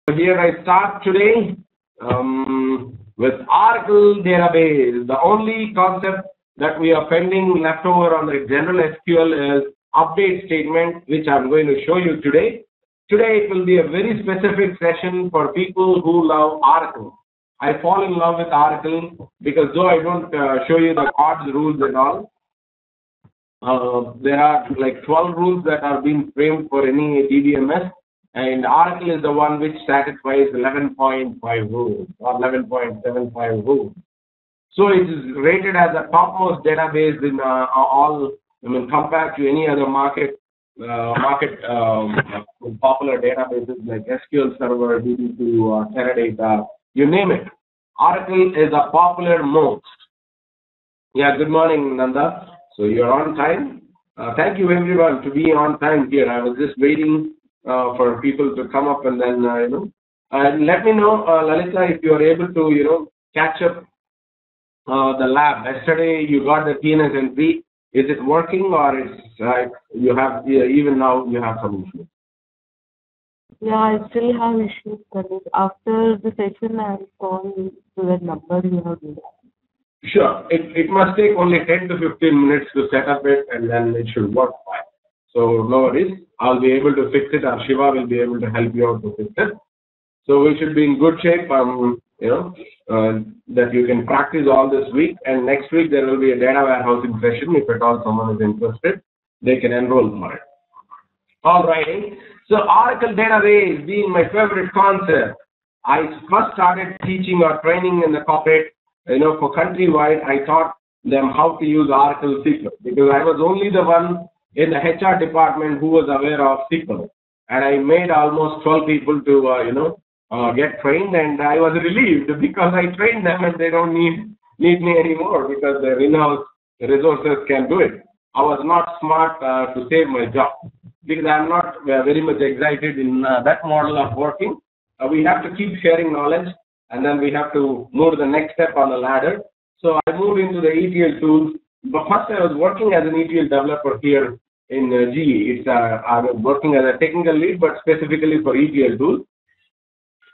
So here I start today with Oracle database. The only concept that we are pending left over on the general SQL is update statement, which I'm going to show you today. Today it will be a very specific session for people who love Oracle. I fall in love with Oracle because though I don't show you the cards, rules and all, there are like 12 rules that are being framed for any DBMS, and Oracle is the one which satisfies 11.5 rules or 11.75 rules. So it is rated as the topmost database in all, compared to any other popular databases like SQL Server, DB2, Teradata, you name it. Oracle is a popular most. Yeah, good morning, Nanda. So you're on time. Thank you everyone to be on time here. I was just waiting for people to come up and then, and let me know, Lalita, if you are able to, catch up the lab. Yesterday you got the TNS entry. Is it working or it's you have, even now you have some issues? Yeah, I still have issues, but after the session I'll call to the number you have given. Sure. It must take only 10 to 15 minutes to set up it and then it should work fine. So no worries. I'll be able to fix it or Shiva will be able to help you out to fix it. So we should be in good shape, that you can practice all this week, and next week there will be a data warehousing session. If at all someone is interested, they can enroll for it. Alrighty. So Oracle database being my favorite concept, I first started teaching or training in the corporate, for countrywide. I taught them how to use Oracle SQL because I was only the one in the HR department who was aware of SQL, and I made almost 12 people to get trained, and I was relieved because I trained them and they don't need me anymore because their in-house resources can do it. I was not smart to save my job because I'm not very much excited in that model of working. We have to keep sharing knowledge, and then we have to move to the next step on the ladder. So I moved into the ETL tools. But first I was working as an ETL developer here in GE. I was working as a technical lead, but specifically for ETL tools.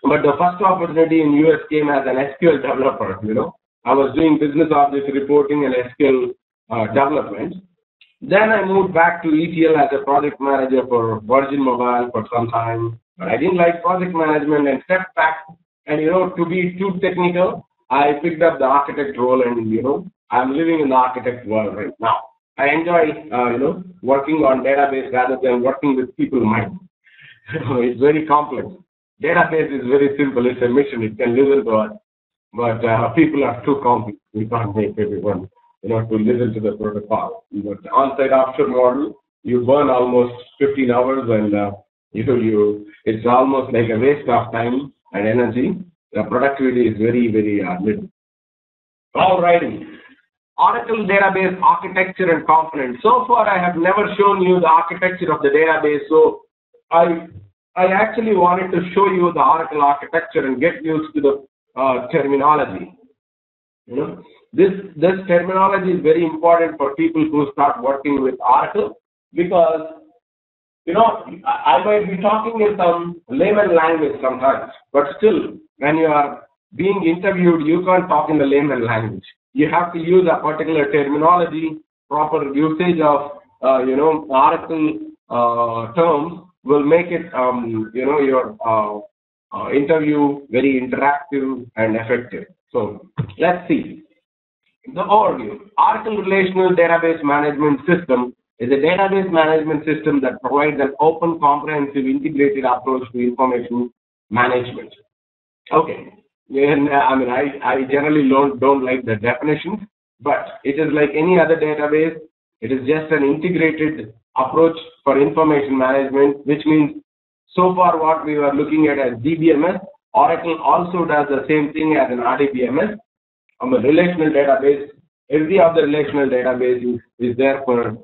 But the first opportunity in US came as an SQL developer. I was doing business object reporting and SQL development. Then I moved back to ETL as a project manager for Virgin Mobile for some time. But I didn't like project management and stepped back. And to be too technical, I picked up the architect role, and I'm living in the architect world right now. I enjoy working on database rather than working with people mind. It's very complex. Database is very simple. It's a mission. It can listen to us. But people are too complex. We can't make everyone, to listen to the protocol. But the on-site offshore model, you burn almost 15 hours and, it's almost like a waste of time and energy. The productivity is very, very little. Alrighty. Oracle database architecture and components. So far, I have never shown you the architecture of the database. So I actually wanted to show you the Oracle architecture and get used to the terminology. This terminology is very important for people who start working with Oracle because, I might be talking in some layman language sometimes, but still, when you are being interviewed, you can't talk in the layman language. You have to use a particular terminology, proper usage of, Oracle terms will make it, your interview very interactive and effective. So let's see. The overview. Oracle Relational Database Management System is a database management system that provides an open, comprehensive, integrated approach to information management. Okay. And I generally don't like the definitions, but it is like any other database. It is just an integrated approach for information management, which means so far what we were looking at as DBMS, Oracle also does the same thing as an RDBMS. A relational database, every other relational database is there for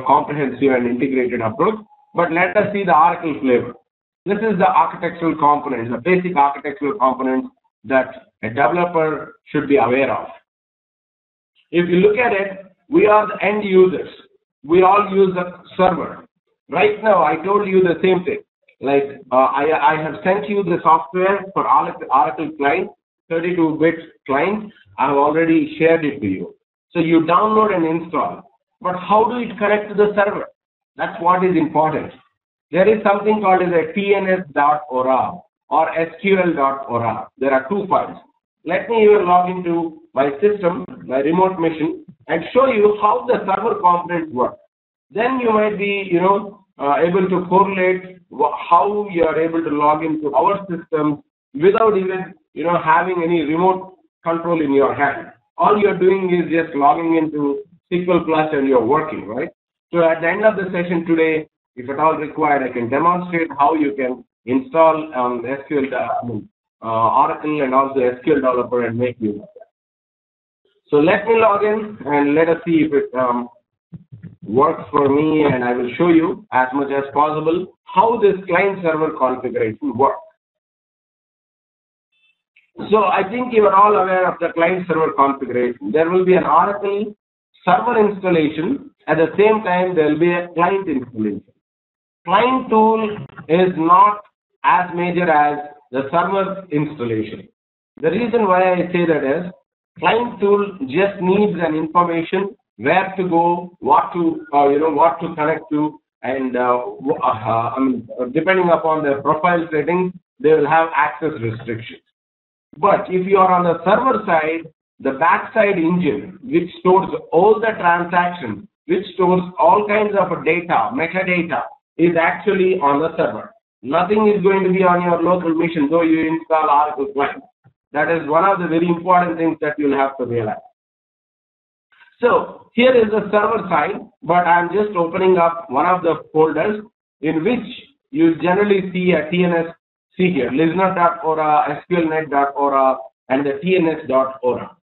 comprehensive and integrated approach. But let us see the Oracle flavor. This is the architectural components, the basic architectural components that a developer should be aware of. If you look at it, we are the end users. We all use the server. Right now, I told you the same thing. I have sent you the software for Oracle client, 32-bit client. I have already shared it to you. So you download and install. But how do it connect to the server? That's what is important. There is something called as a tns.ora or sql.ora. There are two files. Let me even log into my system, my remote machine, and show you how the server components work. Then you might be, able to correlate how you are able to log into our system without even, having any remote control in your hand. All you're doing is just logging into SQL Plus and you're working, right? So at the end of the session today, if at all required, I can demonstrate how you can install Oracle and also SQL Developer and make use of that. So let me log in and let us see if it works for me, and I will show you as much as possible how this client server configuration works. So I think you are all aware of the client server configuration. There will be an Oracle server installation. At the same time, there will be a client installation. Client tool is not as major as the server installation. The reason why I say that is, client tool just needs an information where to go, what to connect to, and depending upon their profile settings, they will have access restrictions. But if you are on the server side, the backside engine, which stores all the transactions, which stores all kinds of data, metadata, is actually on the server. Nothing is going to be on your local machine, though you install Oracle client. That is one of the very important things that you'll have to realize. So here is the server side, but I'm just opening up one of the folders in which you generally see a TNS. See here, listener.ora, sqlnet.ora, and the tns.ora.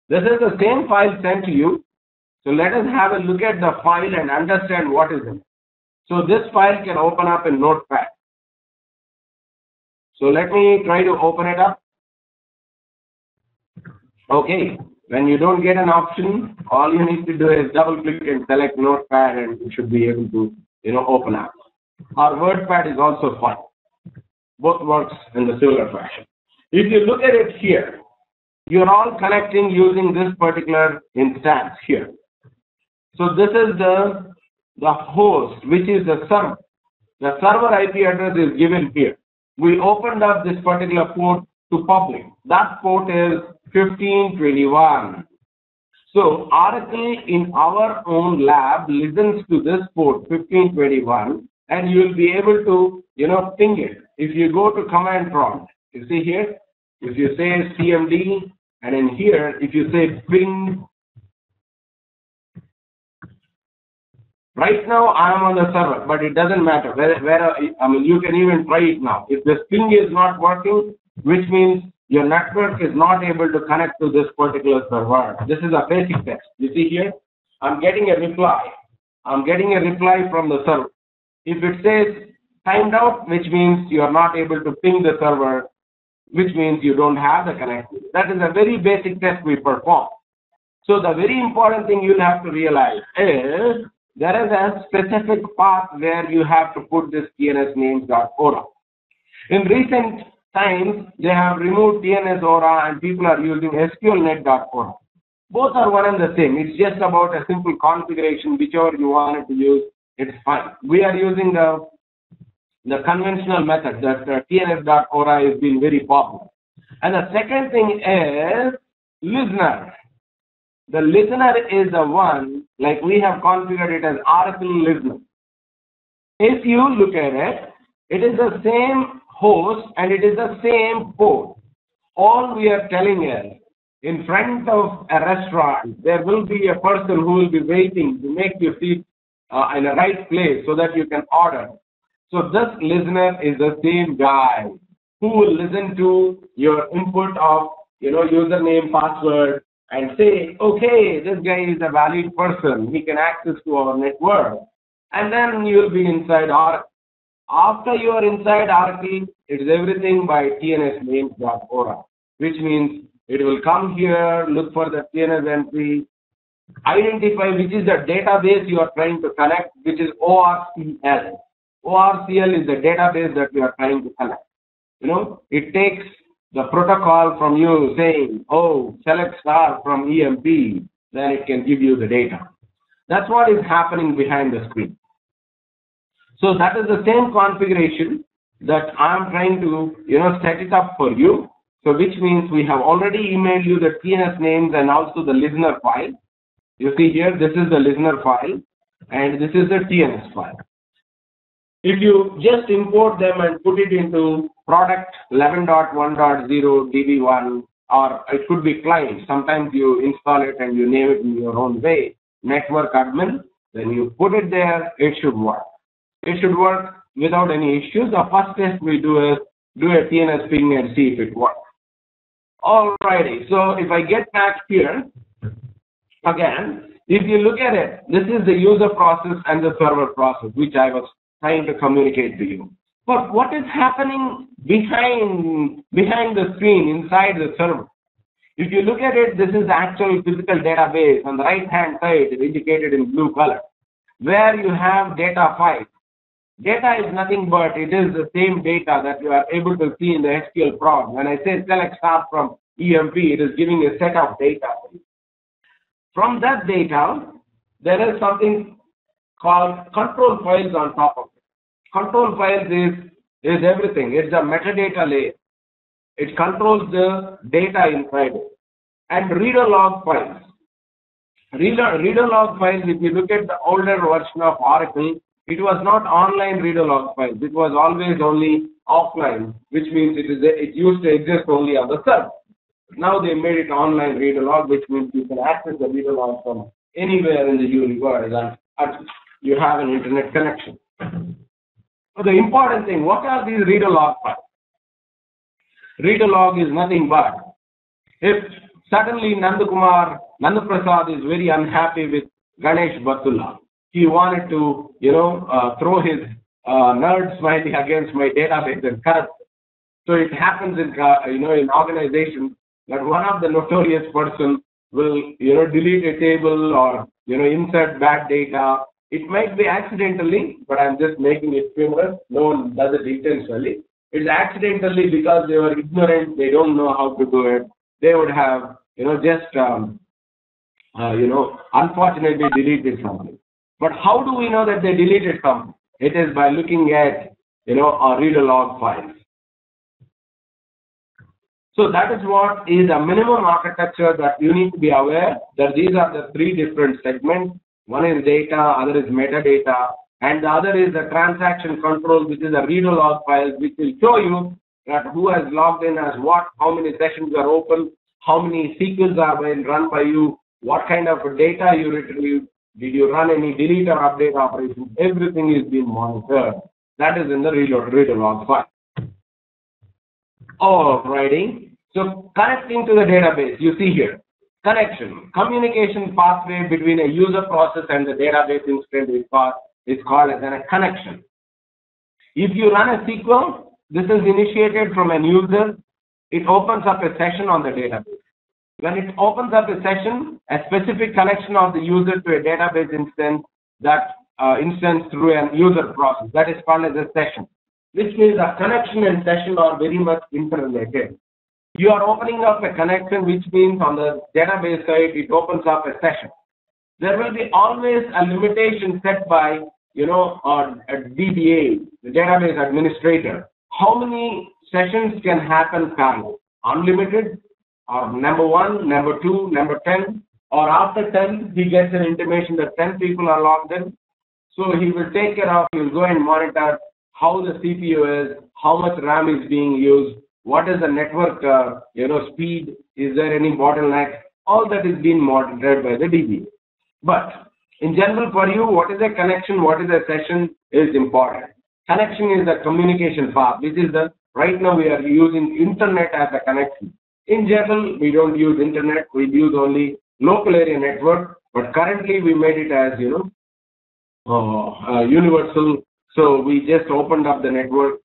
This is the same file sent to you. So let us have a look at the file and understand what is in it. So this file can open up in Notepad. So let me try to open it up. Okay, when you don't get an option, all you need to do is double click and select Notepad and you should be able to, open up. Or WordPad is also fine. Both works in the similar fashion. If you look at it here, you're all connecting using this particular instance here. So this is the host, which is the server. The server IP address is given here. We opened up this particular port to public. That port is 1521. So Oracle in our own lab listens to this port 1521, and you will be able to, ping it. If you go to command prompt, you see here, if you say CMD, and in here, if you say ping, right now I am on the server, but it doesn't matter. You can even try it now. If the ping is not working, which means your network is not able to connect to this particular server. This is a basic test. You see here, I'm getting a reply. I'm getting a reply from the server. If it says timed out, which means you are not able to ping the server, which means you don't have the connection. That is a very basic test we perform. So the very important thing you'll have to realize is there is a specific path where you have to put this tnsnames.ora. In recent times, they have removed tns.ora and people are using sqlnet.ora. Both are one and the same. It's just about a simple configuration, whichever you wanted to use, it's fine. We are using the conventional method that tns.ora has been very popular. And the second thing is listener. The listener is the one, like we have configured it as Oracle listener. If you look at it, it is the same host and it is the same port. All we are telling is, in front of a restaurant, there will be a person who will be waiting to make you sit in the right place so that you can order. So this listener is the same guy who will listen to your input of, username, password, and say, okay, this guy is a valid person. He can access to our network. And then you will be inside Oracle. After you are inside Oracle, it is everything by tnsnames.ora, which means it will come here, look for the TNS entry, identify which is the database you are trying to connect, which is ORCL. ORCL is the database that we are trying to collect. It takes the protocol from you saying, oh, select star from EMP, then it can give you the data. That's what is happening behind the screen. So that is the same configuration that I'm trying to, set it up for you. So which means we have already emailed you the TNS names and also the listener file. You see here, this is the listener file and this is the TNS file. If you just import them and put it into product 11.1.0 DB1, or it could be client, sometimes you install it and you name it in your own way, network admin, then you put it there, it should work. It should work without any issues. The first test we do is do a TNS ping and see if it works. Alrighty, so if I get back here, again, if you look at it, this is the user process and the server process, which I was trying to communicate to you. But what is happening behind the screen inside the server? If you look at it, this is the actual physical database. On the right-hand side, it is indicated in blue color, where you have data files. Data is nothing but it is the same data that you are able to see in the SQL prompt. When I say select star from EMP, it is giving a set of data. From that data, there is something called control files on top of it. Control files is everything. It's a metadata layer. It controls the data inside it. And reader log files. Reader log files, if you look at the older version of Oracle, it was not online reader log files. It was always only offline, which means it used to exist only on the server. Now they made it online reader log, which means you can access the reader log from anywhere in the universe and you have an internet connection. So the important thing, what are these reader log files? Reader log is nothing but if suddenly Nandaprasad is very unhappy with Ganesh Battula. He wanted to, throw his nerd smiley against my database and corrupt it. So it happens in organizations that one of the notorious person will, delete a table or, insert bad data. It might be accidentally, but I'm just making it humorous. No one does it intentionally. It's accidentally because they were ignorant. They don't know how to do it. They would have, unfortunately deleted something. But how do we know that they deleted something? It is by looking at, our reader log files. So that is what is a minimum architecture that you need to be aware that these are the three different segments. One is data, other is metadata, and the other is the transaction control, which is a reader log files, which will show you that who has logged in as what, how many sessions are open, how many SQLs are being run by you, what kind of data you retrieved, did you run any delete or update operations, everything is being monitored. That is in the reader log file. Alrighty, so connecting to the database, you see here, connection, communication pathway between a user process and the database instance is called as a connection. If you run a SQL, this is initiated from a user, it opens up a session on the database. When it opens up a session, a specific connection of the user to a database instance, that instance through a user process, that is called as a session. Which means a connection and session are very much interrelated. You are opening up a connection, which means on the database side, it opens up a session. There will be always a limitation set by, a DBA, the database administrator. How many sessions can happen parallel? Unlimited, or number 1, number 2, number 10, or after 10, he gets an intimation that 10 people are logged in. So he will take care of, he will go and monitor how the CPU is, how much RAM is being used, what is the network, speed, is there any bottleneck, all that is being monitored by the DBA. But in general for you, what is a connection, what is a session is important. Connection is the communication path, which is right now we are using internet as a connection. In general, we don't use internet, we use only local area network, but currently we made it as, universal. So we just opened up the network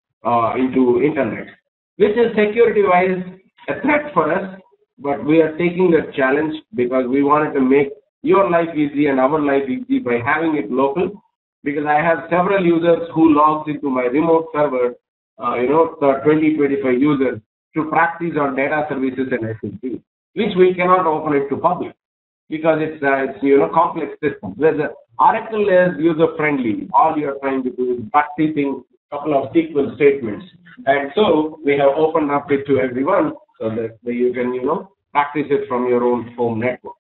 into internet, which is security-wise a threat for us, but we are taking the challenge because we wanted to make your life easy and our life easy by having it local. because I have several users who logs into my remote server, the 20-25 users to practice on data services and SQL, which we cannot open it to public because it's complex system. Where the Oracle is user friendly. All you are trying to do is practicing a couple of SQL statements, and so we have opened up it to everyone so that you can practice it from your own home network.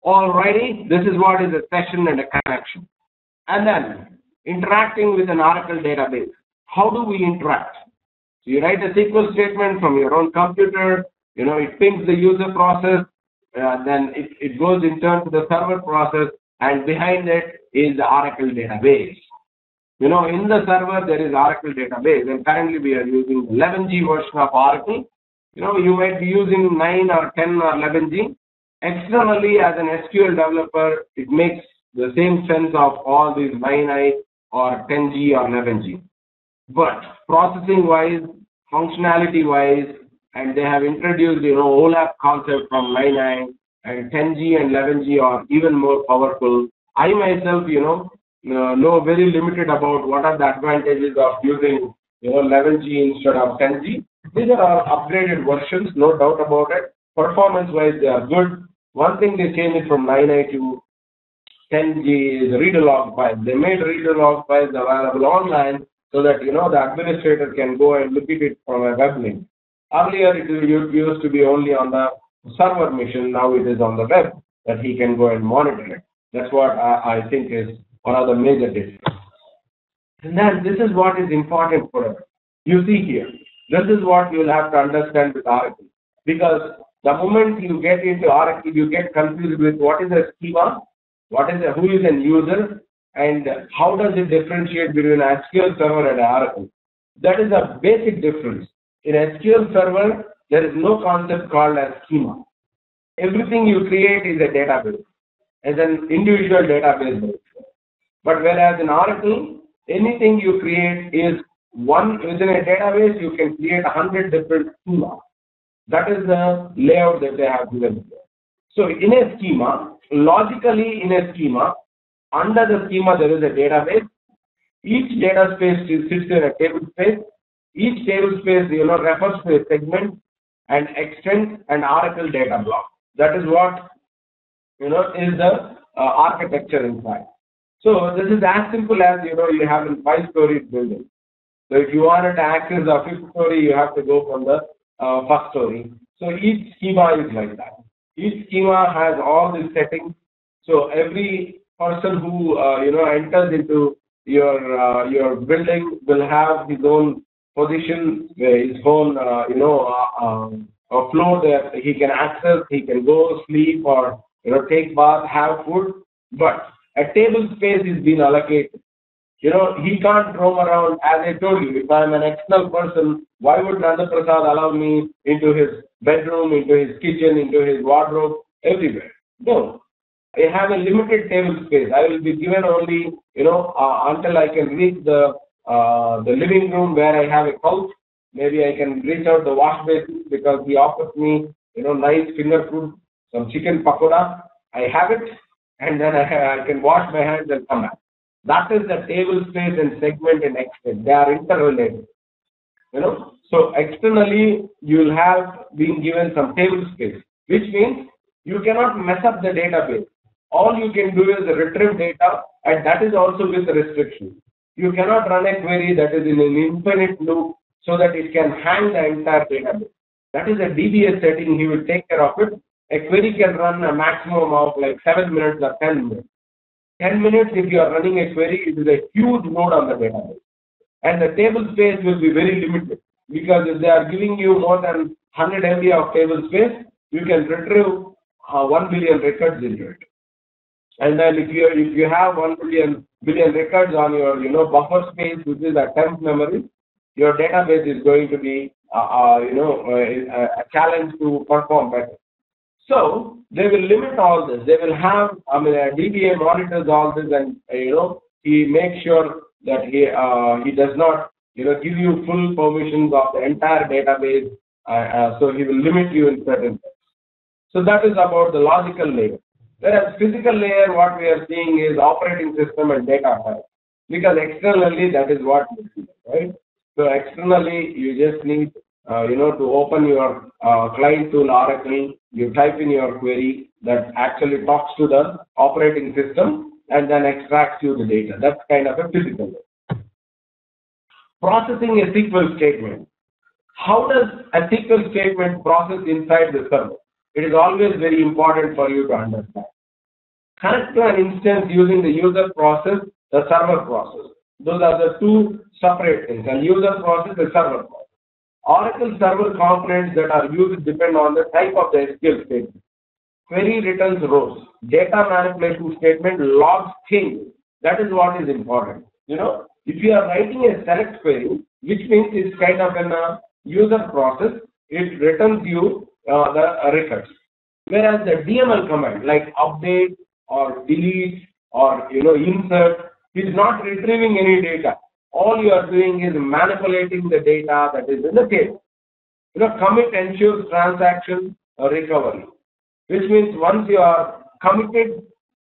Alrighty, this is what is a session and a connection. And then interacting with an Oracle database. How do we interact? So you write a SQL statement from your own computer, it pings the user process, then it goes in turn to the server process, and behind it is the Oracle database. In the server there is Oracle database, and currently we are using 11G version of Oracle. You might be using 9 or 10 or 11G. Externally, as an SQL developer, it makes the same sense of all these 9i or 10G or 11G. But processing-wise, functionality-wise, and they have introduced, OLAP concept from 9i, and 10G and 11G are even more powerful. I myself, know very limited about what are the advantages of using, 11G instead of 10G. These are upgraded versions, no doubt about it. Performance-wise, they are good. One thing they changed from 9i to 10G is read-along files. They made read-along files available online so that the administrator can go and look at it from a web link. Earlier, it used to be only on the server machine. Now it is on the web that he can go and monitor it. That's what I think is one of the major differences. And then this is what is important for us. You see here, this is what you will have to understand with Oracle, because the moment you get into Oracle, you get confused with what is a schema, who is an user, and how does it differentiate between a SQL server and Oracle. That is a basic difference. In a SQL server, there is no concept called as schema. Everything you create is a database, as an individual database. But whereas in Oracle, anything you create is within a database, you can create 100 different schemas. That is the layout that they have given here. So in a schema, logically in a schema, under the schema there is a database. Each data space sits in a table space. Each table space refers to a segment and extends an Oracle data block. That is what is the architecture inside. So this is as simple as you have a 5-story building. So if you wanted to access the 5th story, you have to go from the first story. So each schema is like that. Each schema has all these settings. So every person who enters into your building will have his own position, his own a floor that he can access. He can go sleep or take bath, have food. But a table space is being allocated. He can't roam around. As I told you, if I'm an external person, why would Nanda Prasad allow me into his bedroom, into his kitchen, into his wardrobe, everywhere? No. I have a limited table space. I will be given only, until I can reach the living room where I have a couch. Maybe I can reach out the wash basin because he offers me, nice finger food, some chicken pakoda. I have it, and then I can wash my hands and come back. That is the table space and segment and extend. They are interrelated. So externally you will have been given some table space, which means you cannot mess up the database. All you can do is retrieve data, and that is also with restrictions. You cannot run a query that is in an infinite loop so that it can hang the entire database. That is a DBA setting. He will take care of it. A query can run a maximum of like 7 minutes or 10 minutes. 10 minutes, if you are running a query, it is a huge load on the database. And the table space will be very limited, because if they are giving you more than 100 MB of table space, you can retrieve 1 billion records into it. And then if you have 1 billion records on your buffer space, which is a temp memory, your database is going to be a challenge to perform better. So they will limit all this. They will have, a DBA monitors all this, and he makes sure that he does not give you full permissions of the entire database. So he will limit you in certain things. So that is about the logical layer. Whereas physical layer, what we are seeing is operating system and data file. Because externally, that is what you see, right? So externally, you just need, to open your client tool Oracle, you type in your query that actually talks to the operating system and then extracts you the data. That's kind of a physical layer. Processing a SQL statement. How does a SQL statement process inside the server? It is always very important for you to understand. Connect to an instance using the user process, the server process. Those are the two separate things. And user process, the server process. Oracle server components that are used depend on the type of the SQL statement. Query returns rows. Data manipulation statement logs things. That is what is important. If you are writing a select query, which means it's kind of a user process, it returns you the records. Whereas the DML command like update or delete or insert is not retrieving any data. All you are doing is manipulating the data that is in the table. Commit ensures transaction recovery, which means once you are committed,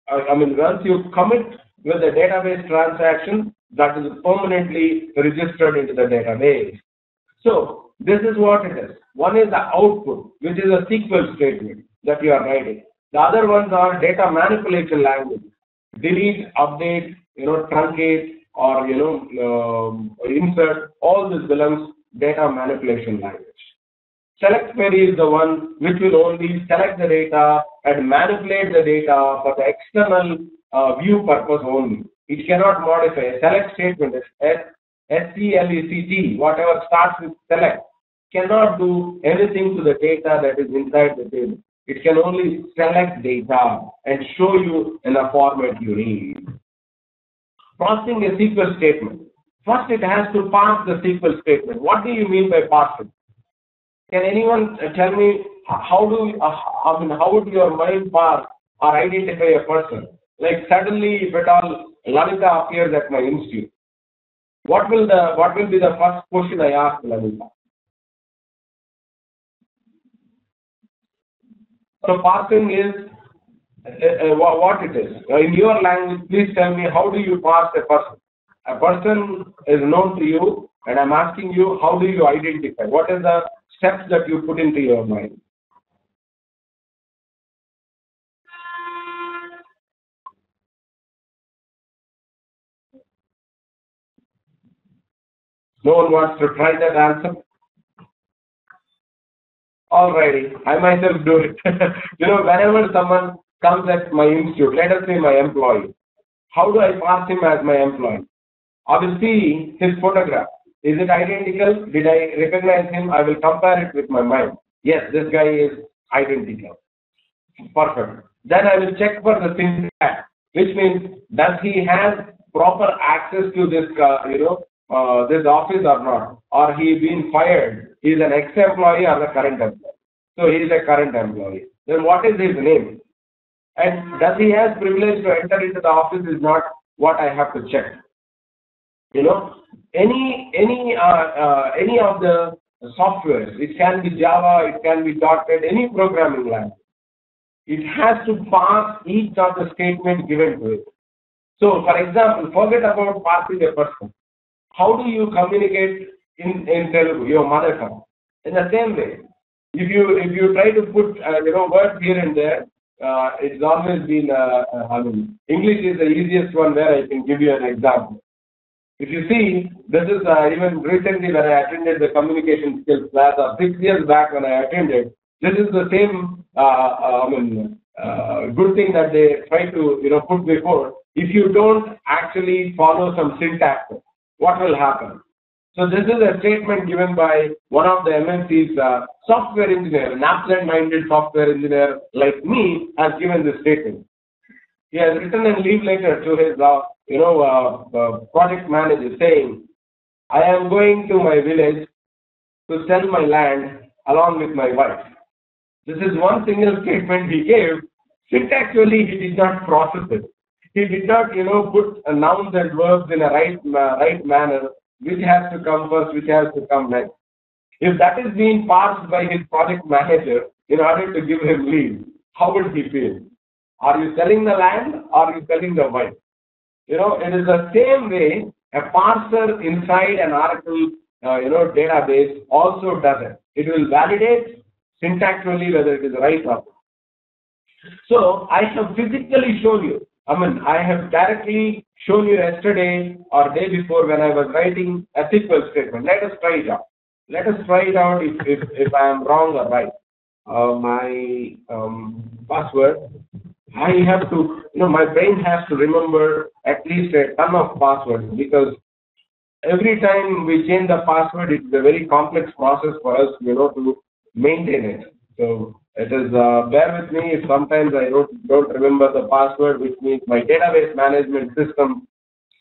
once you commit with the database transaction, that is permanently registered into the database. So this is what it is. One is the output, which is a SQL statement that you are writing. The other ones are data manipulation language. Delete, update, truncate, or insert. All this belongs data manipulation language. Select query is the one which will only select the data and manipulate the data for the external view purpose only. It cannot modify. Select statement is SCLECT, whatever starts with select, cannot do anything to the data that is inside the table. It can only select data and show you in a format you need. Processing a SQL statement. First, it has to parse the SQL statement. What do you mean by parsing? Can anyone tell me how would your mind parse or identify a person? Like suddenly, if at all Lalita appears at my institute, what will be the first question I ask Lalita? So parsing is what it is. In your language, please tell me, how do you parse a person? A person is known to you, and I'm asking you, how do you identify? What are the steps that you put into your mind? No one wants to try that answer? Alrighty, I myself do it. Whenever someone comes at my institute, let us say my employee, how do I parse him as my employee? I will see his photograph. Is it identical? Did I recognize him? I will compare it with my mind. Yes, this guy is identical. Perfect. Then I will check for the syntax, which means does he have proper access to this, this office or not? Or he been fired? He is an ex-employee or the current employee? So he is a current employee. Then what is his name? And does he have privilege to enter into the office is not what I have to check. Any of the softwares, it can be Java, it can be .NET, any programming language. It has to parse each of the statements given to it. So, for example, forget about parsing a person. How do you communicate in Telugu, your mother tongue? In the same way, if you try to put words here and there, it's always been English is the easiest one where I can give you an example. If you see, this is even recently when I attended the communication skills class, or 6 years back when I attended, this is the same good thing that they try to put before. If you don't actually follow some syntax, what will happen? So this is a statement given by one of the MNC's software engineer, an absent-minded software engineer like me has given this statement. He has written a leave letter to his project manager saying, I am going to my village to sell my land along with my wife. This is one single statement he gave. Syntactually, he did not process it. He did not, put nouns and verbs in a right manner, which has to come first, which has to come next. If that is being parsed by his project manager in order to give him leave, how would he feel? Are you selling the land or are you selling the wife? It is the same way a parser inside an Oracle, database also does it. It will validate syntactically whether it is right or not. So I have physically shown you. I have directly shown you yesterday or day before when I was writing a SQL statement. Let us try it out. Let us try it out if I am wrong or right. My password. I have to, my brain has to remember at least a ton of passwords because every time we change the password, it's a very complex process for us, to maintain it. So it is, bear with me if sometimes I don't remember the password, which means my database management system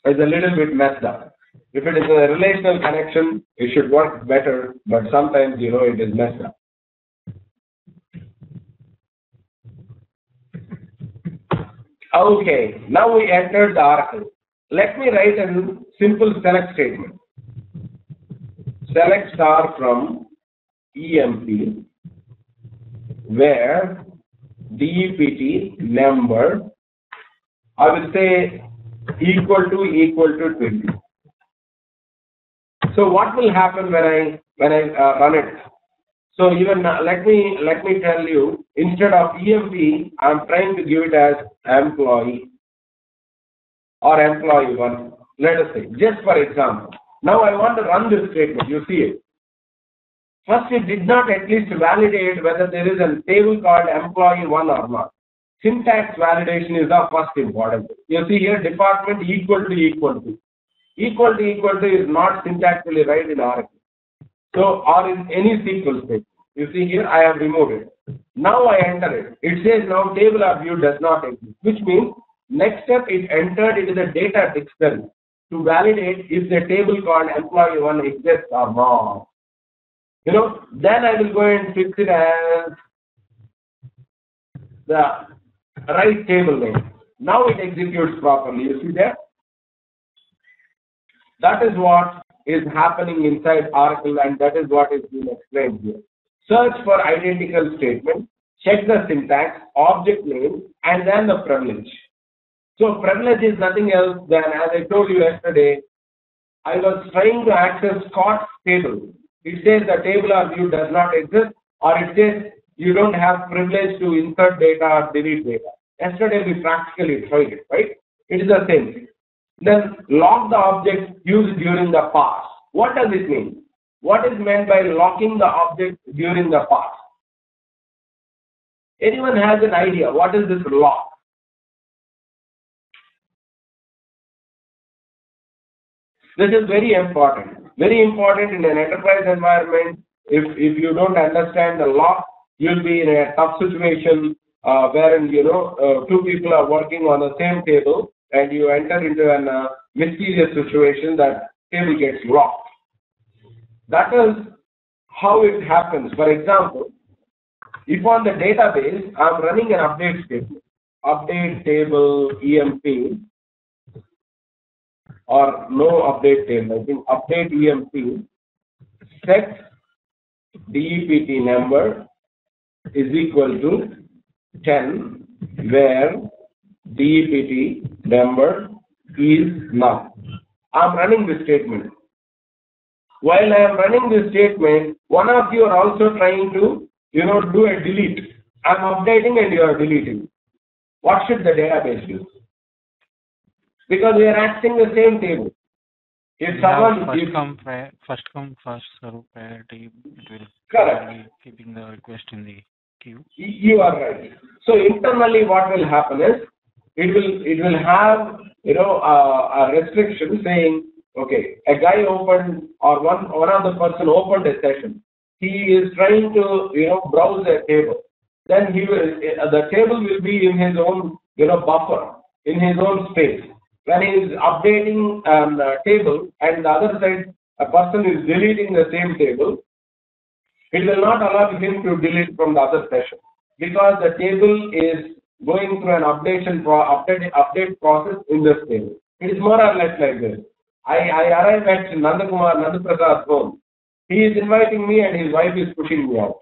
is a little bit messed up. If it is a relational connection, it should work better, but sometimes, it is messed up. Okay, now we entered the Oracle. Let me write a simple select statement. Select star from EMP where DEPT number, I will say equal to 20. So what will happen when I run it? So even let me tell you, instead of EMP, I am trying to give it as employee or employee one. Let us say, just for example. Now I want to run this statement. You see it. First, it did not at least validate whether there is a table called employee one or not. Syntax validation is the first important. You see here, department equal to equal to. Equal to is not syntactically right in Oracle. So, or in any SQL statement. You see here, I have removed it. Now I enter it. It says now table or view does not exist, which means next step it entered into the data dictionary to validate if the table called employee one exists or not. Then I will go and fix it as the right table name. Now it executes properly. You see there? That is what is happening inside Oracle, and that is what is being explained here. Search for identical statement, check the syntax, object name, and then the privilege. So privilege is nothing else than, as I told you yesterday, I was trying to access Scott's table. It says the table or view does not exist, or it says you don't have privilege to insert data or delete data. Yesterday we practically tried it, right? It is the same thing. Then lock the object used during the pass. What does it mean? What is meant by locking the object during the pass? Anyone has an idea? What is this lock? This is very important. Very important in an enterprise environment. If you don't understand the lock, you'll be in a tough situation wherein two people are working on the same table and you enter into a mysterious situation that table gets locked. That is how it happens. For example, if on the database I'm running an update statement, update table EMP, or no update table, I think update EMP, set DEPT number is equal to 10, where DEPT number is null. I'm running this statement. While I am running this statement, one of you are also trying to, do a delete. I'm updating and you are deleting. What should the database do? Because we are accessing the same table. If someone first come first serve priority, it will correct. Keeping the request in the queue. You are right. So internally, what will happen is it will have a restriction saying, okay, a guy opened or one of the person opened a session. He is trying to browse a table. Then the table will be in his own buffer, in his own space. When he is updating a table and the other side a person is deleting the same table, it will not allow him to delete from the other session because the table is going through an update process in this table. It is more or less like this. I arrive at Nandaprasad's home. He is inviting me and his wife is pushing me out.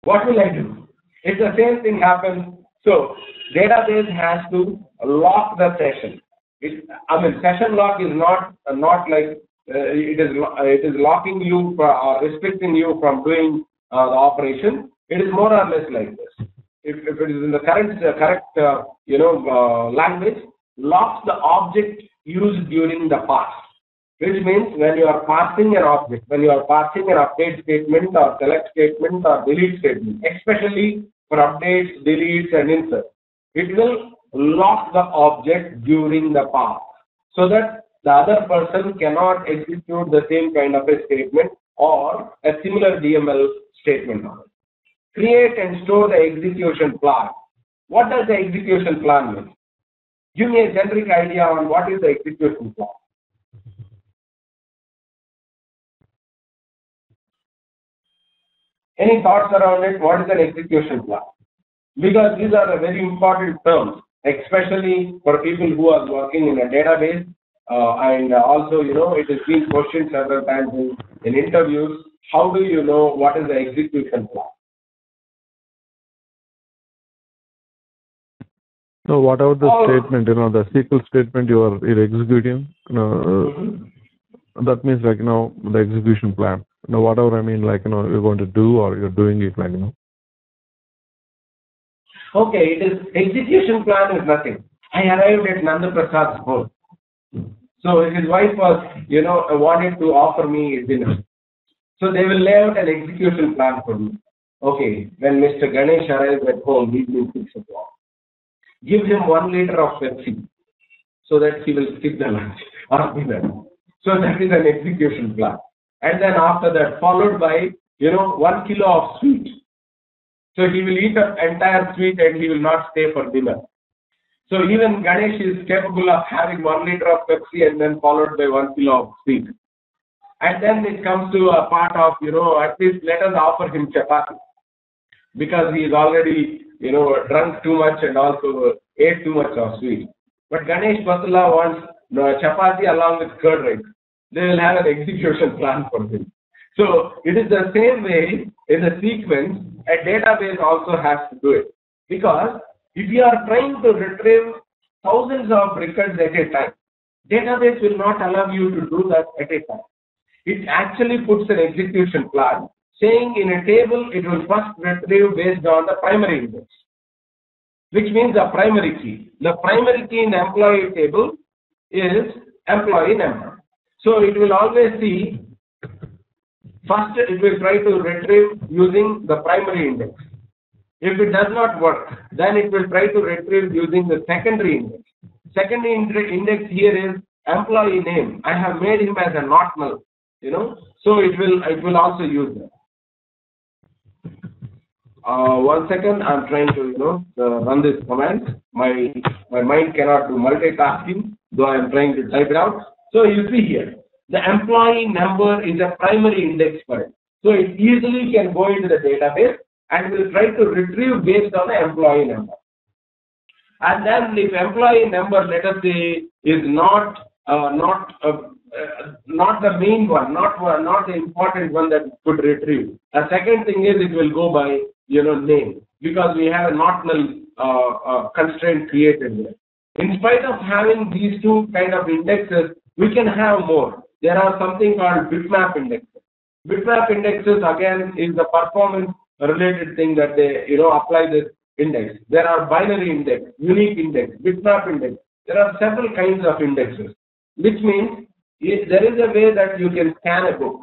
What will I do? If the same thing happens, So database has to lock the session. Session lock is not like it is locking you or restricting you from doing the operation. It is more or less like this. If it is in the correct language, locks the object used during the past. Which means when you are passing an object, when you are passing an update statement or select statement or delete statement, especially for updates, deletes and inserts, it will lock the object during the past so that the other person cannot execute the same kind of a statement or a similar DML statement on it. Create and store the execution plan. What does the execution plan mean? Give me a generic idea on what is the execution plan. Any thoughts around it? What is an execution plan? Because these are the very important terms, especially for people who are working in a database, and also, it has been questioned several times in interviews. How do you know what is the execution plan? So what about the statement, the SQL statement you're executing, that means the execution plan. Whatever you're going to do or you're doing it Okay, it is execution plan is nothing. I arrived at Nanda Prasad's home. So his wife was, wanted to offer me dinner. So they will lay out an execution plan for me. Okay, when Mr. Ganesh arrives at home, evening 6 o'clock. Give him 1 liter of Pepsi so that he will skip the lunch or dinner. So that is an execution plan. And then after that, followed by, 1 kilo of sweet. So he will eat the entire sweet and he will not stay for dinner. So even Ganesh is capable of having 1 liter of Pepsi and then followed by 1 kilo of sweet. And then it comes to a part of, at least let us offer him chapati. Because he is already, drunk too much and also ate too much of sweet. But Ganesh Patula wants chapati along with curd rice. They will have an execution plan for him. So it is the same way in the sequence, a database also has to do it. Because if you are trying to retrieve thousands of records at a time, database will not allow you to do that at a time. It actually puts an execution plan saying in a table it will first retrieve based on the primary index, which means the primary key. The primary key in the employee table is employee number. So it will always see, first it will try to retrieve using the primary index. If it does not work, then it will try to retrieve using the secondary index. Secondary index here is employee name. I have made him as a not null, so it will also use that. 1 second, I'm trying to run this command. My mind cannot do multitasking, though I am trying to type it out. So you see here, the employee number is a primary index for it. So it easily can go into the database and will try to retrieve based on the employee number. And then if employee number, let us say, is not the main one, not the important one that could retrieve. A second thing is it will go by name, because we have a not null constraint created here. In spite of having these two kind of indexes, we can have more. There are something called bitmap indexes. Bitmap indexes again is the performance related thing that they apply this index. There are binary index, unique index, bitmap index. There are several kinds of indexes, which means there is a way that you can scan a book,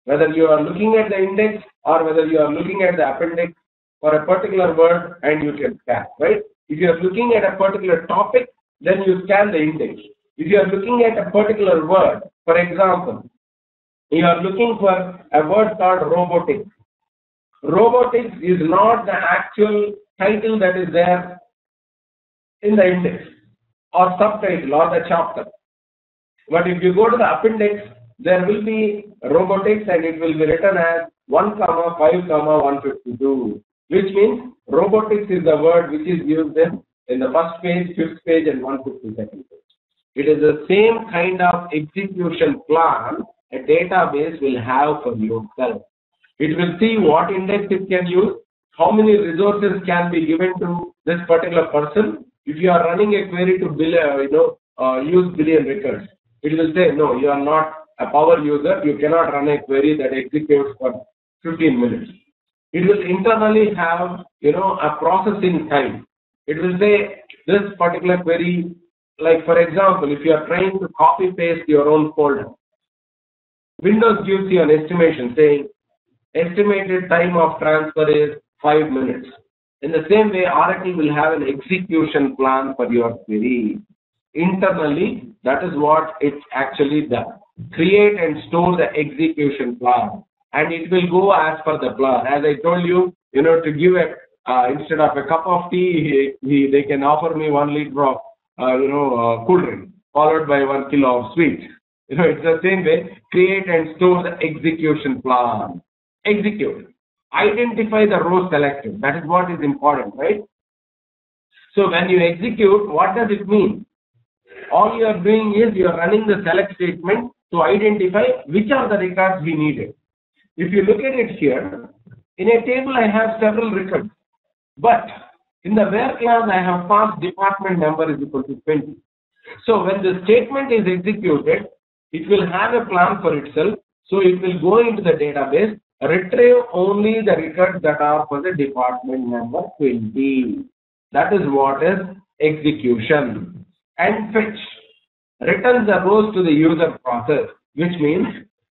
whether you are looking at the index or whether you are looking at the appendix for a particular word, and you can scan, right? If you are looking at a particular topic, then you scan the index. If you are looking at a particular word, for example, you are looking for a word called robotics. Robotics is not the actual title that is there in the index or subtitle or the chapter. But if you go to the appendix, there will be robotics and it will be written as 1, 5, 152, which means robotics is the word which is used in the first page, 5th page and 152nd page. It is the same kind of execution plan a database will have for yourself. It will see what index it can use, how many resources can be given to this particular person. If you are running a query to use billion records, it will say, no, you are not a power user. You cannot run a query that executes for 15 minutes. It will internally have, a processing time. It will say this particular query, like for example, if you are trying to copy paste your own folder, Windows gives you an estimation saying estimated time of transfer is 5 minutes. In the same way, Oracle will have an execution plan for your query. Internally, that is what it's actually does. Create and store the execution plan. And it will go as per the plan. As I told you, to give instead of a cup of tea, they can offer me 1 liter of, cool drink, followed by 1 kilo of sweets. It's the same way. Create and store the execution plan. Execute. Identify the row selected. That is what is important, right? So when you execute, what does it mean? All you are doing is you are running the select statement to identify which are the records we needed. If you look at it here, in a table I have several records, but in the where class I have passed department number is equal to 20. So when the statement is executed, it will have a plan for itself. So it will go into the database, retrieve only the records that are for the department number 20. That is what is execution. And fetch returns the rows to the user process, which means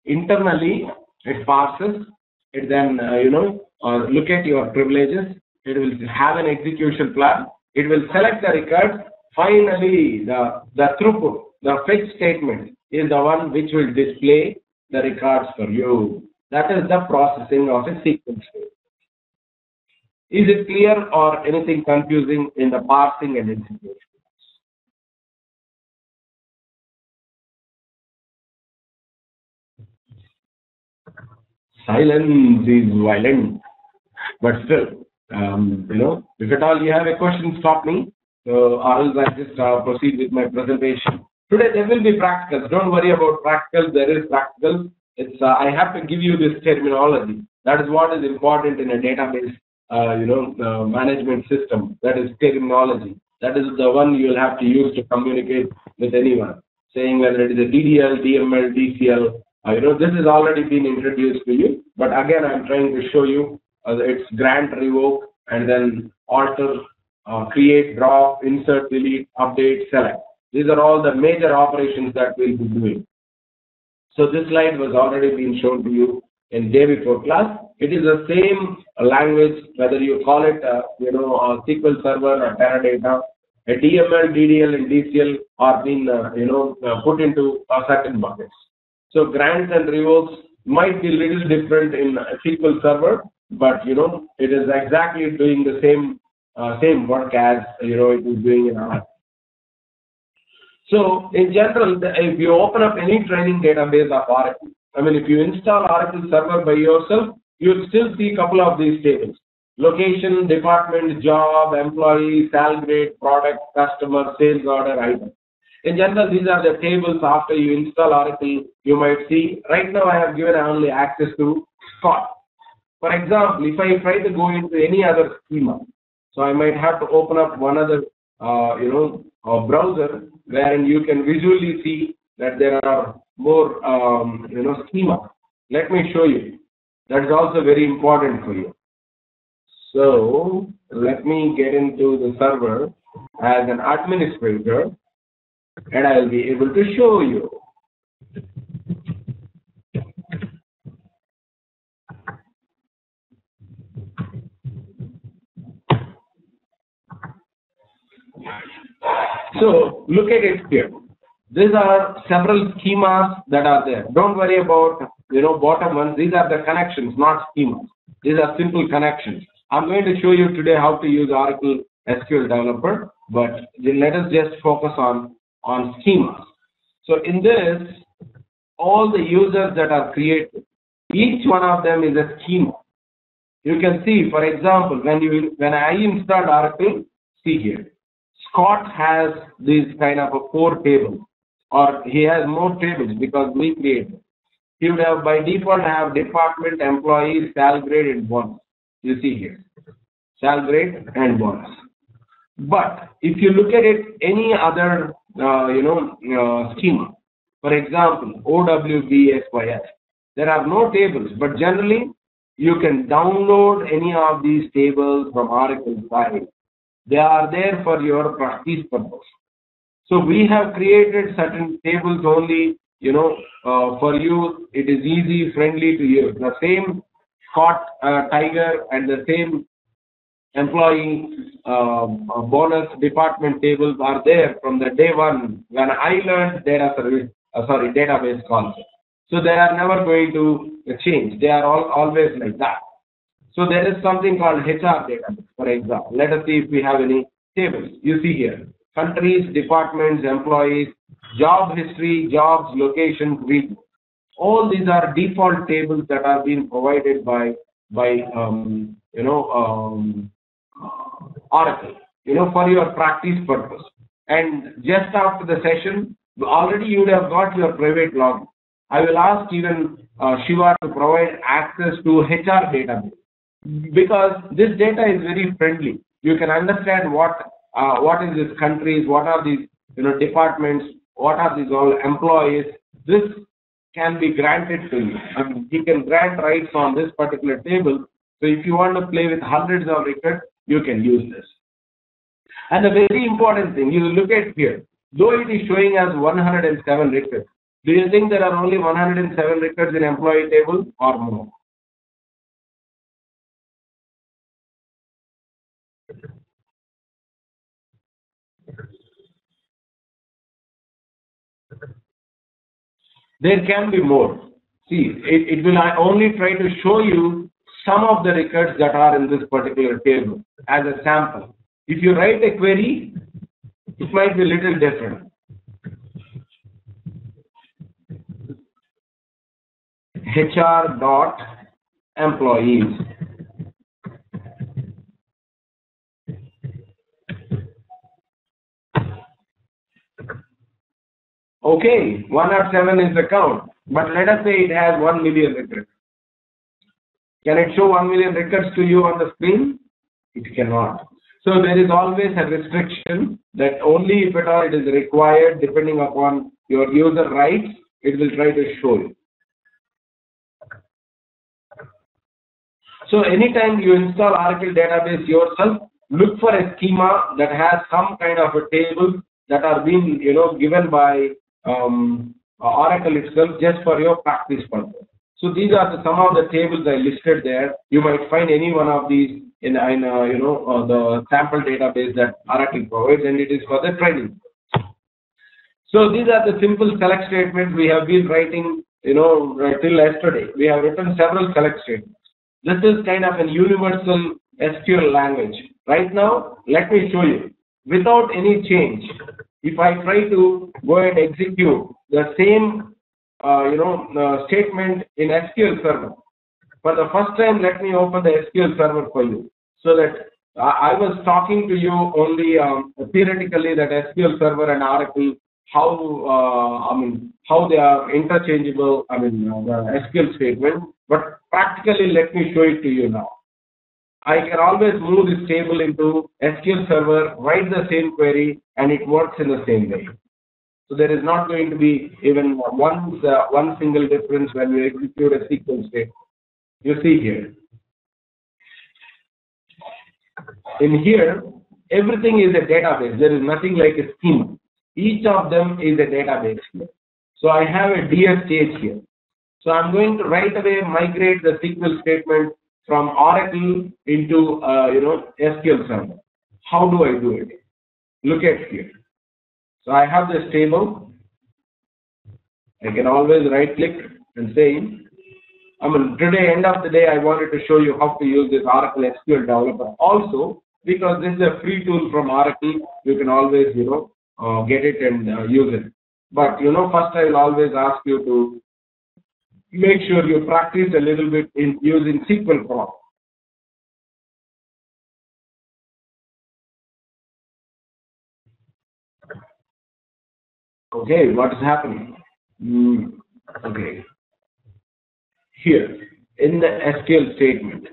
internally it parses, it then look at your privileges, it will have an execution plan, it will select the records. Finally, the throughput, the fetch statement is the one which will display the records for you. That is the processing of a sequence. Is it clear or anything confusing in the parsing and execution? Silence is violent, but still, if at all you have a question, stop me. So, or else I just proceed with my presentation. Today there will be practicals. Don't worry about practicals. There is practicals. It's I have to give you this terminology. That is what is important in a database, management system. That is terminology. That is the one you will have to use to communicate with anyone. Saying whether it is a DDL, DML, DCL. This has already been introduced to you. But again, I'm trying to show you it's grant, revoke, and then alter, create, drop, insert, delete, update, select. These are all the major operations that we'll be doing. So this slide was already been shown to you in Day4 class. It is the same language, whether you call it, a SQL Server or Teradata. A DML, DDL, and DCL are being, put into certain buckets. So grants and revokes might be a little different in SQL Server, but it is exactly doing the same work as it is doing in Oracle. So in general, if you open up any training database of Oracle, if you install Oracle Server by yourself, you'll still see a couple of these tables: location, department, job, employee, salary grade, product, customer, sales order, item. In general, these are the tables after you install Oracle. You might see, right now I have given only access to Scott. For example, if I try to go into any other schema, so I might have to open up one other, browser wherein you can visually see that there are more, schema. Let me show you. That is also very important for you. So let me get into the server as an administrator, and I will be able to show you. So look at it here. These are several schemas that are there. Don't worry about bottom ones. These are the connections, not schemas. These are simple connections. I'm going to show you today how to use Oracle SQL Developer, but let us just focus on schemas. So in this, all the users that are created, each one of them is a schema. You can see, for example, when I installed Oracle, see here, Scott has these kind of 4 tables, or he has more tables because we created. He would have by default have department, employees, salary grade, and bonus. You see here. salary grade, and bonus. But if you look at it, any other schema, for example, OWBSYS, there are no tables, but generally you can download any of these tables from Oracle site. They are there for your practice purpose. So we have created certain tables only, for you. It is easy, friendly to use. The same Scott Tiger and the same employee bonus department tables are there from the day one when I learned database concept. So they are never going to change. They are always like that. So there is something called HR database, for example. Let us see if we have any tables. You see here, countries, departments, employees, job history, jobs, locations, regions. All these are default tables that are being provided by Oracle, for your practice purpose. And just after the session, already you would have got your private login. I will ask even Shiva to provide access to HR database, because this data is very friendly. You can understand what is these countries, what are these departments, what are these all employees. This can be granted to you. I mean, he can grant rights on this particular table. So if you want to play with hundreds of records, you can use this. And the very important thing, you look at here, though it is showing as 107 records, do you think there are only 107 records in employee table or more? There can be more. See, it will only try to show you some of the records that are in this particular table as a sample. If you write a query, it might be a little different. HR.employees. Okay, 107 is the count, but let us say it has 1 million records. Can it show 1 million records to you on the screen? It cannot. So there is always a restriction that only if at all it is required, depending upon your user rights, it will try to show you. So anytime you install Oracle database yourself, look for a schema that has some kind of a table that are being given by Oracle itself just for your practice purpose. So these are some of the tables I listed there. You might find any one of these in the sample database that Oracle provides, and it is for the training. So these are the simple select statements we have been writing, till yesterday. We have written several select statements. This is kind of a universal SQL language. Right now, let me show you. Without any change, if I try to go and execute the same statement in SQL Server. For the first time, let me open the SQL Server for you, so that I was talking to you only theoretically that SQL Server and Oracle, how they are interchangeable, the SQL statement, but practically let me show it to you now. I can always move this table into SQL Server, write the same query, and it works in the same way. So there is not going to be even one single difference when we execute a SQL statement. You see here. In here, everything is a database. There is nothing like a schema. Each of them is a database here. So I have a DS stage here. So I'm going to right away migrate the SQL statement from Oracle into SQL Server. How do I do it? Look at here. So I have this table. I can always right click and say, today, end of the day, I wanted to show you how to use this Oracle SQL Developer. Also, because this is a free tool from Oracle, you can always, get it and use it. But, first I will always ask you to make sure you practice a little bit in using SQL prompt. Okay, what is happening? Okay. Here, in the SQL statement,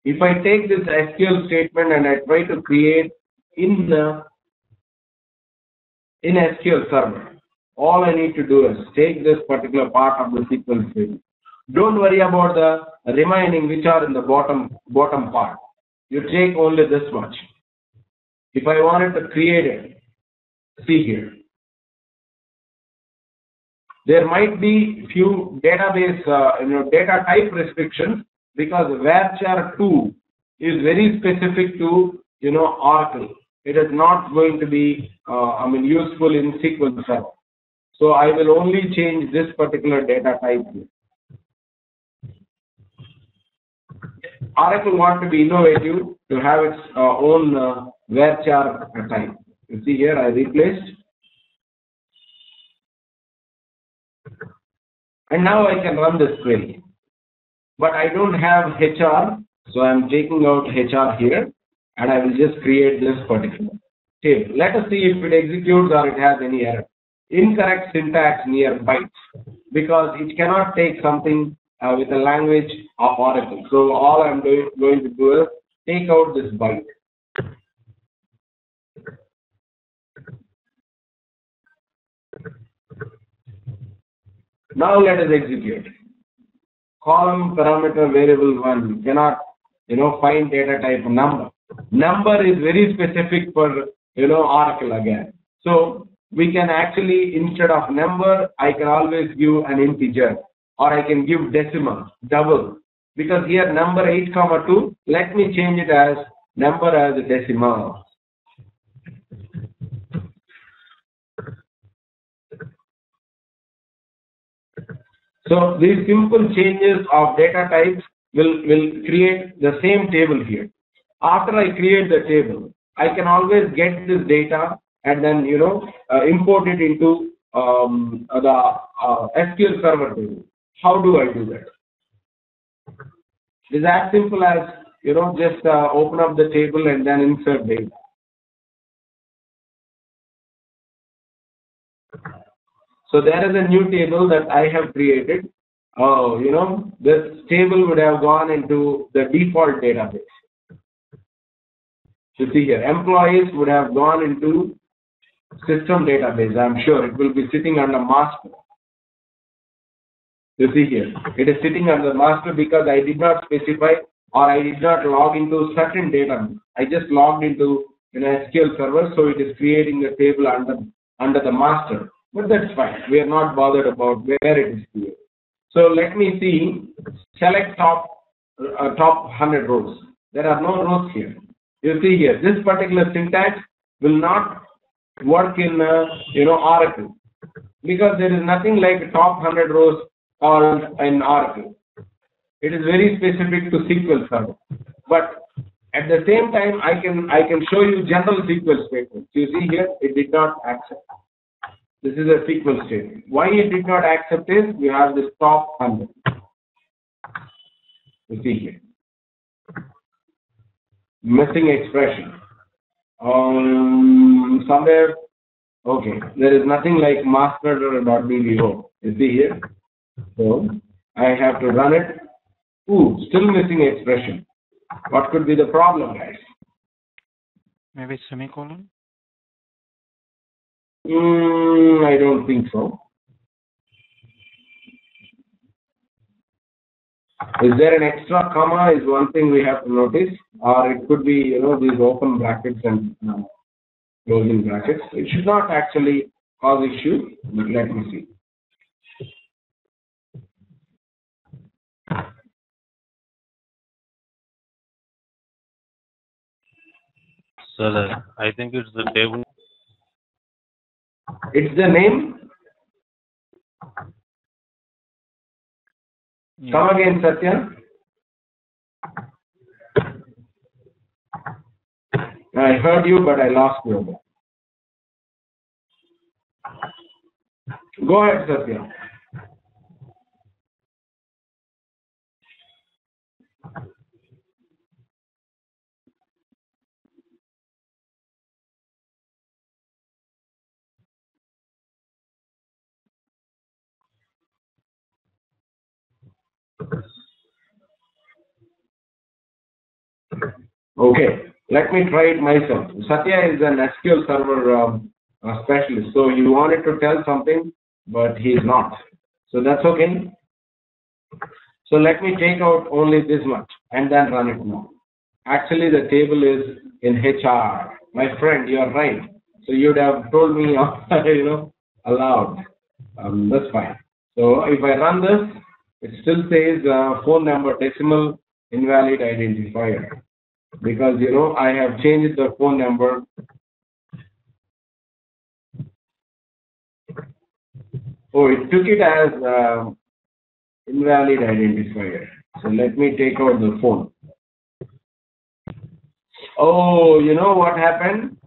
If I take this SQL statement and I try to create in SQL Server, all I need to do is take this particular part of the SQL statement. Don't worry about the remaining which are in the bottom part. You take only this much. If I wanted to create it, see here. There might be few database, data type restrictions because varchar 2 is very specific to, Oracle. It is not going to be, useful in SQL Server. So I will only change this particular data type here. Oracle want to be innovative to have its own varchar type. You see here, I replaced. And now I can run this query. But I don't have HR, so I'm taking out HR here, and I will just create this particular table. Let us see if it executes or it has any error. Incorrect syntax near bytes, because it cannot take something with a language of Oracle. So all I'm going to do is take out this byte. Now let us execute. Column parameter variable 1 cannot, find data type number. Number is very specific for, Oracle again. So we can actually, instead of number, I can always give an integer, or I can give decimal, double. Because here number 8,2, let me change it as number as a decimal. So these simple changes of data types will create the same table here. After I create the table, I can always get this data and then import it into the SQL Server table. How do I do that? It is as simple as just open up the table and then insert data. So there is a new table that I have created. This table would have gone into the default database. You see here, employees would have gone into system database. I'm sure it will be sitting under master. You see here, it is sitting under master because I did not specify or I did not log into certain database. I just logged into an SQL Server, so it is creating a table under the master. But that's fine. We are not bothered about where it is created. So let me see. Select top 100 rows. There are no rows here. You see here, this particular syntax will not work in Oracle because there is nothing like top 100 rows called in Oracle. It is very specific to SQL Server. But at the same time, I can show you general SQL statements. You see here, it did not accept. This is a SQL statement. Why it did not accept is we have this top 100. You see here. Missing expression. Somewhere, okay, there is nothing like master.dvo. You see here. So I have to run it. Ooh, still missing expression. What could be the problem, guys? Maybe semicolon? I don't think so. Is there an extra comma is one thing we have to notice, or it could be, these open brackets and closing brackets. It should not actually cause issue, but let me see. Sir, I think it's the table. It's the name. Yeah. Come again, Satya. I heard you, but I lost you. Go ahead, Satya. Okay, let me try it myself. Satya is an SQL Server specialist, so he wanted to tell something, but he's not. So that's okay. So let me take out only this much and then run it now. Actually, the table is in HR. My friend, you are right. So you'd have told me, aloud. That's fine. So if I run this, it still says phone number decimal invalid identifier because I have changed the phone number. Oh, it took it as invalid identifier. So let me take out the phone. Oh, you know what happened?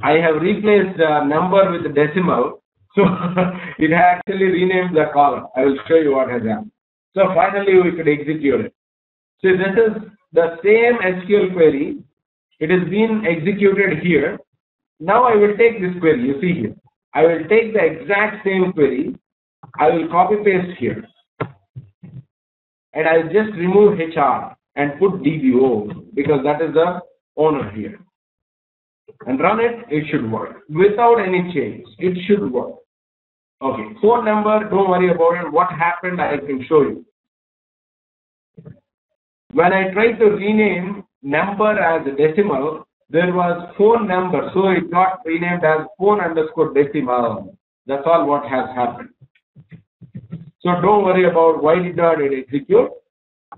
I have replaced the number with the decimal. So it actually renamed the column. I will show you what has happened. So finally we could execute it. So this is the same SQL query. It is being executed here. Now I will take this query. You see here. I will take the exact same query. I will copy paste here. And I will just remove HR and put DBO because that is the owner here. And run it, it should work. Without any change, it should work. Okay, phone number, don't worry about it. What happened, I can show you. When I tried to rename number as a decimal, there was phone number, so it got renamed as phone underscore decimal. That's all what has happened. So don't worry about why did not it execute,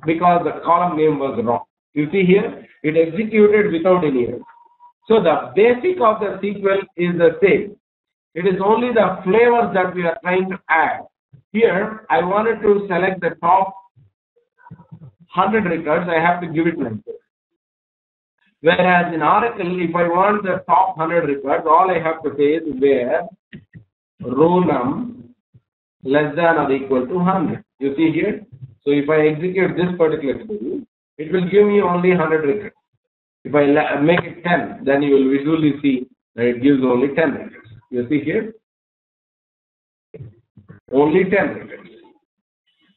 because the column name was wrong. You see here, it executed without any error. So the basic of the SQL is the same. It is only the flavors that we are trying to add. Here, I wanted to select the top 100 records. I have to give it like this. Whereas in Oracle, if I want the top 100 records, all I have to say is where row num less than or equal to 100. You see here? So if I execute this particular query, it will give me only 100 records. If I make it 10, then you will visually see that it gives only 10 records. You see here? Only 10 records.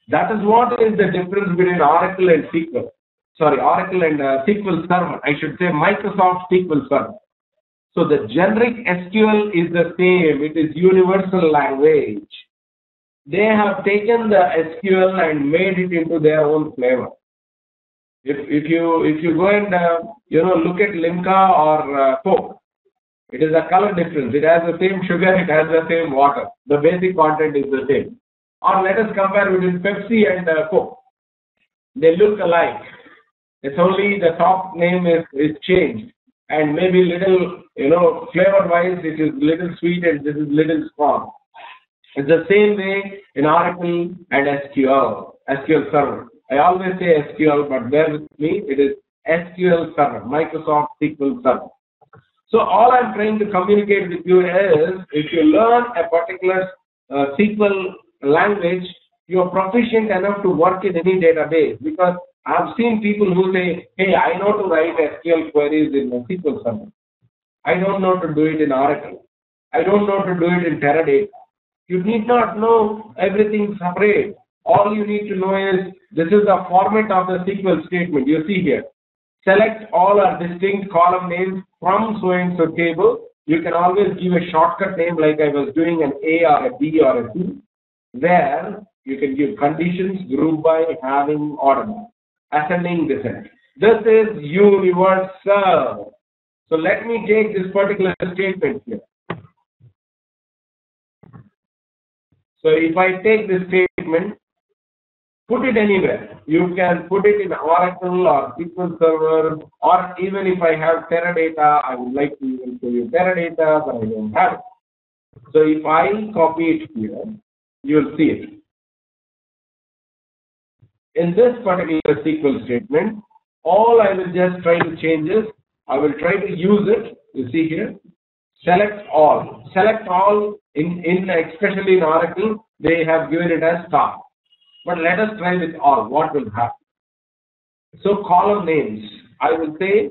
That is what is the difference between Oracle and SQL. Sorry, Oracle and SQL Server. I should say Microsoft SQL Server. So the generic SQL is the same. It is universal language. They have taken the SQL and made it into their own flavor. If you go and look at Limca or Coke, it is a color difference. It has the same sugar. It has the same water. The basic content is the same. Or let us compare between Pepsi and Coke. They look alike. It's only the top name is changed, and maybe little flavor-wise it is little sweet and this is little strong. It's the same way in Oracle and SQL Server. I always say SQL, but bear with me. It is SQL Server, Microsoft SQL Server. So all I'm trying to communicate with you is, if you learn a particular SQL language, you are proficient enough to work in any database. Because I've seen people who say, hey, I know to write SQL queries in SQL Server. I don't know to do it in Oracle. I don't know to do it in Teradata. You need not know everything separate. All you need to know is, this is the format of the SQL statement. You see here. Select all our distinct column names from so-and-so table. You can always give a shortcut name like I was doing an A or a B or a C, where you can give conditions, group by, having, order, ascending, descending. This is universal. So let me take this particular statement here. So if I take this statement, put it anywhere. You can put it in Oracle or SQL Server, or even if I have Teradata, I would like to even show you Teradata, but I don't have it. So if I copy it here, you will see it. In this particular SQL statement, all I will just try to change is, I will try to use it. You see here, select all. Select all, especially in Oracle, they have given it as star. But let us try with all. What will happen? So column names, I will say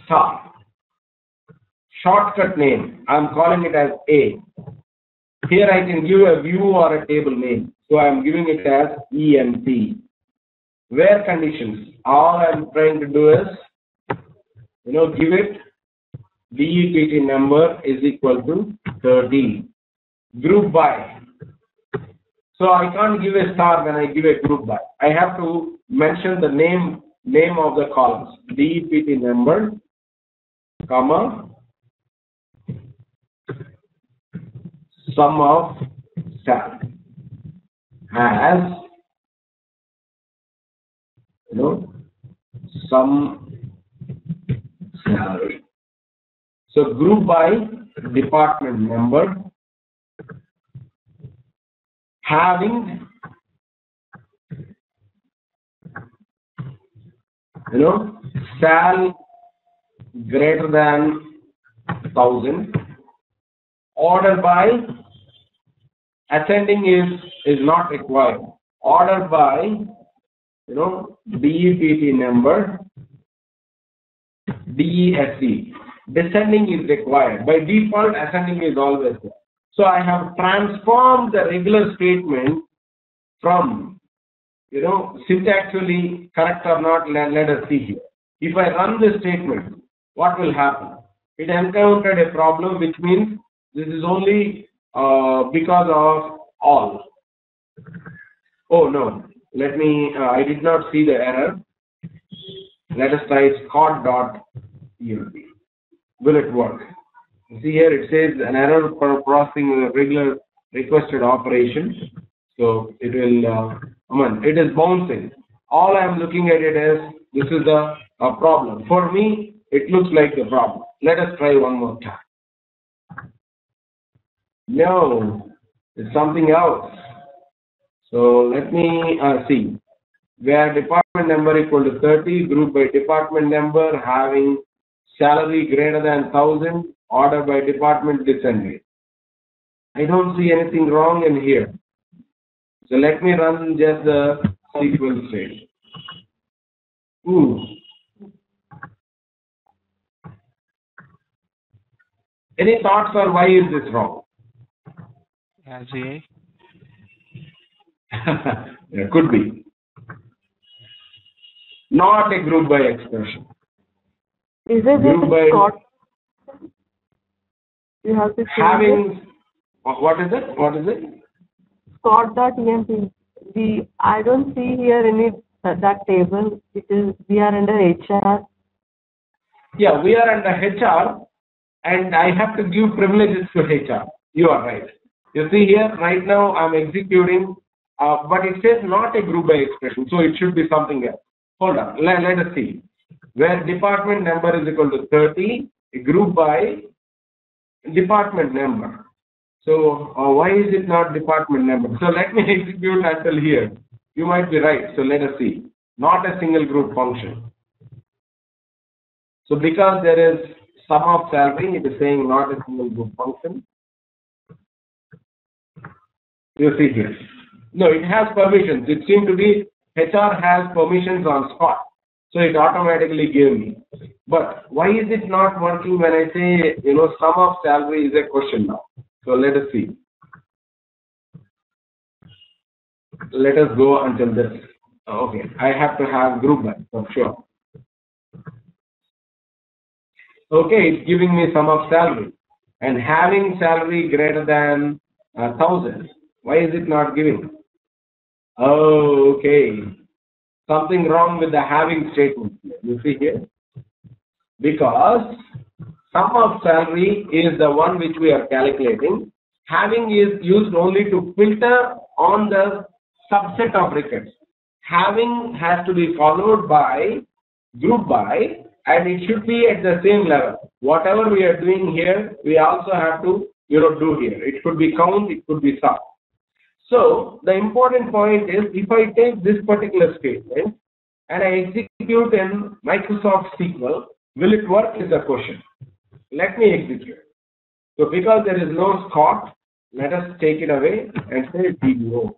star. Shortcut name, I am calling it as A. Here I can give a view or a table name. So I'm giving it as EMP. Where conditions. All I'm trying to do is, give it DEPT number is equal to 30. Group by. So I can't give a star when I give a group by. I have to mention the name of the columns. DEPT number, comma, sum of salary as, sum salary. So group by department number having, sal greater than 1,000. Order by ascending is not required. Order by, DEPT number, DESC. Descending is required. By default, ascending is always there. So I have transformed the regular statement from, syntactically correct or not, let us see here. If I run this statement, what will happen? It encountered a problem, which means this is only because of all. Oh no, I did not see the error. Let us try Scott.emp. Will it work? You see here it says an error for processing a regular requested operation. So it will, it is bouncing. All I am looking at it as this is a problem. For me, it looks like the problem. Let us try one more time. No, it's something else. So let me see. Where department number equal to 30, group by department number having salary greater than 1,000, order by department descending. I don't see anything wrong in here. So let me run just the SQL statement. Any thoughts on why is this wrong? As a It could be. Not a group by expression. Is it Group by Scott? You have to having, what is it? What is it? Scott.emp. I don't see here any that table because we are under HR. Yeah, we are under HR and I have to give privileges to HR. You are right. You see here, right now I'm executing, but it says not a group by expression, so it should be something else. Hold on, let us see. Where department number is equal to 30, a group by department number. So why is it not department number? So let me execute until here. You might be right. So let us see. Not a single group function. So because there is sum of salary, it is saying not a single group function. You see here. No, it has permissions. It seems to be HR has permissions on Scott. So it automatically gave me. But why is it not working when I say, sum of salary is a question now? So let us see. Let us go until this. Okay, I have to have group by for sure. Okay, it's giving me sum of salary. And having salary greater than 1,000. Why is it not giving? Oh, okay. Something wrong with the having statement. You see here? Because sum of salary is the one which we are calculating. Having is used only to filter on the subset of records. Having has to be followed by group by, and it should be at the same level. Whatever we are doing here, we also have to do here. It could be count, it could be sum. So the important point is, if I take this particular statement and I execute in Microsoft SQL, will it work is the question. Let me execute. So because there is no Scott, let us take it away and say DBO.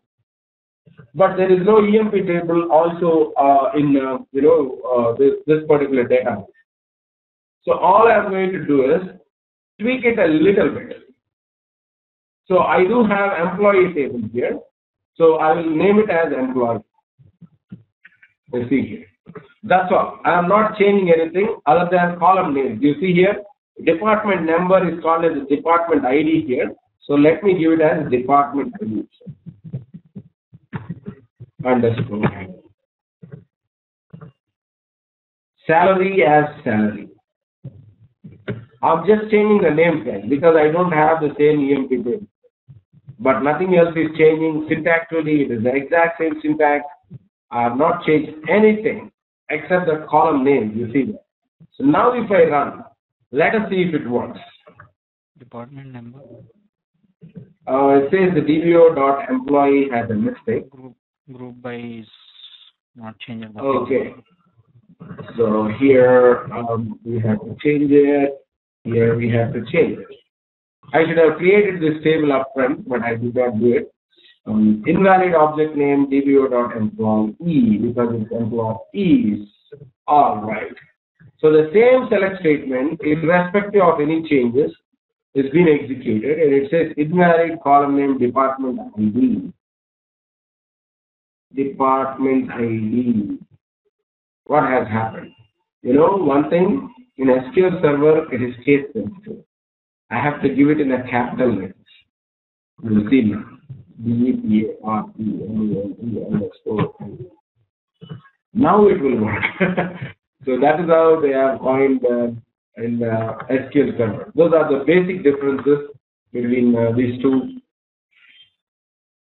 But there is no EMP table also in this particular data. So all I am going to do is tweak it a little bit. So I do have employee table here. So I will name it as employee. You see here. That's all. I am not changing anything other than column names. You see here, department number is called as department ID here. So let me give it as department ID. Underscore. Salary as salary. I'm just changing the name tag because I don't have the same EMP table. But nothing else is changing. Syntactically, it is the exact same syntax. I have not changed anything except the column name. You see that. So now if I run, let us see if it works. Department number. It says the DBO.employee has a mistake. Group by is not changing. Okay. So here we have to change it. Here we have to change it. I should have created this table up front, but I did not do it. Invalid object name DBO.employee because it's employees. All right. So the same select statement, irrespective of any changes, is being executed, and it says invalid column name department ID. Department ID. What has happened? You know, one thing in SQL Server, it is case sensitive. I have to give it in a capital letters. You will see now. DEPARTMENT_. Now it will work. So that is how they have coined in SQL Server. Those are the basic differences between these two.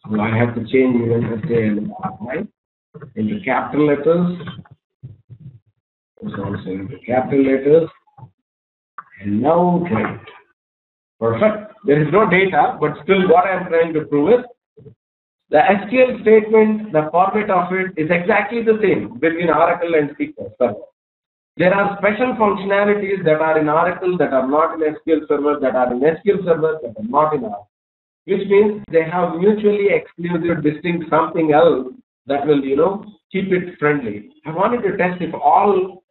So I have to change even right into capital letters. It's also into capital letters. And now try it. Perfect. There is no data, but still what I am trying to prove is the SQL statement, the format of it is exactly the same between Oracle and SQL Server. There are special functionalities that are in Oracle that are not in SQL Server, that are in SQL Server that are not in Oracle, which means they have mutually exclusive, distinct something else that will, keep it friendly. I wanted to test if all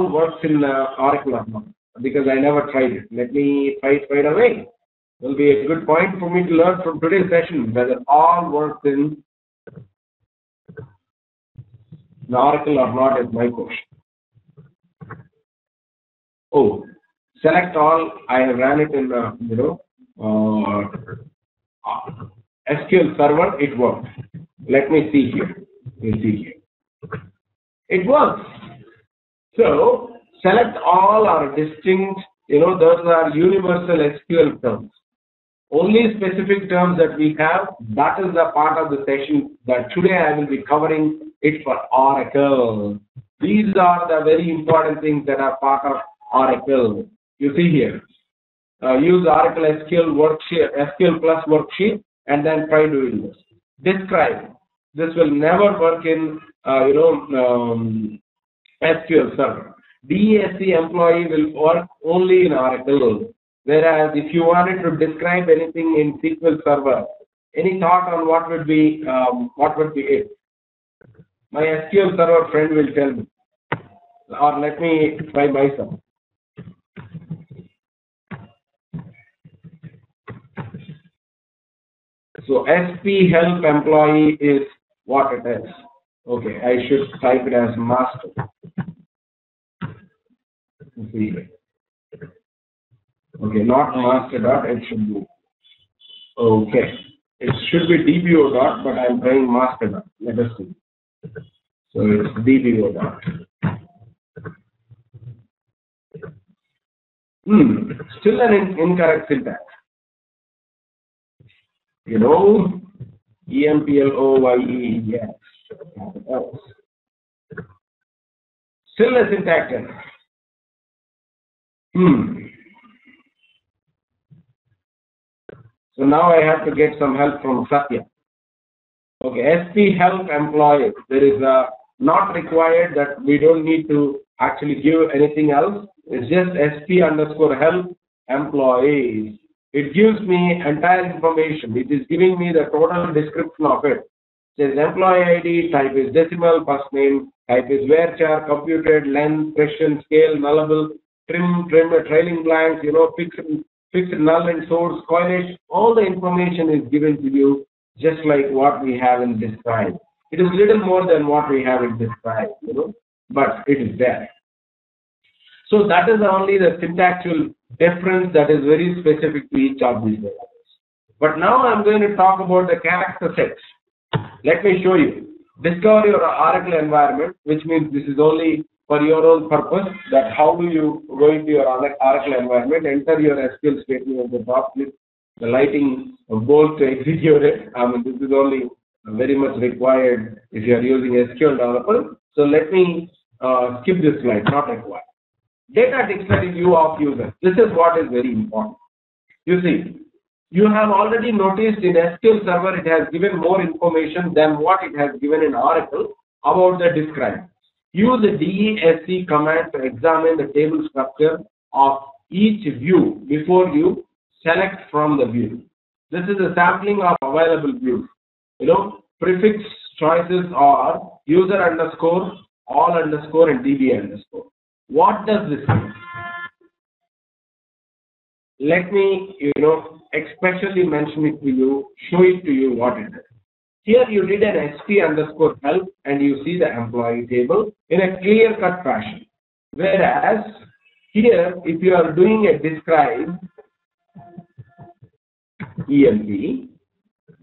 works in Oracle or not, because I never tried it. Let me try it right away. It will be a good point for me to learn from today's session whether all works in Oracle or not is my question. Oh, select all. I have ran it in SQL Server. It works. Let me see here. You see here. It works. So select all are distinct. Those are universal SQL terms. Only specific terms that we have. That is the part of the session that today I will be covering it for Oracle. These are the very important things that are part of Oracle. You see here. Use Oracle SQL worksheet, SQL Plus worksheet, and then try doing this. Describe. This will never work in SQL Server. DESC employee will work only in Oracle. Whereas if you wanted to describe anything in SQL Server, any thought on what would be it? My SQL Server friend will tell me, or let me try myself. So SP help employee is what it is. Okay, I should type it as master. See. Okay, not master dot, it should be. Okay, it should be DBO dot, but I'm trying master dot. Let us see. So it's DBO dot. Still an incorrect syntax. EMPLOYE, yes. Still a syntax error. So now I have to get some help from Satya. Okay, SP help employee. There is not required that we don't need to actually give anything else. It's just SP underscore help employees. It gives me entire information. It is giving me the total description of it. It says employee ID, type is decimal, first name, type is varchar, computed, length, precision, scale, nullable, trim, trailing blanks, fixed fixed null and source, coinage, all the information is given to you just like what we have in describe. It is little more than what we have in describe, but it is there. So that is only the syntactual difference that is very specific to each of these databases. But now I'm going to talk about the character sets. Let me show you. Discover your Oracle environment, which means this is only for your own purpose, that how do you go into your Oracle environment, enter your SQL statement at the top, click the lighting bolt to execute it. This is only very much required if you are using SQL developer. So let me skip this slide, not required. Data dictionary view of user. This is what is very important. You see, you have already noticed in SQL Server it has given more information than what it has given in Oracle about the describe. Use the DESC command to examine the table structure of each view before you select from the view. This is a sampling of available views. Prefix choices are user underscore, all underscore, and DB underscore. What does this mean? Let me, especially mention it to you, show it to you what it is. Here you did an SP underscore help and you see the employee table in a clear-cut fashion. Whereas here, if you are doing a describe EMP,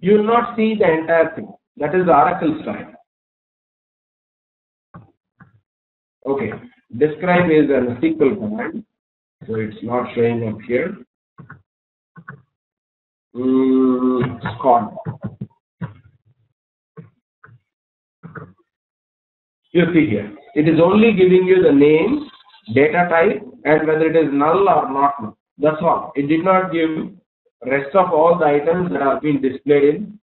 you will not see the entire thing. That is the Oracle style. Okay, describe is a SQL command, so it's not showing up here. Scott. You see here, it is only giving you the name, data type, and whether it is null or not null. That's all. It did not give rest of all the items that are being displayed in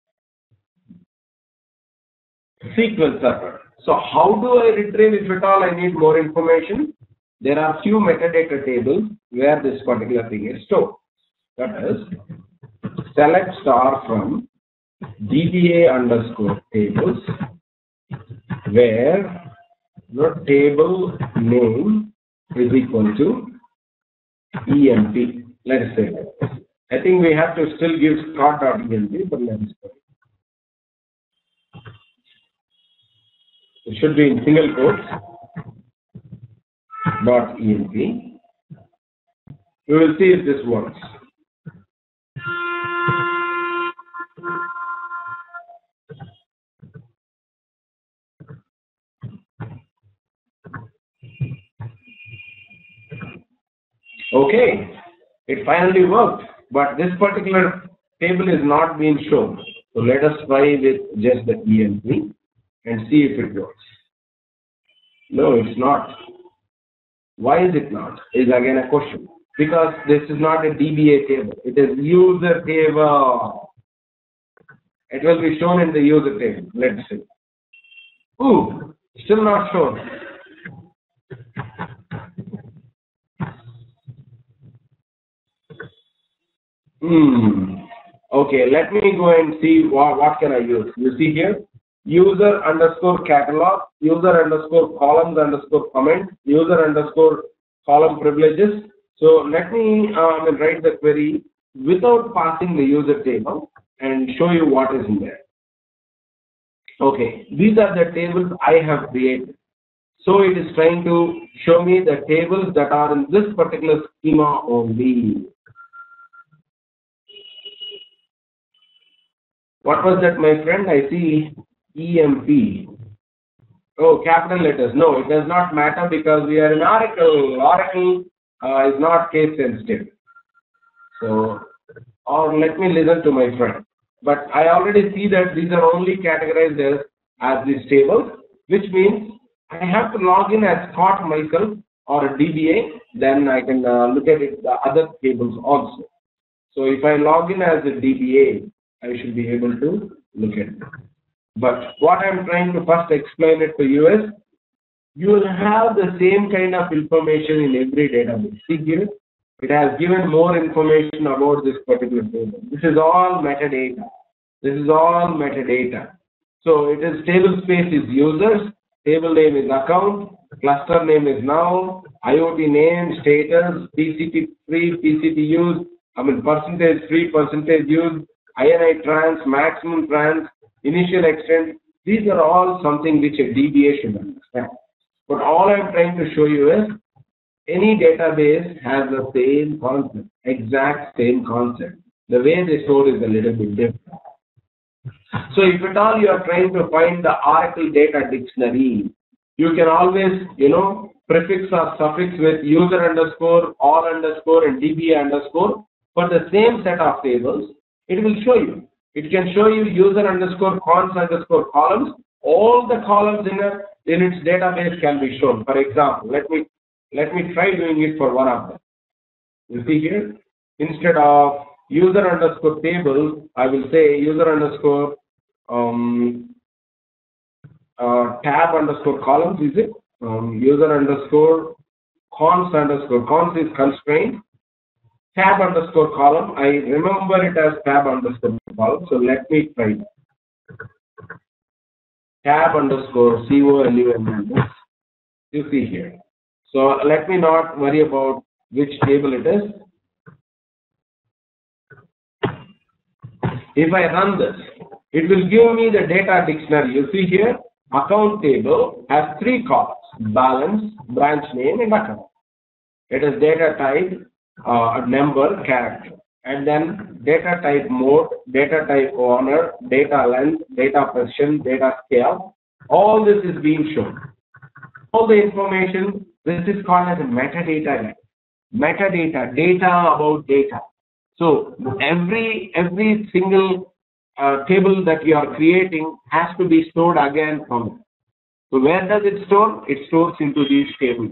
SQL Server. So how do I retrieve if at all I need more information? There are few metadata tables where this particular thing is stored. That is, select star from DBA underscore tables, where the table name is equal to EMP. Let us say that. I think we have to still give Scott.emp, but let us go. It should be in single quotes. .emp. We will see if this works. Okay, it finally worked, but this particular table is not being shown. So let us try with just the EMP and see if it works. No, it's not. Why is it not? Is again a question. Because this is not a DBA table. It is user table. It will be shown in the user table. Let's see. Ooh, still not shown. Okay, let me go and see what can I use. You see here, user underscore catalog, user underscore columns underscore comment, user underscore column privileges. So let me write the query without passing the user table and show you what is in there. Okay, these are the tables I have created. So it is trying to show me the tables that are in this particular schema only. What was that, my friend? I see EMP. Oh, capital letters. No, it does not matter because we are in Oracle. Oracle is not case sensitive. So, or let me listen to my friend. But I already see that these are only categorized as these tables, which means I have to log in as Scott myself or a DBA. Then I can look at it, the other tables also. So if I log in as a DBA, I should be able to look at it. But what I'm trying to first explain it to you is, you will have the same kind of information in every database. See here, it has given more information about this particular table. This is all metadata. This is all metadata. So it is table space is users, table name is account, cluster name is now, IoT name, status, PCP free, PCP use, percentage free, percentage use, INI trans, maximum trans, initial extent. These are all something which a DBA should understand. But all I'm trying to show you is any database has the same concept, exact same concept. The way they store is a little bit different. So if at all you are trying to find the Oracle data dictionary, you can always, prefix or suffix with user underscore, all underscore, and DBA underscore for the same set of tables. It will show you. It can show you user underscore, cons underscore columns. All the columns in its database can be shown. For example, let me try doing it for one of them. You see here, instead of user underscore table, I will say user underscore tab underscore columns, is it? User underscore cons is constraint. Tab underscore column, I remember it as tab underscore column, so let me try that. Tab underscore column. You see here. So let me not worry about which table it is. If I run this, it will give me the data dictionary. You see here, account table has 3 columns: balance, branch name, and account. It is data type, number, character, and then data type mode, data type owner, data length, data position, data scale. All this is being shown. All the information, this is called as a metadata. Metadata, data about data. So every single table that you are creating has to be stored again from it. So where does it store? It stores into these tables.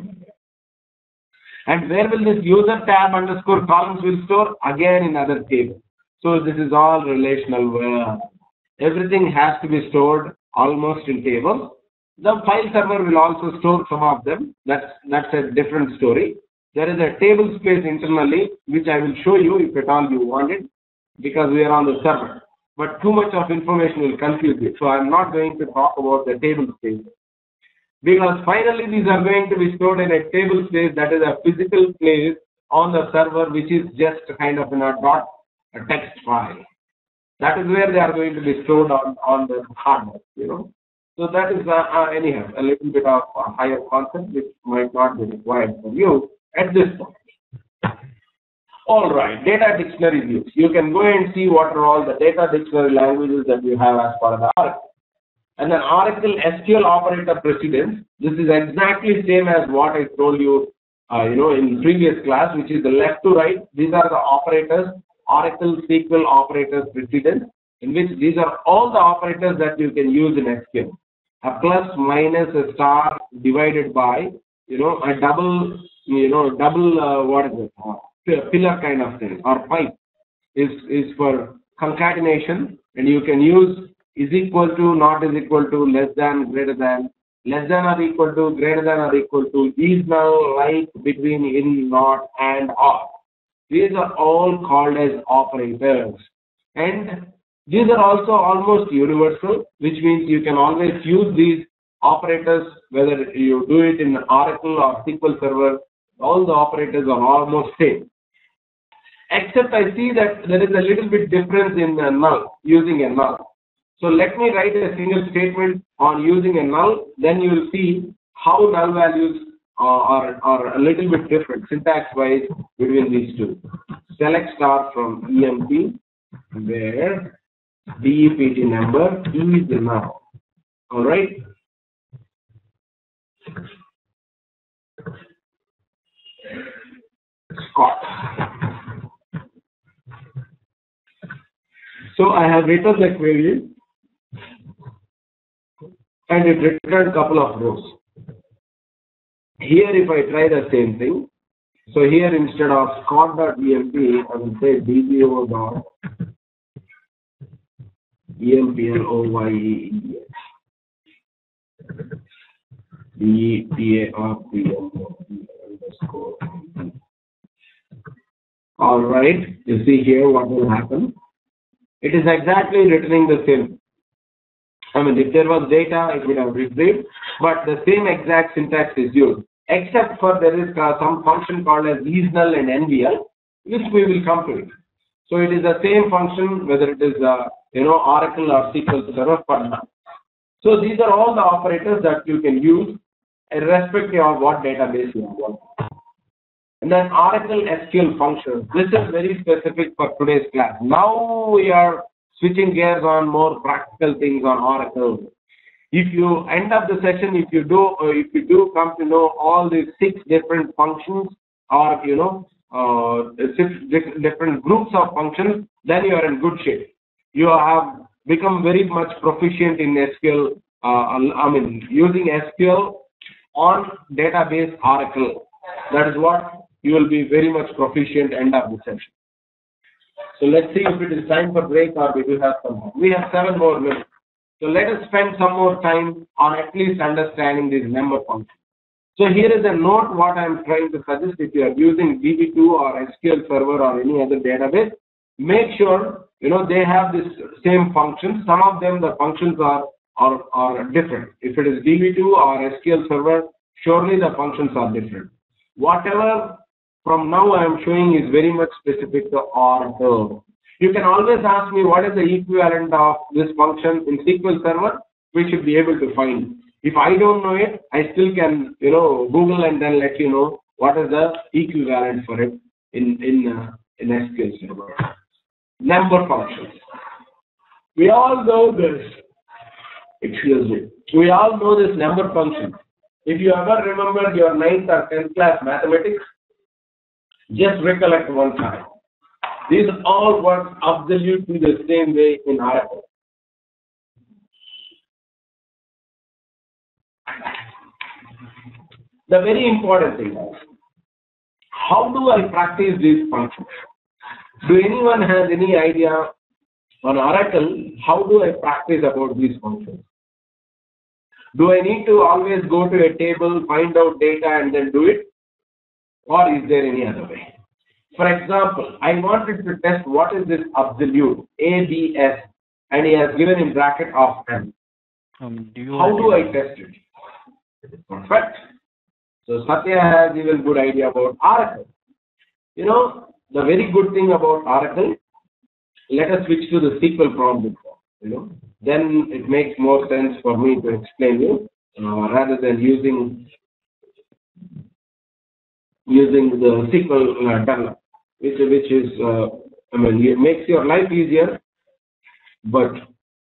And where will this user tab underscore columns will store? Again in other tables. So this is all relational where everything has to be stored almost in tables. The file server will also store some of them. That's a different story. There is a table space internally, which I will show you if at all you want it, because we are on the server. But too much of information will confuse you. So I'm not going to talk about the table space. Because finally these are going to be stored in a table space, that is a physical place on the server, which is just kind of a text file. That is where they are going to be stored on the hardware, So that is anyhow a little bit of a higher concept which might not be required for you at this point. All right, data dictionary views. You can go and see what are all the data dictionary languages that you have as part of the Oracle. And then Oracle SQL operator precedence. This is exactly same as what I told you, in previous class, which is the left to right. These are the operators, Oracle SQL operators precedence, in which these are all the operators that you can use in SQL. A plus, minus, a star divided by, a double, pillar kind of thing, or pipe is for concatenation, and you can use is equal to, not is equal to, less than, greater than, less than or equal to, greater than or equal to, is, now, like, between, in, not, and, or. These are all called as operators. And these are also almost universal, which means you can always use these operators, whether you do it in Oracle or SQL Server. All the operators are almost same. Except I see that there is a little bit difference in null, using a null. So let me write a single statement on using a null, then you will see how null values are a little bit different syntax-wise between these two. Select star from EMP, where DEPT number is the null. All right. Scott. So I have written the query, and it returned a couple of rows. Here, if I try the same thing, so here instead of scott.emp, I will say dbo.employees. All right, you see here what will happen. It is exactly returning the same. If there was data, it would have retrieved, but the same exact syntax is used, except for there is some function called as seasonal and NVL, which we will come to it. So it is the same function whether it is Oracle or SQL Server for now. So these are all the operators that you can use irrespective of what database you want. And then Oracle SQL functions. This is very specific for today's class. Now we are switching gears on more practical things on Oracle. If you end up the session, if you do come to know all these 6 different functions or 6 different groups of functions, then you are in good shape. You have become very much proficient in SQL. Using SQL on database Oracle. That is what you will be very much proficient end of the session. So let's see if it is time for break or we will have some more. We have 7 more minutes. So let us spend some more time on at least understanding these member functions. So here is a note what I am trying to suggest. If you are using DB2 or SQL Server or any other database, make sure they have this same function. Some of them the functions are different. If it is DB2 or SQL Server, surely the functions are different. Whatever from now I am showing is very much specific to Oracle. You can always ask me what is the equivalent of this function in SQL Server. We should be able to find. If I don't know it, I still can Google and then let you know what is the equivalent for it in SQL Server. Number functions. We all know this. Excuse me. We all know this number function. If you ever remembered your 9th or 10th class mathematics, just recollect one time. These all work absolutely the same way in Oracle. The very important thing is, how do I practice these functions? Do anyone has any idea on Oracle, how do I practice about these functions? Do I need to always go to a table, find out data and then do it? Or is there any other way? For example, I wanted to test what is this absolute, ABS, and he has given in bracket of M. How do I test it? Perfect. So Satya has even good idea about Oracle. The very good thing about Oracle, let us switch to the SQL prompt before, then it makes more sense for me to explain you rather than using the SQL develop, which is it makes your life easier, but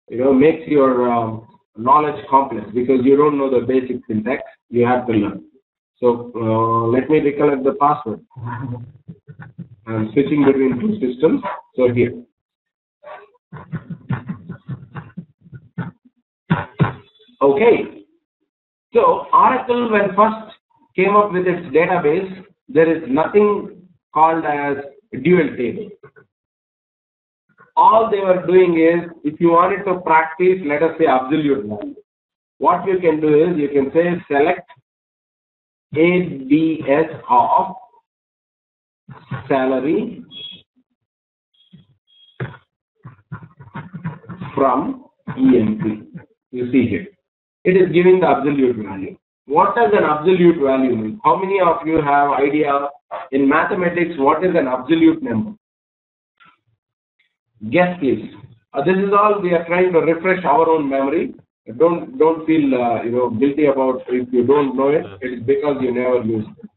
makes your knowledge complex because you don't know the basic syntax. You have to learn. So let me recollect the password. I'm switching between 2 systems. So here. Okay. So Oracle, when first came up with its database, there is nothing called as dual table. All they were doing is, if you wanted to practice, let us say absolute value, what you can do is you can say select ABS of salary from EMP. You see here, it is giving the absolute value. What does an absolute value mean? How many of you have idea in mathematics what is an absolute number? Guess please. This is all we are trying to refresh our own memory. Don't feel guilty about if you don't know it. It is because you never used it.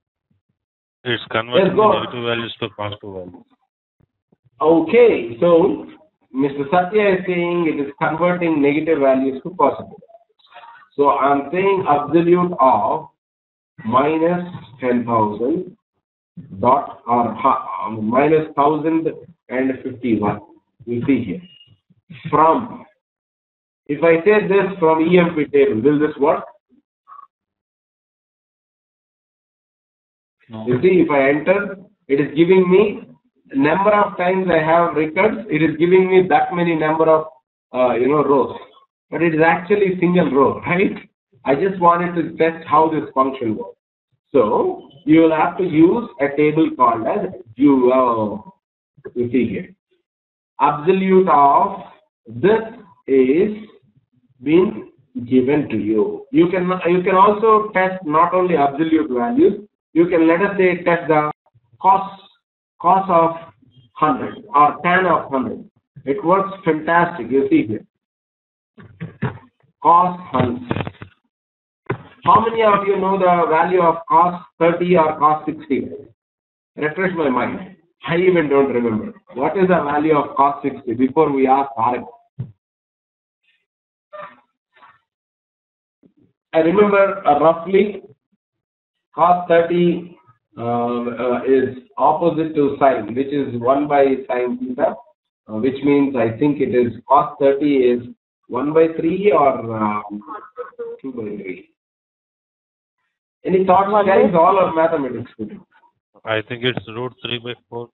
It's converting the negative values to positive values. Okay, so Mr. Satya is saying it is converting negative values to positive. So I'm saying absolute of minus 10,000 dot or minus 1,051. You see here. From, if I say this from EMP table, will this work? No. You see, if I enter, it is giving me number of times I have records. It is giving me that many number of rows, but it is actually single row, right? I just wanted to test how this function works. So you will have to use a table called as dual. You see here, absolute of this is been given to you. You can also test not only absolute values. You can, let us say, test the cost cos of 100 or tan of 100. It works fantastic. You see here. Cos 100. How many of you know the value of cos 30 or cos 60? Refresh my mind. I even don't remember. What is the value of cos 60 before we ask R? I remember roughly cos 30 is opposite to sin, which is 1 by sin theta, which means I think it is cos 30 is 1 by 3 or 2 by 3. Any thoughts, guys? All of mathematics students. I think it's root 3 by 4.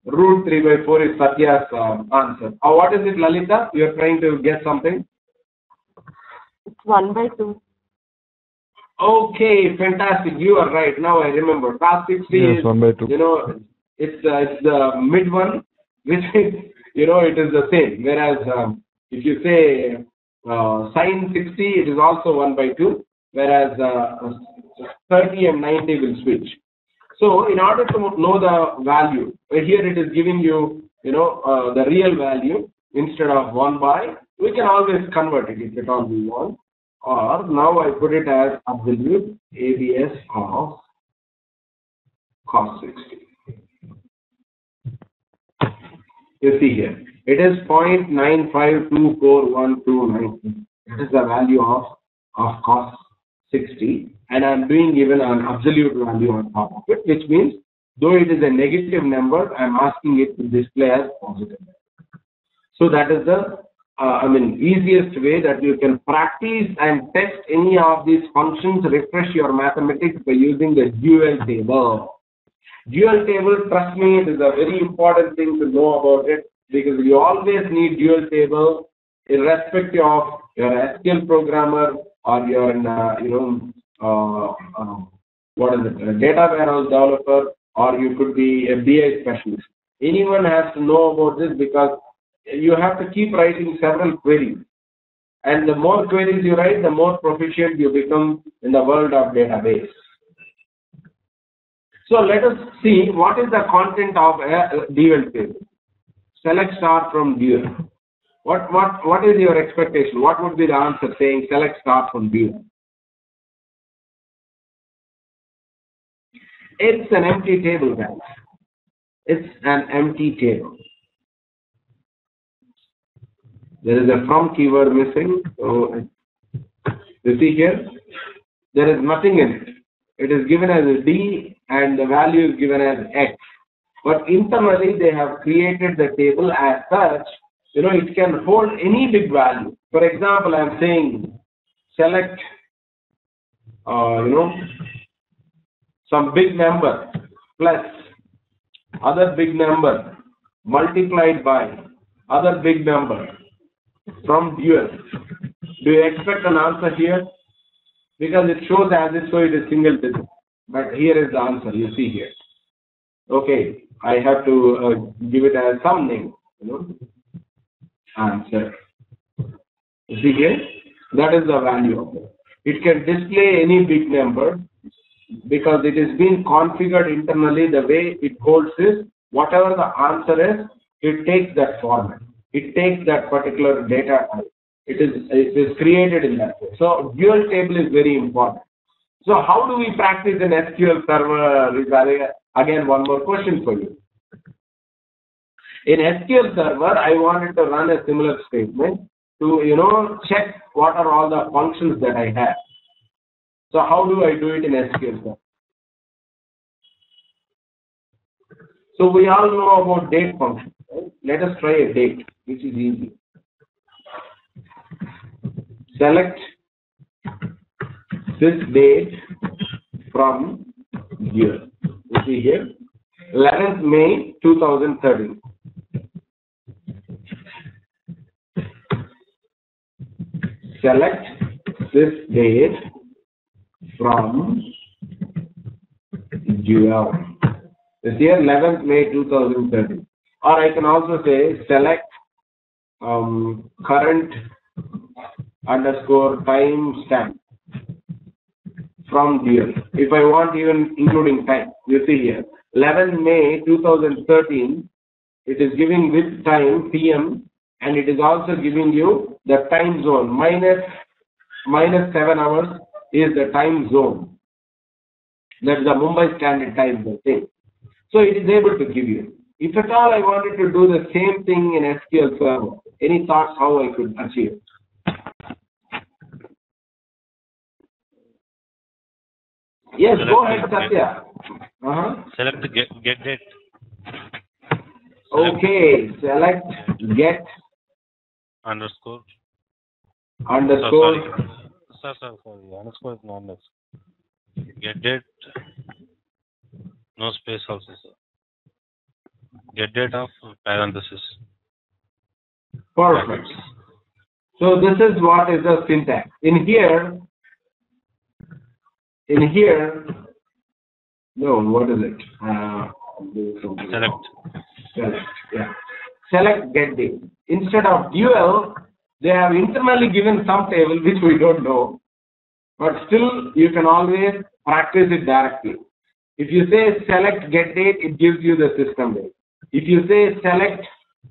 Root 3 by 4 is Satya's answer. What is it, Lalita? You are trying to get something? It's 1 by 2. Okay, fantastic. You are right. Now I remember. Cos 60 is 1 by 2. It's the mid one, which is, it is the same. Whereas if you say sin 60, it is also 1 by 2. Whereas 30 and 90 will switch. So in order to know the value, here it is giving you, the real value instead of 1 by, we can always convert it if at all we want. Or now I put it as absolute ABS of cos 60. You see here, it is 0.9524129. That is the value of cos 60, and I am doing given an absolute value on top of it, which means though it is a negative number, I am asking it to display as positive. So that is the easiest way that you can practice and test any of these functions, refresh your mathematics by using the dual table. Dual table, trust me, it is a very important thing to know about it, because you always need dual table irrespective of your SQL programmer or your data warehouse developer, or you could be a BI specialist. Anyone has to know about this, because you have to keep writing several queries. And the more queries you write, the more proficient you become in the world of database. So let us see what is the content of a dual table. Select star from dual. What is your expectation? What would be the answer saying select star from dual? It's an empty table, guys. It's an empty table. There is a from keyword missing. So you see here, there is nothing in it. It is given as a D and the value is given as X. But internally they have created the table as such, it can hold any big value. For example, I am saying select, some big number plus other big number multiplied by other big number from dual. Do you expect an answer here? Because it shows as if so it is single digit. But here is the answer, you see here. Okay, I have to give it as some name, answer. You see here? That is the value of it. It can display any big number because it is being configured internally. The way it holds is whatever the answer is, it takes that format. It takes that particular data type. It is created in that way. So dual table is very important. So how do we practice in SQL Server? Again, one more question for you. In SQL Server, I wanted to run a similar statement to check what are all the functions that I have. So how do I do it in SQL Server? So we all know about date function. Right? Let us try a date, which is easy. Select this date from year. You see here, 11th May 2013. Select this date from year. This year, 11th May 2013. Or I can also say select current _ time stamp from year. If I want even including time, you see here, 11 May 2013. It is giving with time PM, and it is also giving you the time zone. Minus 7 hours is the time zone. That's the Mumbai Standard Time, the thing. So it is able to give you. If at all I wanted to do the same thing in SQL Server, any thoughts how I could achieve? Yes, go ahead, Satya. Select the get date. Okay, select get Underscore. underscore. Sorry. Underscore is not underscore. Get date. No space also, sir. Get date of parenthesis. Perfect. So this is what is the syntax. In here, no, what is it? Select, yeah. Select get date. Instead of dual, they have internally given some table which we don't know, but still you can always practice it directly. If you say select get date, it gives you the system date. If you say select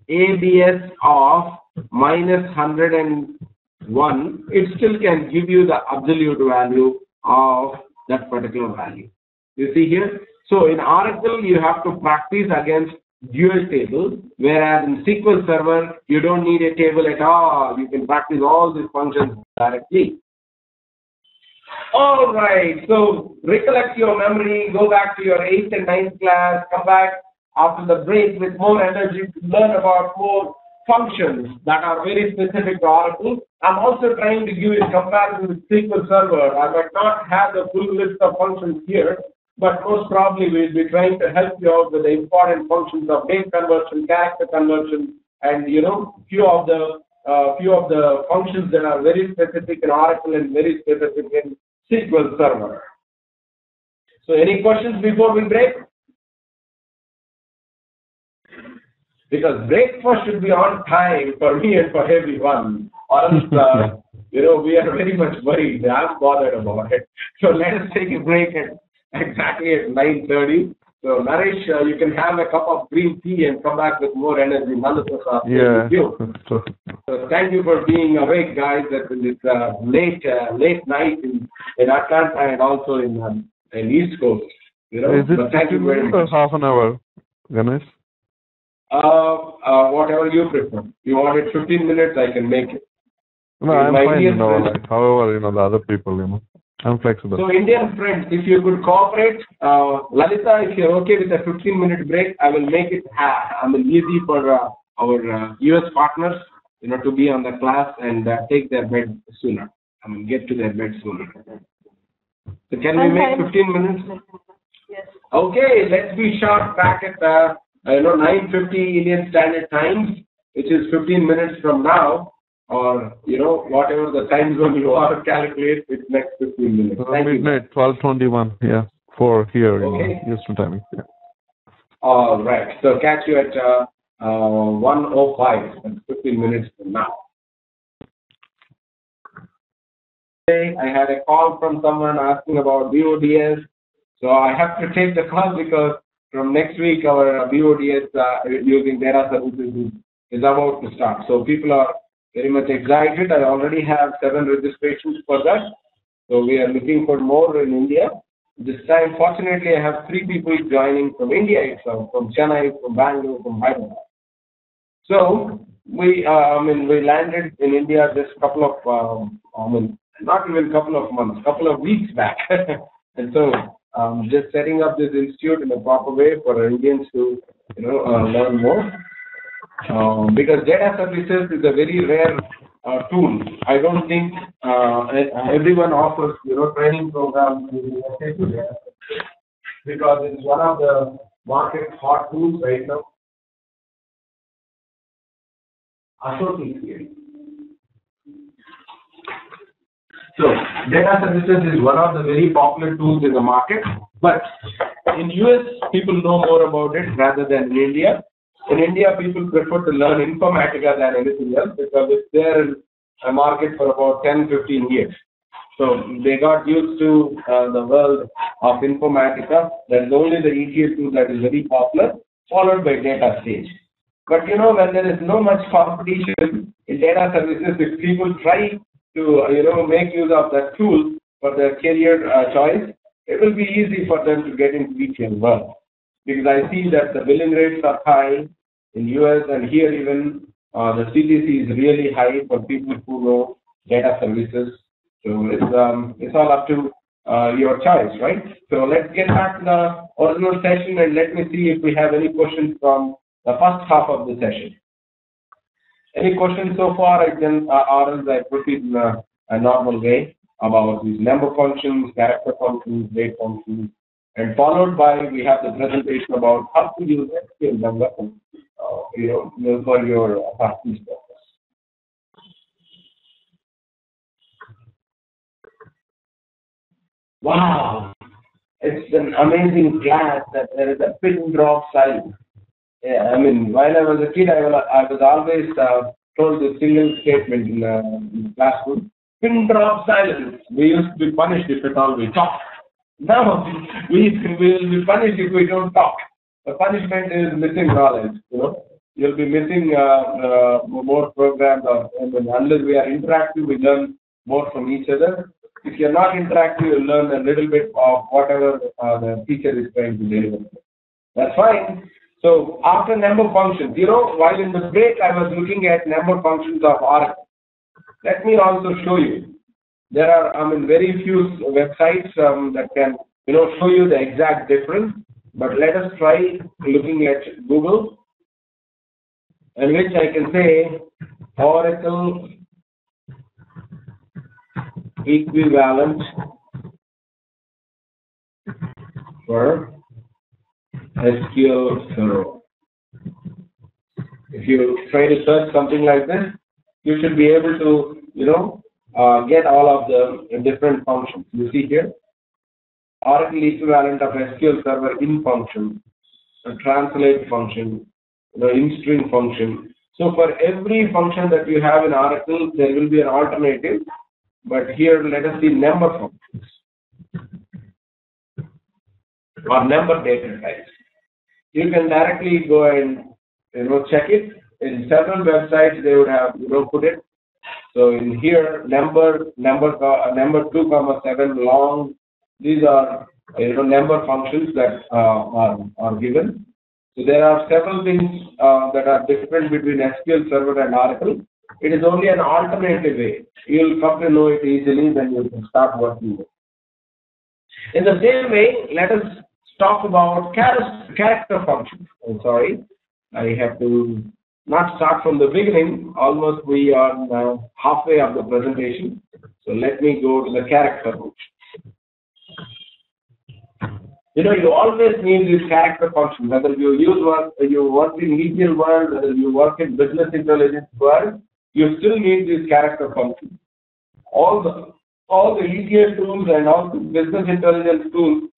ABS of -101, it still can give you the absolute value of that particular value. You see here? So in Oracle, you have to practice against dual table, whereas in SQL Server, you don't need a table at all. You can practice all these functions directly. All right, so recollect your memory, go back to your 8th and 9th class, come back after the break with more energy to learn about more functions that are very specific to Oracle. I'm also trying to give you a comparison with SQL Server. I might not have the full list of functions here, but most probably we'll be trying to help you out with the important functions of date conversion, character conversion, and few of the functions that are very specific in Oracle and very specific in SQL Server. So any questions before we break? Because breakfast should be on time for me and for everyone, or else, we are very much worried. I'm bothered about it. So let us take a break at exactly at 9:30. So Naresh, you can have a cup of green tea and come back with more energy. None of us are with you. So thank you for being awake, guys, at this late night in Atlanta and also in East Coast. Is it 15 minutes or half an hour, Ganesh? Whatever you prefer. You want it 15 minutes, I can make it. No, I'm fine. However, the other people, I'm flexible. So Indian friends, if you could cooperate, Lalita, if you're okay with a 15-minute break, I will make it easy for our US partners, to be on the class and take their bed sooner. Get to their bed sooner. So can we make 15 minutes? Yes. Okay, let's be sharp back at 9:50 Indian Standard Time, which is 15 minutes from now. Or, whatever the time zone you are, calculate it's next 15 minutes. Midnight, 12:21, yeah, for here, okay. Houston timing. Yeah. All right, so catch you at 1:05, that's 15 minutes from now. Today, I had a call from someone asking about BODS, so I have to take the call because from next week, our BODS using data services is about to start. So people are very much excited. I already have 7 registrations for that. So we are looking for more in India. This time, fortunately, I have 3 people joining from India itself, from Chennai, from Bangalore, from Hyderabad. So we landed in India just couple of, not even couple of months, couple of weeks back. And so just setting up this institute in a proper way for Indians to, learn more. Because data services is a very rare tool. I don't think everyone offers, training programs because it's one of the market hot tools right now. So data services is one of the very popular tools in the market, but in US people know more about it rather than in India. In India, people prefer to learn Informatica than anything else because it's there in a market for about 10-15 years. So they got used to the world of Informatica. There is only the ETL tool that is very popular, followed by data stage. But you know, when there is no much competition in data services, if people try to make use of that tool for their career choice, it will be easy for them to get into ETL world. Because I see that the billing rates are high in US, and here even the CTC is really high for people who know data services. So it's all up to your choice, right? So let's get back to the original session and let me see if we have any questions from the first half of the session. Any questions so far? I can, or else I proceed in a normal way about these number functions, character functions, date functions, and followed by we have the presentation about how to use SQL number, for your practice purpose. Wow, it's an amazing class that there is a pin drop silence. Yeah, I mean, while I was a kid, I was always told the single statement in the classroom. Pin drop silence. We used to be punished if at all we talk. Now we will be punished if we don't talk. The punishment is missing knowledge. You'll be missing more programs, unless we are interactive, we learn more from each other. If you're not interactive, you learn a little bit of whatever the teacher is trying to deliver. That's fine. So after number functions, while in the break I was looking at number functions of Oracle. Let me also show you. There are, very few websites that can, show you the exact difference. But let us try looking at Google, in which I can say Oracle equivalent for SQL Server. If you try to search something like this, you should be able to, get all of the different functions. You see here, Oracle equivalent of SQL Server in function, a translate function, in-string function. So for every function that you have in Oracle, there will be an alternative. But here, let us see number functions or number data types. You can directly go and check it. In several websites, they would have put it. So in here, number 2, 7 long. These are number functions that are given. So there are several things that are different between SQL Server and Oracle. It is only an alternative way. You'll come to know it easily when you can start working with it. In the same way, let us talk about character functions. I'm sorry, I have to not start from the beginning. Almost we are now halfway of the presentation. So let me go to the character function. You always need these character functions. Whether you work in ETL world, whether you work in business intelligence world, you still need these character functions. All the ETL tools and all the business intelligence tools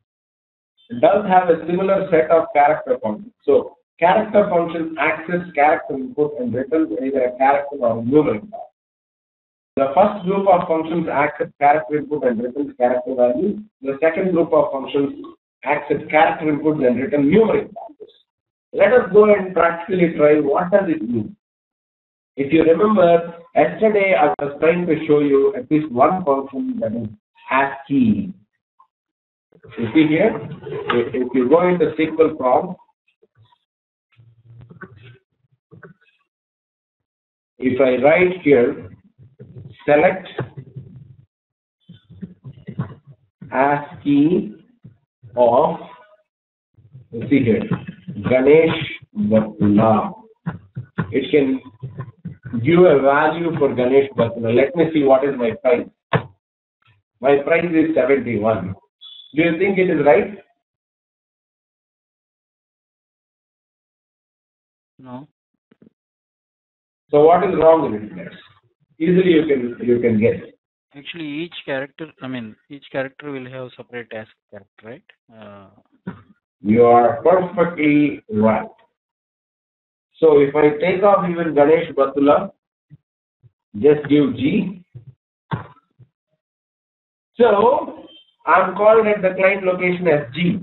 does have a similar set of character functions. So character functions access character input and returns either a character or a numeric value. The first group of functions access character input and returns character value. The second group of functions access character input and return numeric values. Let us go and practically try what does it mean. If you remember, yesterday I was trying to show you at least one function that is ASCII. You see here, if you go into SQL prompt, if I write here, select ASCII of, you see here, Ganesh Bhattula. It can give a value for Ganesh Bhattula. Let me see what is my price. My price is 71. Do you think it is right? No. So what is wrong with it? Easily you can guess. Actually, each character will have separate task character, right? You are perfectly right. So if I take off even Ganesh Bhattula, just give G. So I'm calling at the client location as G.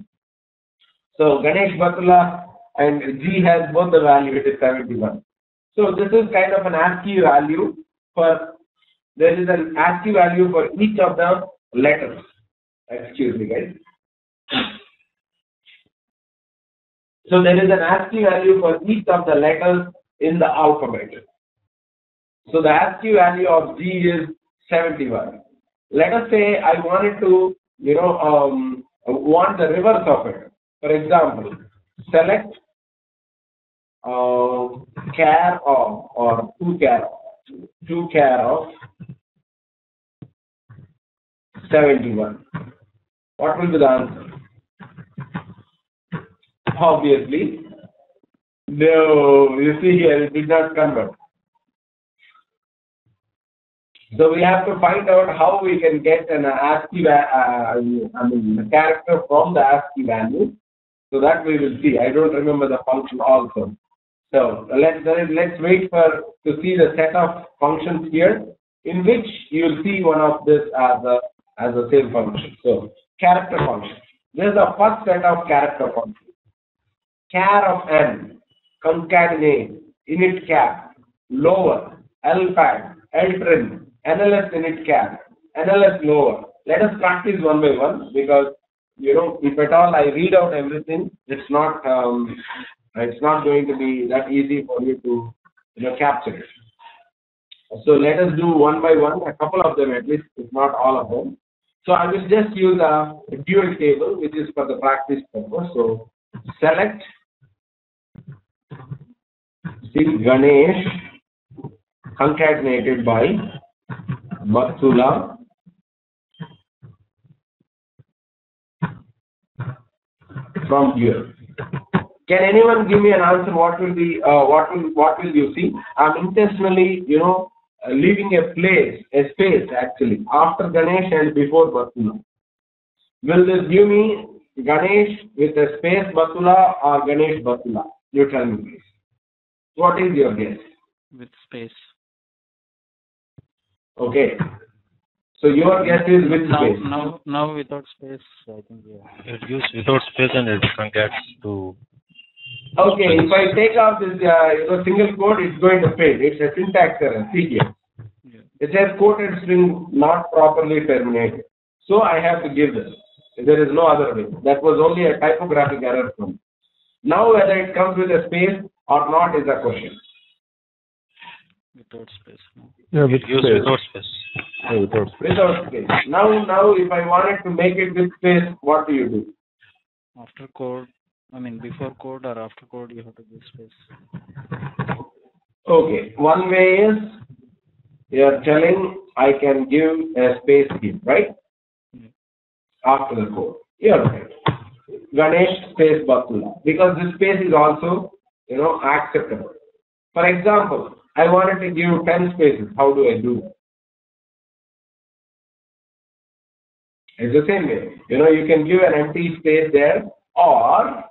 So Ganesh Batula and G has both the value, it is 71. So this is kind of an ASCII value for, there is an ASCII value for each of the letters. Excuse me guys. So there is an ASCII value for each of the letters in the alphabet. So the ASCII value of G is 71. Let us say I wanted to, want the reverse of it. For example, select care of or to care of 71. What will be the answer? Obviously, no, you see here it did not convert. So we have to find out how we can get an ASCII, the character from the ASCII value. So that we will see. I don't remember the function also. So let's wait to see the set of functions here, in which you will see one of this as the same function. So character function. This is the first set of character functions. Char of n, concatenate, init cap, lower, lpad, ltrim, NLS init cap, NLS lower. Let us practice one by one, because if at all I read out everything, it's not going to be that easy for you to capture it. So let us do one by one, a couple of them at least, if not all of them. So I will just use a dual table, which is for the practice purpose. So select Ganesh concatenated by Batula from here. Can anyone give me an answer? What will be what will you see? I'm intentionally leaving a space actually after Ganesh and before Batula. Will this give me Ganesh with a space Batula or Ganesh Batula? You tell me please. What is your guess? With space. Okay. So your guess is with space. Now without space, I think yeah. It gives without space and it concatenates to. Okay, if I take out this single quote, it's going to fail. It's a syntax error. See here. Yeah. It says quoted string not properly terminated. So I have to give this. There is no other way. That was only a typographic error from me. Now whether it comes with a space or not is a question. Without space. No. Yeah, with It gives space. without space. Yeah, without space. Without space. Now if I wanted to make it with space, what do you do? After code, before code or after code, you have to give space. Okay, one way is you are telling I can give a space here, right? Yeah. After the code. You're right. Ganesh space Batula. Because this space is also, acceptable. For example, I wanted to give 10 spaces. How do I do that? It's the same way. You can give an empty space there, or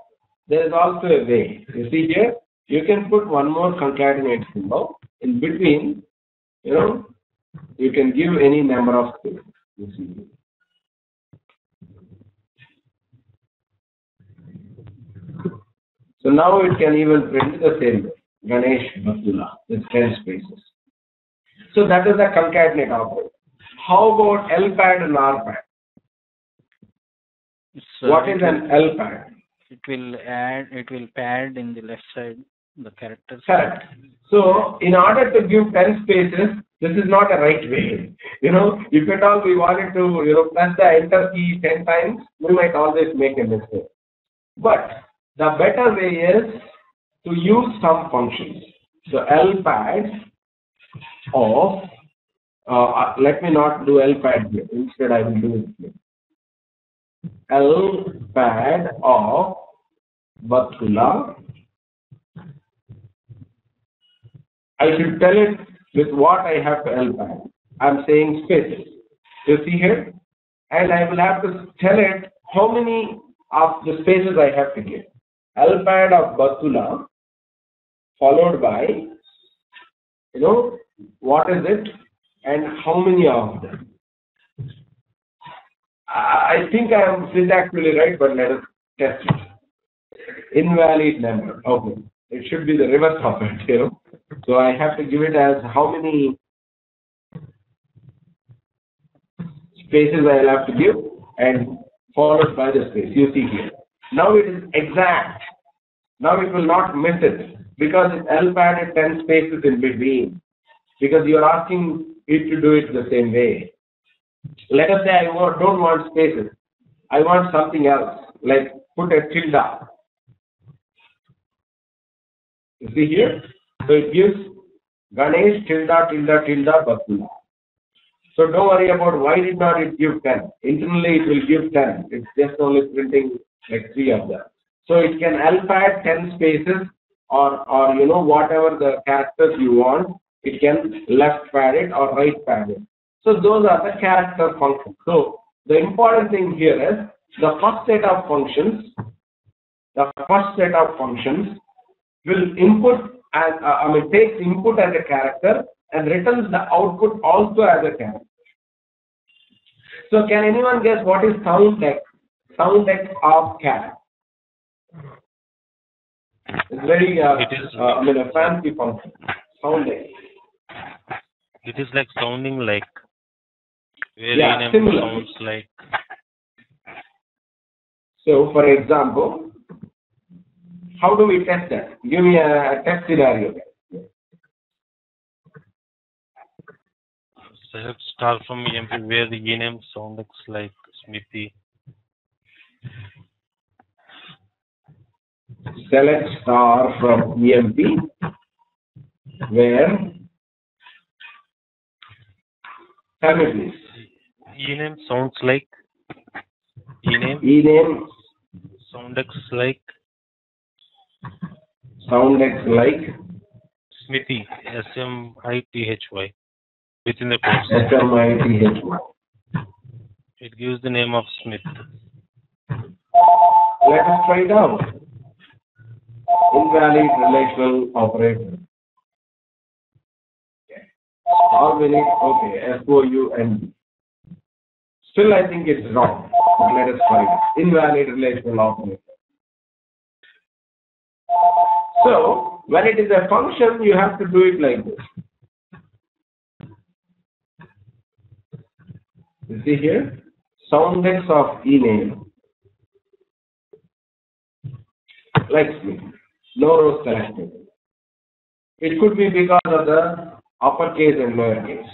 there is also a way. You see here, you can put one more concatenate symbol in between. You can give any number of spaces. You see here. So now it can even print the same way. Ganesh Batula with 10 spaces. So that is a concatenate operator. How about LPAD and RPAD? What is an LPAD? It will pad in the left side the characters. Correct. So in order to give 10 spaces, this is not a right way. If at all we wanted to, press the enter key 10 times, we might always make a mistake. But the better way is to use some functions. So LPAD of, let me not do LPAD here. Instead, I will do it here. LPAD of Batula. I should tell it with what I have to LPAD. I'm saying spaces. You see here? And I will have to tell it how many of the spaces I have to give. LPAD of Batula followed by, what is it and how many of them. I think I am syntactically right, but let us test it. Invalid number. Okay. It should be the reverse of it, you know. So I have to give it as how many spaces I'll have to give and followed by the space. You see here. Now it is exact. Now it will not miss it because it added 10 spaces in between because you are asking it to do it the same way. Let us say I don't want spaces. I want something else, like put a tilde. You see here? So it gives Ganesh tilde Bakula. So don't worry about why did not it give 10. Internally it will give 10. It's just only printing like 3 of them. So it can add 10 spaces or you know whatever the characters you want. It can left pad it or right pad it. So those are the character functions. So the important thing here is the first set of functions will input as takes input as a character and returns the output also as a character. So can anyone guess what is soundX? SoundX of cat. It's very a fancy function. SoundX. It is like sounding like. Yeah, similar. Sounds like. So for example, how do we test that? Give me a test scenario. Select star from EMP where the ename sounds like Smithy. Select star from EMP where, tell me please. Ename sounds like. Ename sounds like. Smithy, SMITHY, within the quotes. SMITHY. It gives the name of Smith. Let us try it out. Invalid relational operator. Solve it. Okay, SOUND. Still, I think it's wrong. But let us try it. Invalid relational operator. So, when it is a function, you have to do it like this. You see here? SoundX of ename. Like Smith. No rows selected. It could be because of the uppercase and lowercase.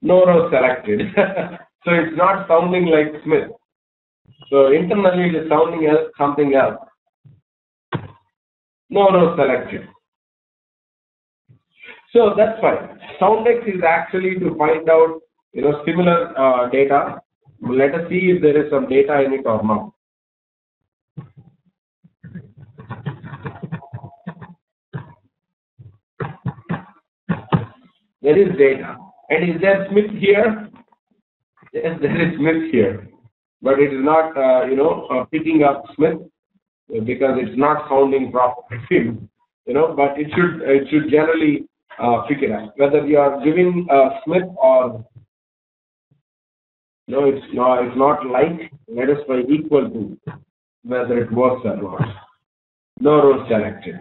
No rows selected. So it's not sounding like Smith. So internally it is sounding else, something else. No rows selected. So that's fine. SoundX is actually to find out, you know, similar data. Let us see if there is some data in it or not. There is data. And is there Smith here? Yes, there is Smith here. But it is not, picking up Smith because it's not sounding properly. You know, but it should generally pick it up. Whether you are giving Smith or no, it's not like. Let us try equal to whether it works or not. No rows selected.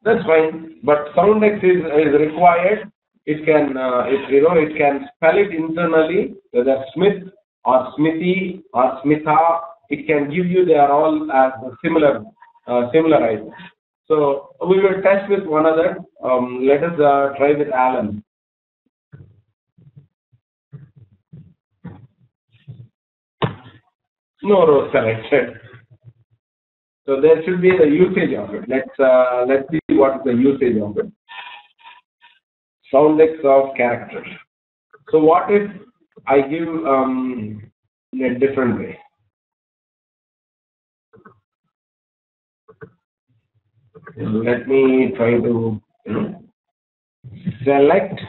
That's fine. But soundX is required. It can it can spell it internally whether Smith or Smithy or Smitha. It can give you they are all as similar items. So we will test with one other. Let us try with Alan. No rows selected. So there should be the usage of it. Let's see what is the usage of it. SoundX of character. So what if I give in a different way? Let me try to select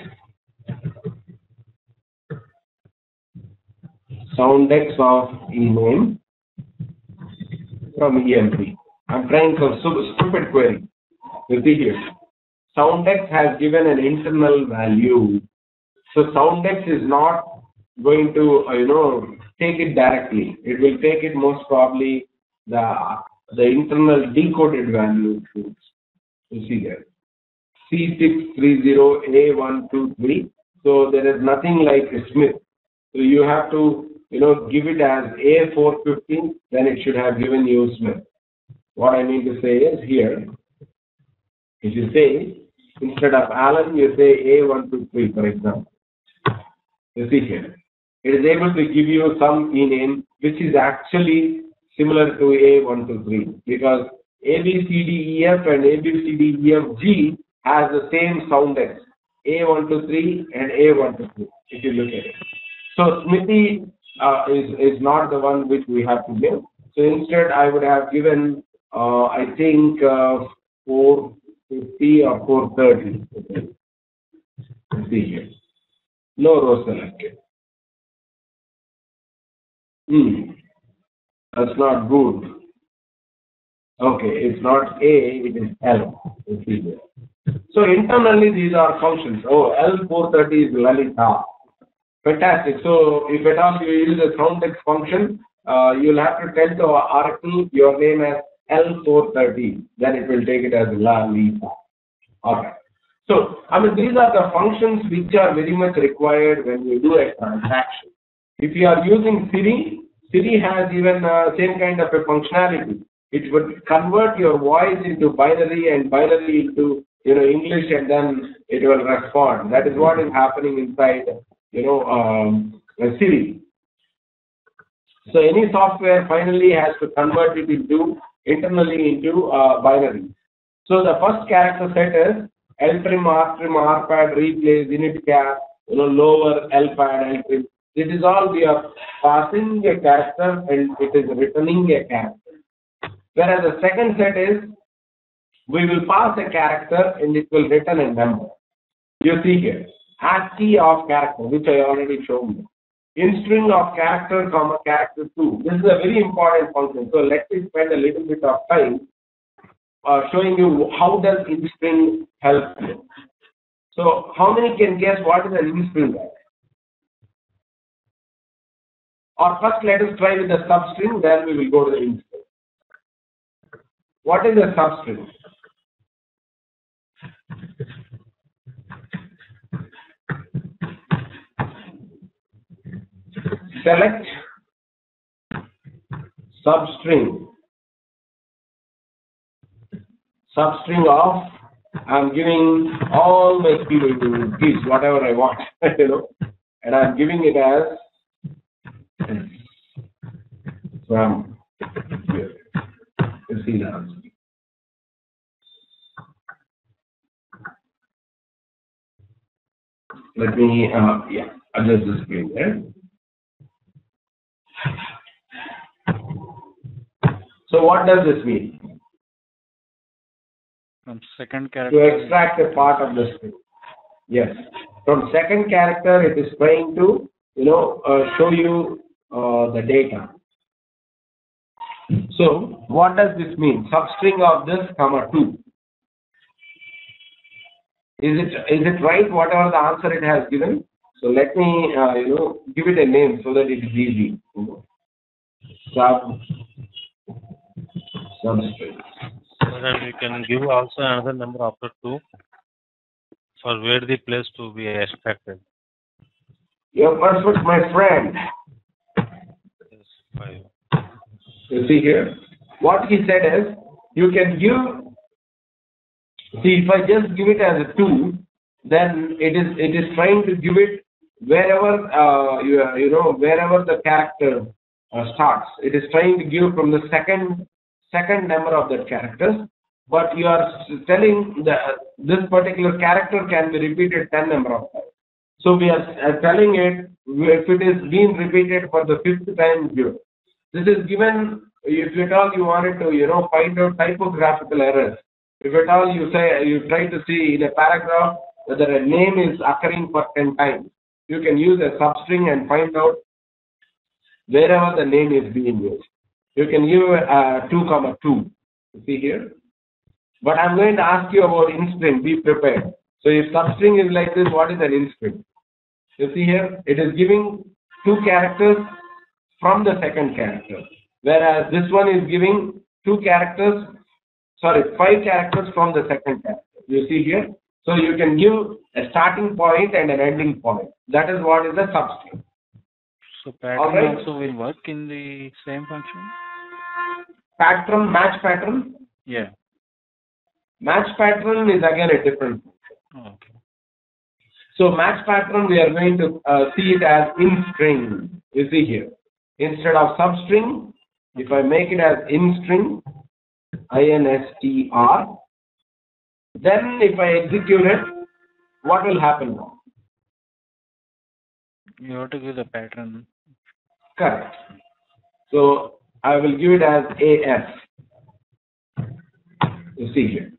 soundX of ename from EMP. I'm trying some stupid query. You see here. Soundex has given an internal value. So Soundex is not going to, take it directly. It will take it most probably the internal decoded value. You see there. C630A123. So there is nothing like Smith. So you have to, give it as A450, then it should have given you Smith. What I mean to say is here, if you say, instead of Alan, you say A123, for example. You see here. It is able to give you some e-name, which is actually similar to A123, because ABCDEF and ABCDEFG has the same soundex, A123 and A123, if you look at it. So Smithy is not the one which we have to give. So instead, I would have given, I think, 450 or 430. Okay. Let's see here. No row selected. That's not good. Okay, it's not A, it is L. Let's see here. So internally, these are functions. Oh, L430 is Lalita. Fantastic. So if at all you use a soundex function, you'll have to tell the Oracle your name as L430. Then it will take it as Lalita. Alright. So, these are the functions which are very much required when you do a transaction. If you are using Siri, Siri has even same kind of a functionality. It would convert your voice into binary and binary into English, and then it will respond. That is what is happening inside Siri. So any software finally has to convert it internally into binary. So the first character set is Ltrim, Rtrim, Rpad, replace, init cap, lower, Lpad, Ltrim. This is all we are passing a character and it is returning a character. Whereas the second set is we will pass a character and it will return a number. You see here, ASCII of character, which I already showed you. In string of character, comma, character 2. This is a very important function. So let me spend a little bit of time showing you how does in string help you. So how many can guess what is an in string? Or first let us try with the substring, then we will go to the in string. What is a substring? Select substring. Substring of, I'm giving all my keys, whatever I want, and I'm giving it as from here. You see now. Let me, adjust the screen there. So what does this mean? From second character. To extract a part of the string. Yes. From second character, it is trying to, show you the data. So what does this mean? Substring of this, comma 2. Is it right? Whatever the answer it has given. So let me, give it a name so that it is easy. Substring. So then we can give also another number after 2 for where the place to be extracted. You're perfect, my friend. Yes, 5. You see here, what he said is, you can give. See, if I just give it as a 2, then it is trying to give it wherever wherever the character starts. It is trying to give from the second number of that character, but you are telling that this particular character can be repeated 10 number of times. So we are telling it if it is being repeated for the 5th time here. This is given if at all you wanted to find out typographical errors. If at all you try to see in a paragraph whether a name is occurring for 10 times, you can use a substring and find out wherever the name is being used. You can give 2, 2. You see here? But I'm going to ask you about in-string. Be prepared. So if substring is like this, what is an in-string? You see here? It is giving 2 characters from the second character. Whereas this one is giving 5 characters from the second character. You see here? So you can give a starting point and an ending point. That is what is a substring. So pattern Alright. also will work in the same function? Pattern, match pattern. Yeah. Match pattern is again a different function. Oh, okay. So match pattern, we are going to see it as in-string. You see here. Instead of substring, if I make it as in-string, INSTR, then if I execute it, what will happen now? You have to give the pattern. Correct. So I will give it as AF. You see here.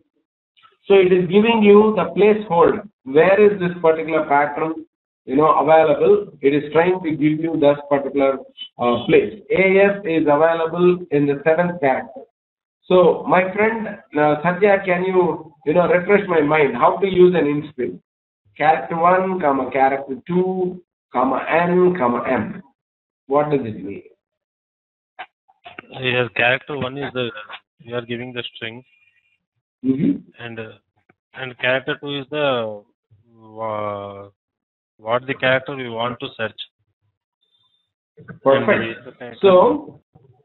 So it is giving you the placeholder. Where is this particular pattern, available? It is trying to give you this particular place. AF is available in the 7th character. So my friend Satya, can you refresh my mind how to use an in-string? Character 1, character 2, N, M. What does it mean? Here, character 1 is we are giving the string, and character 2 is the what the character we want to search. Perfect. So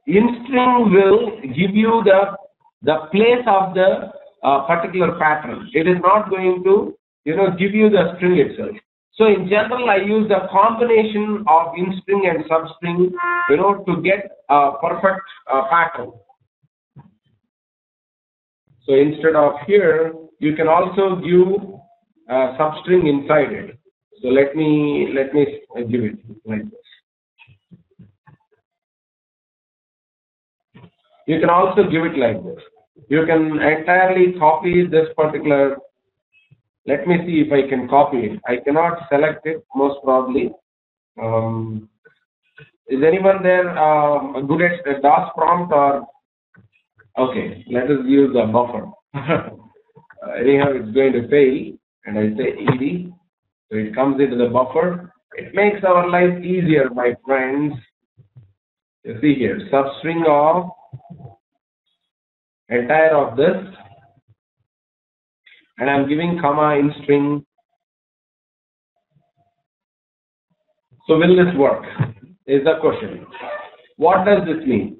in-string will give you the place of the particular pattern. It is not going to give you the string itself. So in general, I use the combination of in-string and substring, to get a perfect pattern. So instead of here, you can also give a substring inside it. So let me give it like this. You can also give it like this. You can entirely copy this particular. Let me see if I can copy it. I cannot select it, most probably. Is anyone there good at DOS prompt or? Okay, let us use the buffer. Anyhow, it's going to fail, and I say ed. So it comes into the buffer. It makes our life easier, my friends. You see here, substring of entire of this, and I'm giving comma in string. So will this work? Is the question. What does this mean?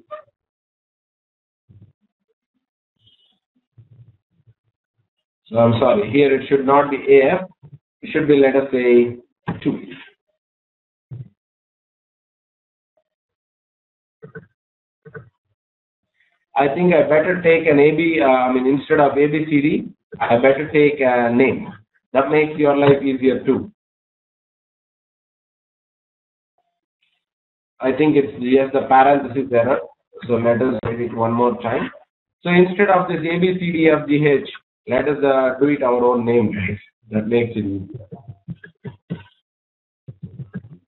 So I'm sorry, here it should not be AF, it should be, let us say, 2. I think I better take an instead of ABCD, I better take a name. That makes your life easier too. I think it's just the parenthesis error. So let us write it one more time. So instead of this ABCDFGH, let us do it our own name, guys. That makes it easier.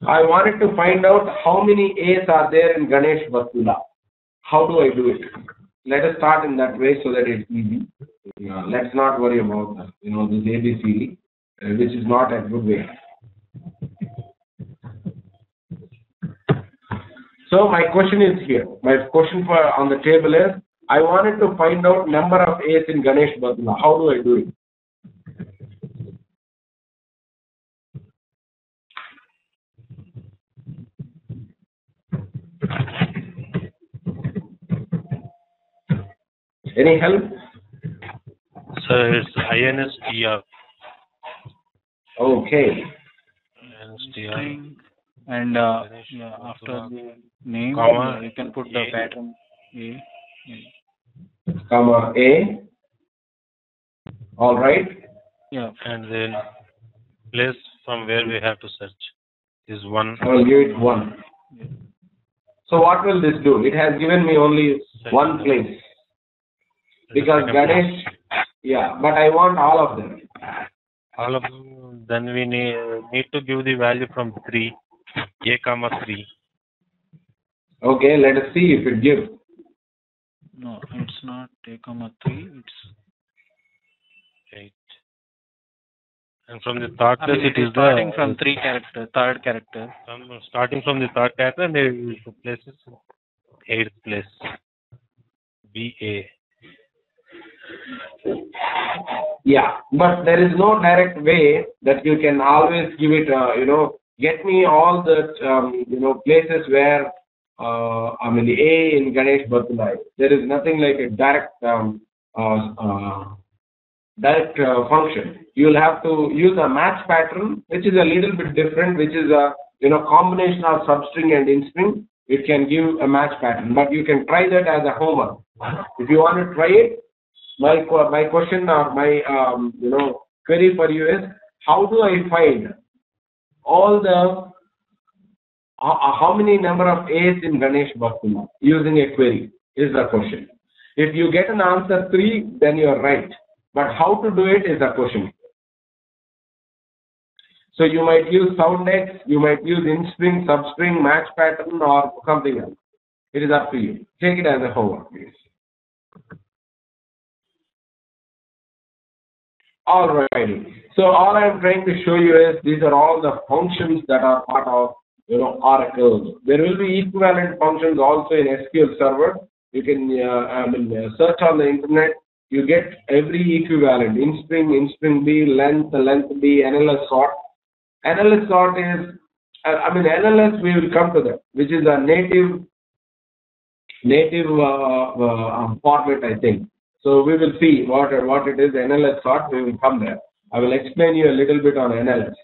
I wanted to find out how many A's are there in Ganesh Vatula. How do I do it? Let us start in that way so that it's easy. Let's not worry about this ABCD, which is not a good way. So my question is here. My question on the table is, I wanted to find out number of A's in Ganesh Vatula. How do I do it? Any help? So it's INSTR. Okay. INSTR. And after the name, Comma, you can put the A. pattern A. Comma A. All right. Yeah. And then place from where we have to search is 1. I will give it 1. Yeah. So what will this do? It has given me only one place. Because Ganesh, but I want all of them. All of them, then we need to give the value from 3, A comma 3. Okay, let us see if it gives. No, it's not a comma 3. It's 8. And from the third I place, mean, it it is is starting the from third character. starting from the third character, and the place is 8th place. BA. Yeah, but there is no direct way that you can always give it, get me all the, places where, the A in Ganesh Bhattulai. There is nothing like a direct function. You will have to use a match pattern, which is a little bit different, which is a, combination of substring and in-string. It can give a match pattern, but you can try that as a homework. If you want to try it, my question or my query for you is, how do I find all the how many number of A's in Ganesh Bhattula using a query is the question. If you get an answer 3, then you are right, but how to do it is the question. So you might use soundex, you might use in-string, substring, match pattern, or something else. It is up to you. Take it as a homework, please. Alrighty. So all I'm trying to show you is these are all the functions that are part of Oracle. There will be equivalent functions also in SQL Server. You can search on the internet. You get every equivalent: in-string B, length B, NLS sort. NLS sort is NLS. We will come to that, which is a native format, I think. So we will see what it is, NLS sort. We will come there. I will explain you a little bit on NLS.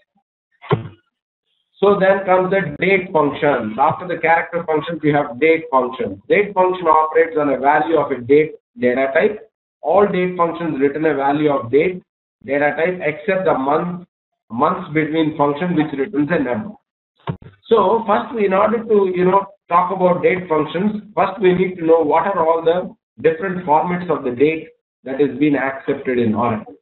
So then comes the date function. After the character functions, we have date function. Date function operates on a value of a date data type. All date functions return a value of date data type except the months between function, which returns a number. So first, in order to talk about date functions, first we need to know what are all the different formats of the date that is being accepted in Oracle.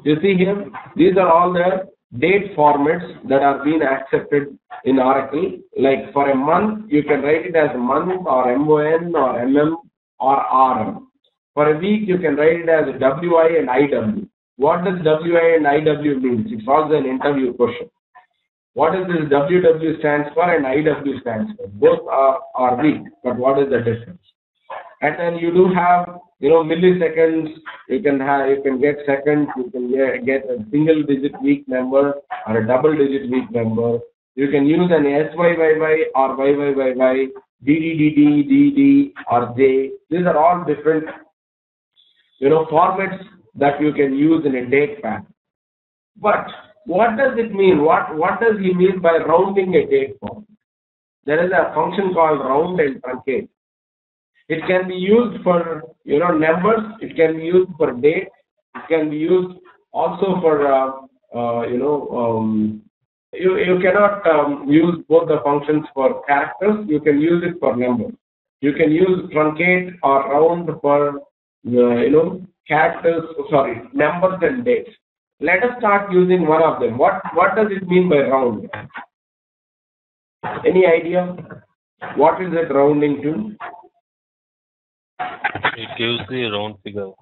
You see here, these are all the date formats that are being accepted in Oracle. Like for a month, you can write it as month or MON or MM or RM. For a week, you can write it as WI and IW. What does WI and IW mean? It's also an interview question. What does this WW stands for and IW stands for? Both are weak, but what is the difference? And then you do have, milliseconds. You can get seconds. You can get a single-digit week number or a double-digit week number. You can use an SYYY or YYYY, DDDD, DD or J. These are all different, formats that you can use in a date pattern. But what does it mean? What does he mean by rounding a date form? There is a function called round and truncate. It can be used for numbers. It can be used for date. It can be used also for you cannot use both the functions for characters. You can use it for numbers. You can use truncate or round for characters. Sorry, numbers and dates. Let us start using one of them. What does it mean by round? Any idea? What is it rounding to? It gives the round figure.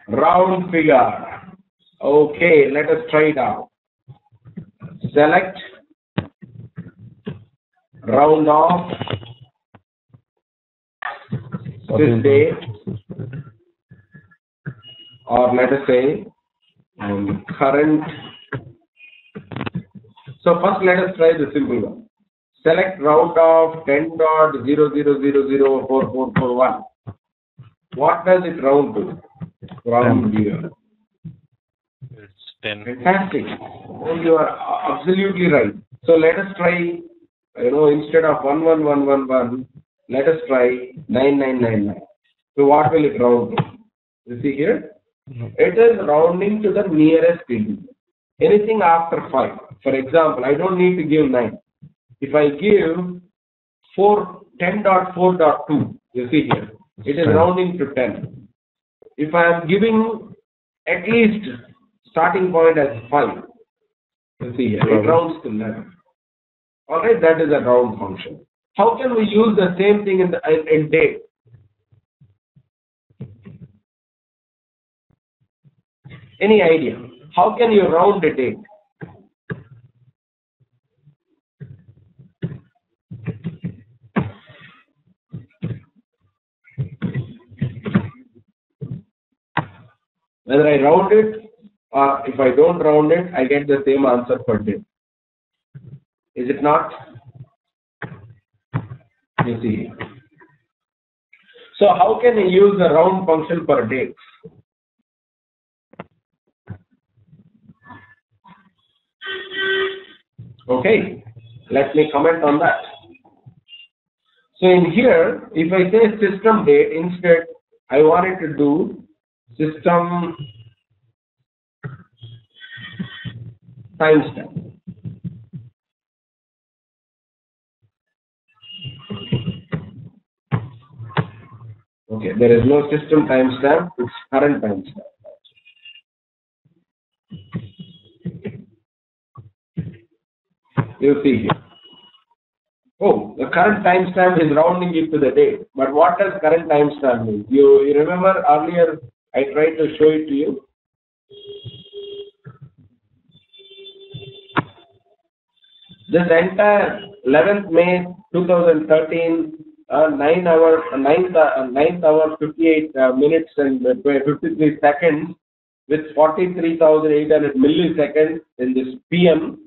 Round figure. Okay, let us try it out. Select round off this day, or let us say current. So first let us try the simple one. Select round of 10.00004441. What does it round to? Round here. It's 10. Fantastic. Oh, you are absolutely right. So let us try, instead of 11111, let us try 9999. So what will it round to? You see here? It is rounding to the nearest digit. Anything after 5. For example, I don't need to give 9. If I give 10.4.2, you see here, it is rounding to 10. If I am giving at least starting point as 5, you see here, it rounds to 11. Alright, that is a round function. How can we use the same thing in date? Any idea? How can you round a date? Whether I round it or if I don't round it, I get the same answer per day. Is it not? You see. So how can you use the round function per day? Okay, let me comment on that. So in here, if I say system date, instead I wanted to do system timestamp. Okay, there is no system timestamp, it's current timestamp. You see here. Oh, the current timestamp is rounding it to the date. But what does current timestamp mean? You remember earlier I tried to show it to you. This entire 11th May 2013, 9 hours, 9th hour 58 minutes and 53 seconds with 43,800 milliseconds in this PM.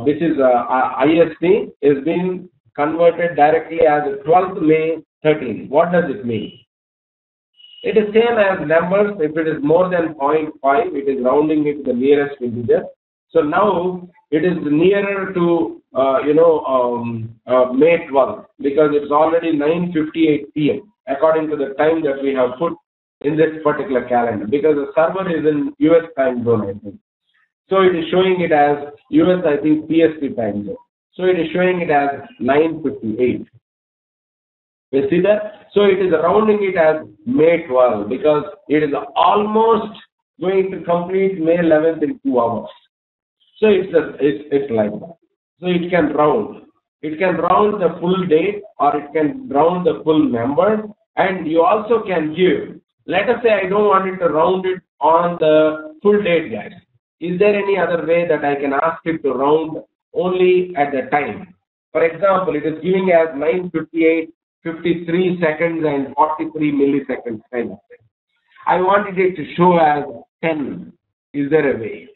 Which is IST, is being converted directly as 12th May 13. What does it mean? It is same as numbers. If it is more than 0.5, it is rounding it to the nearest integer. So now it is nearer to May 12 because it's already 9:58 p.m. according to the time that we have put in this particular calendar because the server is in US time zone, I think. So it is showing it as US, I think, PST time zone. So it is showing it as 9:58. You see that? So it is rounding it as May 12 because it is almost going to complete May 11th in 2 hours. So it's like that. So it can round. It can round the full date or it can round the full number. And you also can give, let us say I don't want it to round it on the full date, guys. Is there any other way that I can ask it to round only at the time? For example, it is giving as 9:58, 53 seconds and 43 milliseconds kind of thing. I wanted it to show as 10. Is there a way?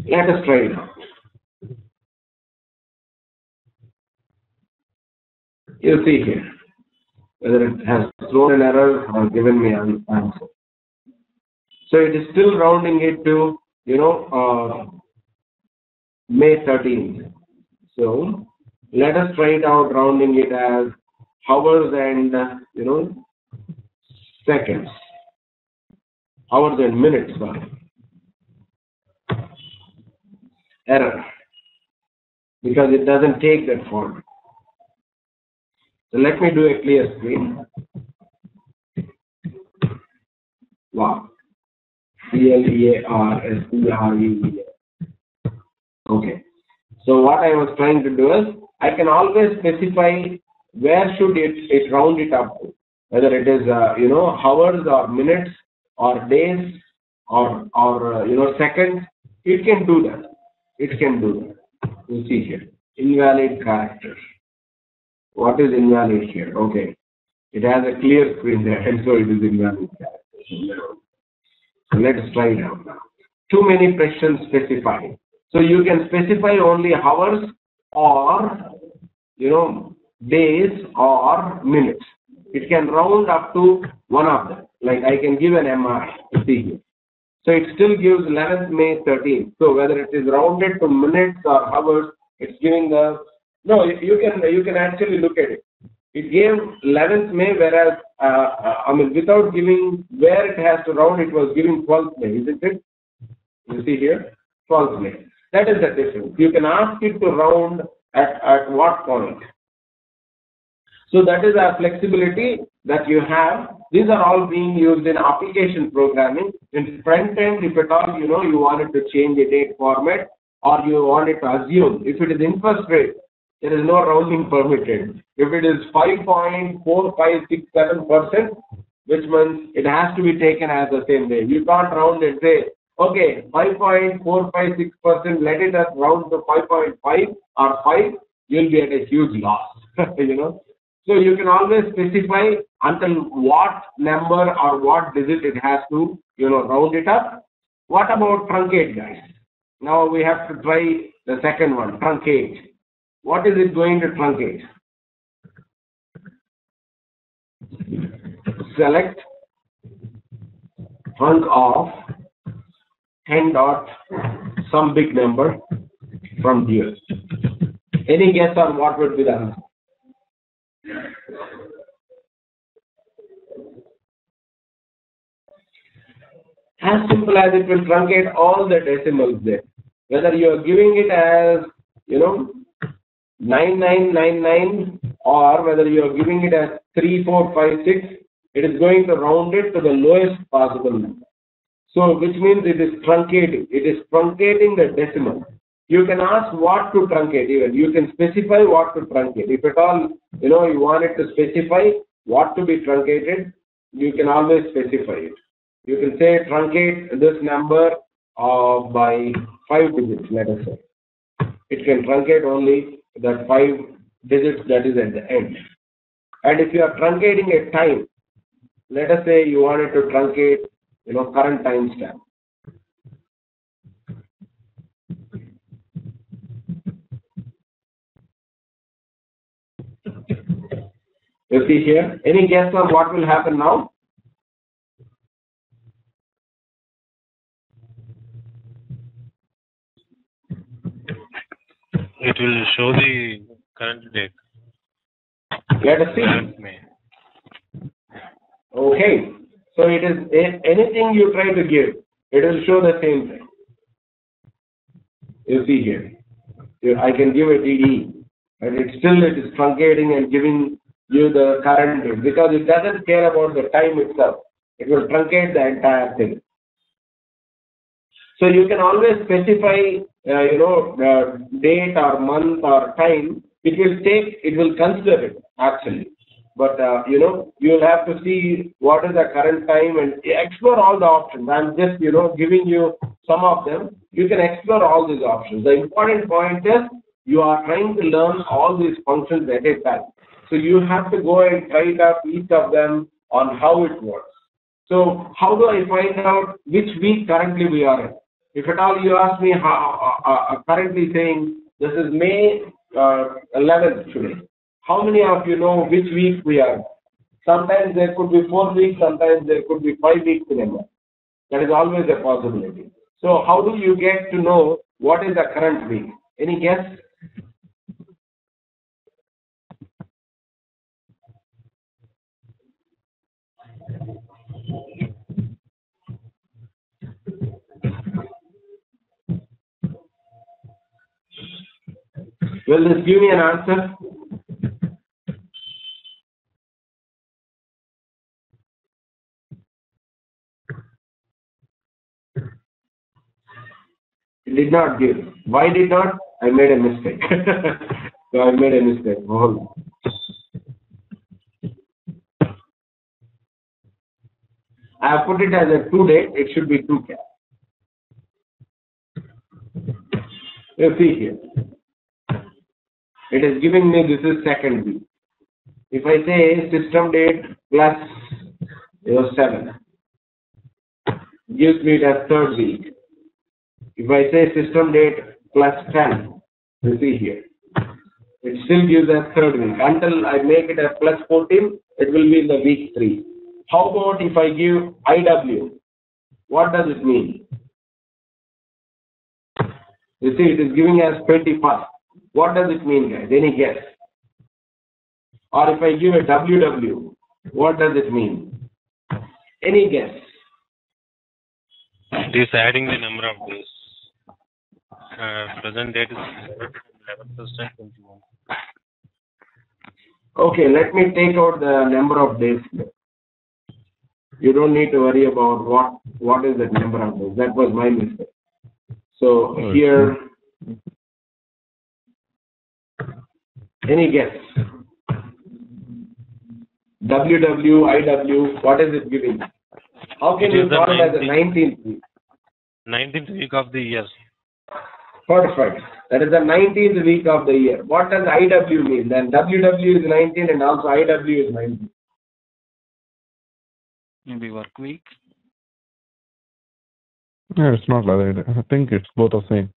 Let us try it out. You see here whether it has thrown an error or given me an answer. So it is still rounding it to May 13th. So let us try it out rounding it as hours and seconds, hours and minutes. Sorry. Error because it doesn't take that format. So let me do a clear screen. Wow. CLEARSCREE. Okay. So what I was trying to do is I can always specify where should it round it up to, whether it is hours or minutes or days or seconds. It can do that. It can do that. You see here, invalid character. What is invalid here? Okay, it has a clear screen there, and so it is invalid character. So let us try it out now. Too many questions specified. So you can specify only hours or days or minutes. It can round up to one of them. Like I can give an MI. You see here. So it still gives 11th May 13th. So whether it is rounded to minutes or hours, it's giving the you can actually look at it. It gave 11th May, whereas without giving where it has to round, it was giving 12th May, isn't it? You see here, 12th May. That is the difference. You can ask it to round at what point. So that is a flexibility that you have These are all being used in application programming. In front end, if at all, you wanted to change a date format or you wanted to assume, if it is interest rate, there is no rounding permitted. If it is 5.4567%, which means it has to be taken as the same way. You can't round and say, okay, 5.456%, let it round to 5.5 or 5, you'll be at a huge loss, So you can always specify until what number or what digit it has to, round it up. What about truncate, guys? Now we have to try the second one, truncate. What is it going to truncate? Select trunk of 10 dot some big number from here. Any guess on what would be the answer? As simple as it will truncate all the decimals there. Whether you are giving it as, 9999 or whether you are giving it as 3456, it is going to round it to the lowest possible number. So, which means it is truncating. It is truncating the decimal. You can ask what to truncate even. You can specify what to truncate. If at all, you wanted to specify what to be truncated, you can always specify it. You can say truncate this number by 5 digits, let us say. It can truncate only the 5 digits that is at the end. And if you are truncating a time, let us say you wanted to truncate, current timestamp. You see here, any guess on what will happen now? It will show the current date. Let us see. May. Okay. So it is anything you try to give, it will show the same thing. You see here. I can give a TD, and it is truncating and giving you the current date because it doesn't care about the time itself. It will truncate the entire thing. So you can always specify, date or month or time. It will consider it actually. But, you'll have to see what is the current time and explore all the options. I'm just, giving you some of them. You can explore all these options. The important point is you are trying to learn all these functions at a time. So you have to go and try it out each of them on how it works. So how do I find out which week currently we are in? If at all you ask me how, currently saying this is May 11th today. How many of you know which week we are? Sometimes there could be 4 weeks, sometimes there could be 5 weeks in a month. That is always a possibility. So how do you get to know what is the current week? Any guess? Will this give me an answer? It did not give. Why did not? I made a mistake. So I made a mistake. Hold on. I have put it as a 2 date. It should be 2 cap. You see here. It is giving me this is second week. If I say system date plus 7, gives me it as third week. If I say system date plus 10, you see here, it still gives us third week. Until I make it as plus 14, it will be in the week 3. How about if I give IW? What does it mean? You see, it is giving us 21st. What does it mean, guys? Any guess? Or if I give a WW, what does it mean? Any guess? It is adding the number of days. Present date is 11%. Okay, let me take out the number of days here. You don't need to worry about what is that number of those. That was my mistake. So here, any guess? WW, IW, what is it giving? How can you call it as the 19th week? 19th week of the year. Perfect. That is the 19th week of the year. What does IW mean? Then WW is 19 and also IW is 19. Maybe work week. Yeah, it's not like that. I think it's both the same.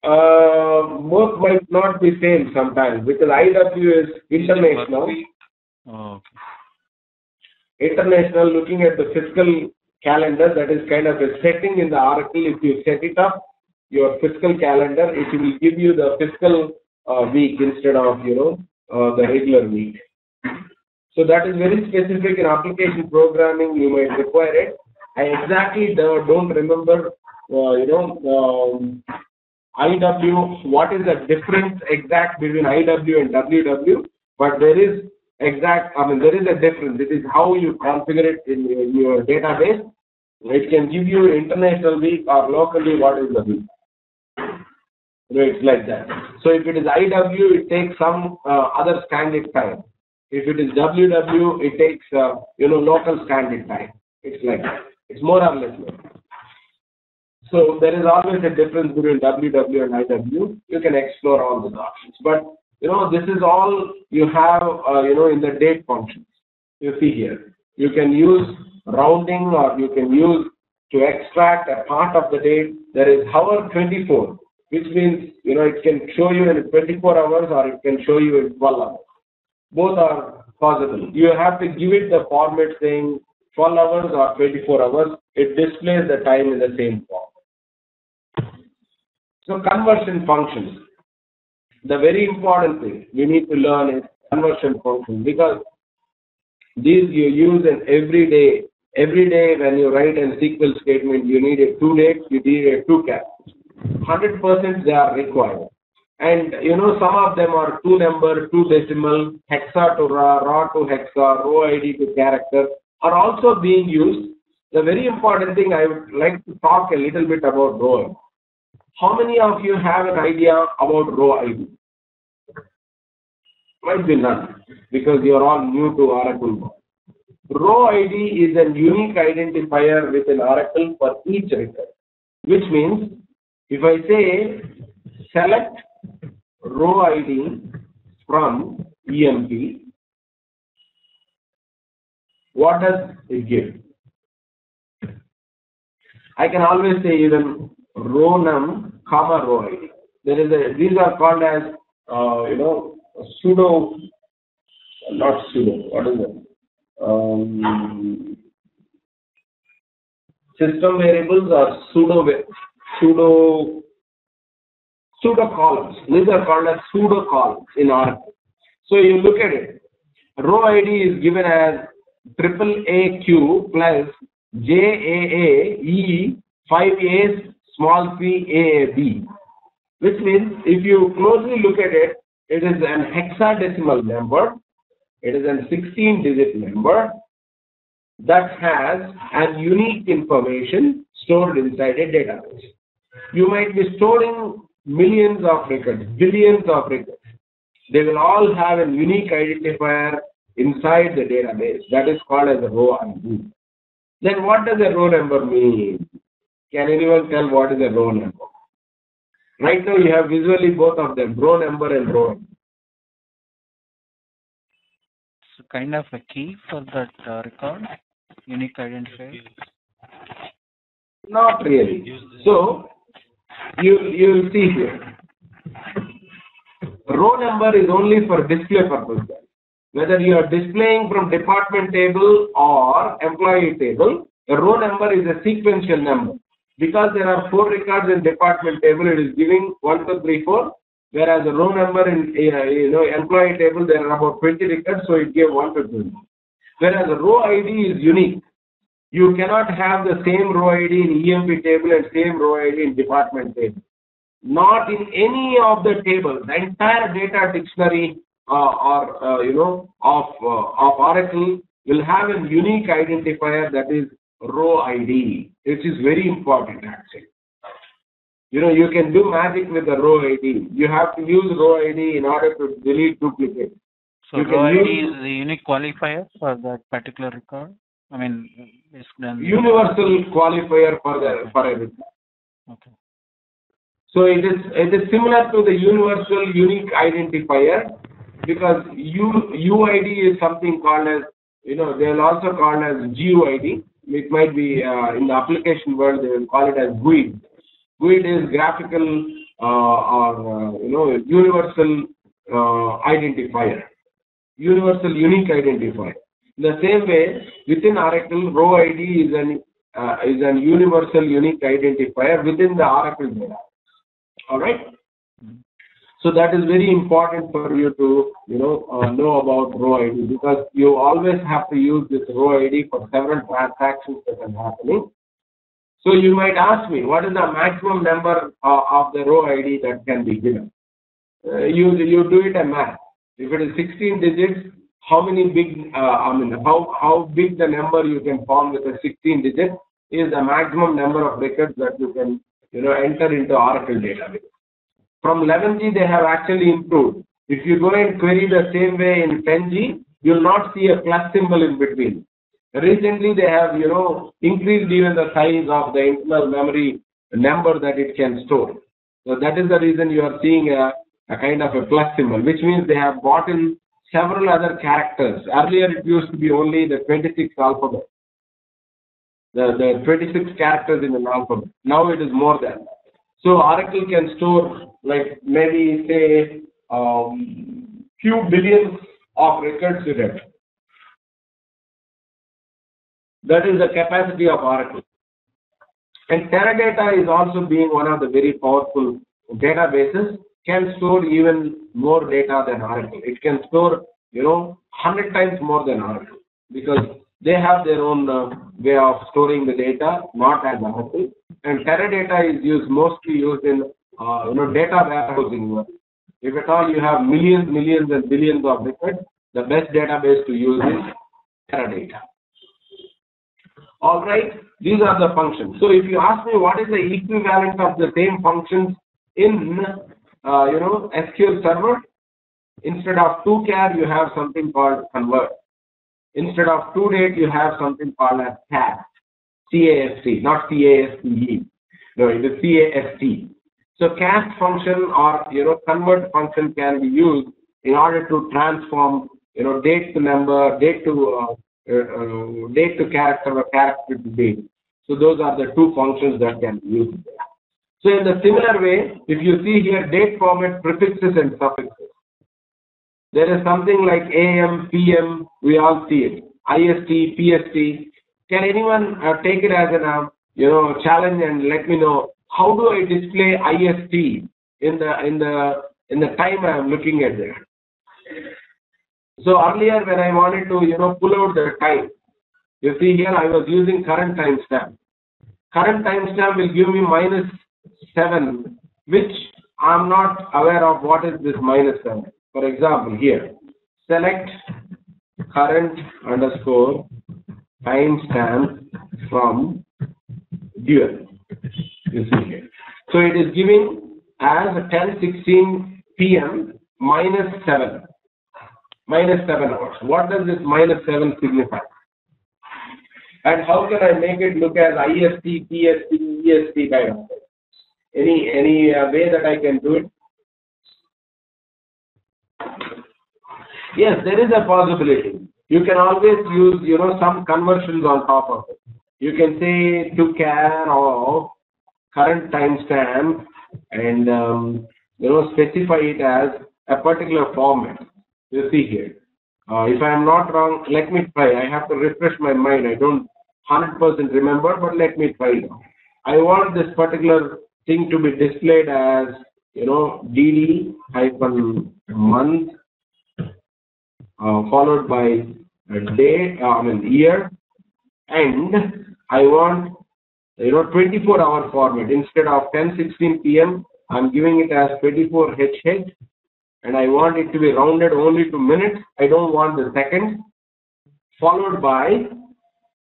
Both might not be same sometimes because IW is international. Oh, okay. International, looking at the fiscal calendar, that is kind of a setting in the Oracle. If you set it up, your fiscal calendar, it will give you the fiscal week instead of, the regular week. So that is very specific in application programming. You might require it. I exactly don't remember, IW, what is the difference exact between IW and WW, but there is there is a difference. It is how you configure it in your database. It can give you international week or locally what is the week. It's like that. So if it is IW, it takes some other standard time. If it is WW, it takes local standard time. It's like that. It's more or less like that. So there is always a difference between WW and IW. You can explore all those options. But this is all you have in the date functions. You see here. You can use rounding or you can use to extract a part of the date. There is hour 24, which means it can show you in 24 hours or it can show you in 12 hours. Both are possible. You have to give it the format saying 12 hours or 24 hours. It displays the time in the same form. So conversion functions. The very important thing we need to learn is conversion functions because these you use in every day. Every day when you write a SQL statement, you need a 2 dates, you need a 2 characters. 100% they are required. And some of them are 2 number, 2 decimal, hexa to raw to hexa, row ID to character are also being used. The very important thing I would like to talk a little bit about row ID. How many of you have an idea about row ID? Might be none because you are all new to Oracle. Row ID is a unique identifier within Oracle for each record, which means if I say select row ID from EMP, what does it give? I can always say even row num, comma row ID. These are called as, pseudo, not pseudo, what is it? System variables or pseudo columns. These are called as pseudo columns in Oracle. So you look at it. Row ID is given as AAQ plus JAAE 5A small c AAB, which means if you closely look at it, it is an hexadecimal number. It is a 16-digit number that has an unique information stored inside a database. You might be storing millions of records, billions of records. They will all have a unique identifier inside the database. That is called as a row ID. Then what does a row number mean? Can anyone tell what is a row number? Right now you have visually both of them, row number and row. It's kind of a key for that record, unique identifier. Not really. So you'll see here. Row number is only for display purposes. Whether you are displaying from department table or employee table, a row number is a sequential number. Because there are 4 records in department table, it is giving 1, 2, 3, 4. Whereas a row number in employee table, there are about 20 records, so it gives 1 to 2. Whereas a row ID is unique. You cannot have the same row ID in EMP table and same row ID in department table. Not in any of the tables. The entire data dictionary of Oracle will have a unique identifier, that is row ID, which is very important actually. You can do magic with the row ID. You have to use row ID in order to delete duplicates. So row ID is the unique qualifier for that particular record. I mean, it's done. Universal qualifier for a record. Okay. So it is similar to the universal unique identifier, because UID is something called as, they'll also call as GUID. It might be in the application world they will call it as GUID. GUID is graphical or universal identifier, universal unique identifier. In the same way, within Oracle, row ID is an universal unique identifier within the Oracle data. All right. So that is very important for you to know about row ID, because you always have to use this row ID for several transactions that are happening. So you might ask me, what is the maximum number of the row ID that can be given? You do it a math. If it is 16 digits, how many big? How big the number you can form with a 16 digit is the maximum number of records that you can enter into Oracle database. From 11G, they have actually improved. If you go and query the same way in 10G, you will not see a plus symbol in between. Recently, they have, increased even the size of the internal memory number that it can store. So that is the reason you are seeing a kind of a plus symbol, which means they have brought in several other characters. Earlier, it used to be only the 26 alphabet, the 26 characters in an alphabet. Now it is more than that. So Oracle can store like maybe say few billions of records in it. That is the capacity of Oracle. And Teradata is also being one of the very powerful databases, can store even more data than Oracle. It can store 100 times more than Oracle, because they have their own way of storing the data, not as Oracle. And Teradata is mostly used in data warehousing. If at all you have millions and billions of records, the best database to use is Teradata. All right, these are the functions. So if you ask me what is the equivalent of the same functions in SQL Server, instead of toChar you have something called convert. Instead of toDate you have something called as cast, C-A-S-T, not C-A-S-T-E. No, it is C-A-S-T. So cast function or convert function can be used in order to transform date to number, date to character, or character to date. So those are the two functions that can be used there. So in the similar way, if you see here date format prefixes and suffixes, there is something like AM, PM, we all see it, IST, PST. Can anyone take it as a challenge and let me know how do I display IST in the time I am looking at there? So earlier when I wanted to pull out the time, you see here I was using current timestamp. Current timestamp will give me -7, which I am not aware of what is this -7. For example, here select current underscore timestamp from dual. You see here. So it is giving as 10:16 p.m. -7. -7 hours. What does this -7 signify? And how can I make it look as IST, PST, EST kind of thing? Any way that I can do it? Yes, there is a possibility. You can always use some conversions on top of it. You can say toChar of current timestamp and specify it as a particular format. You see here. If I am not wrong, let me try. I have to refresh my mind. I don't 100% remember, but let me try now. I want this particular thing to be displayed as DD-month followed by a day, year, and I want 24-hour format. Instead of 10:16 p.m., I'm giving it as 24HH. And I want it to be rounded only to minutes. I don't want the seconds. followed by,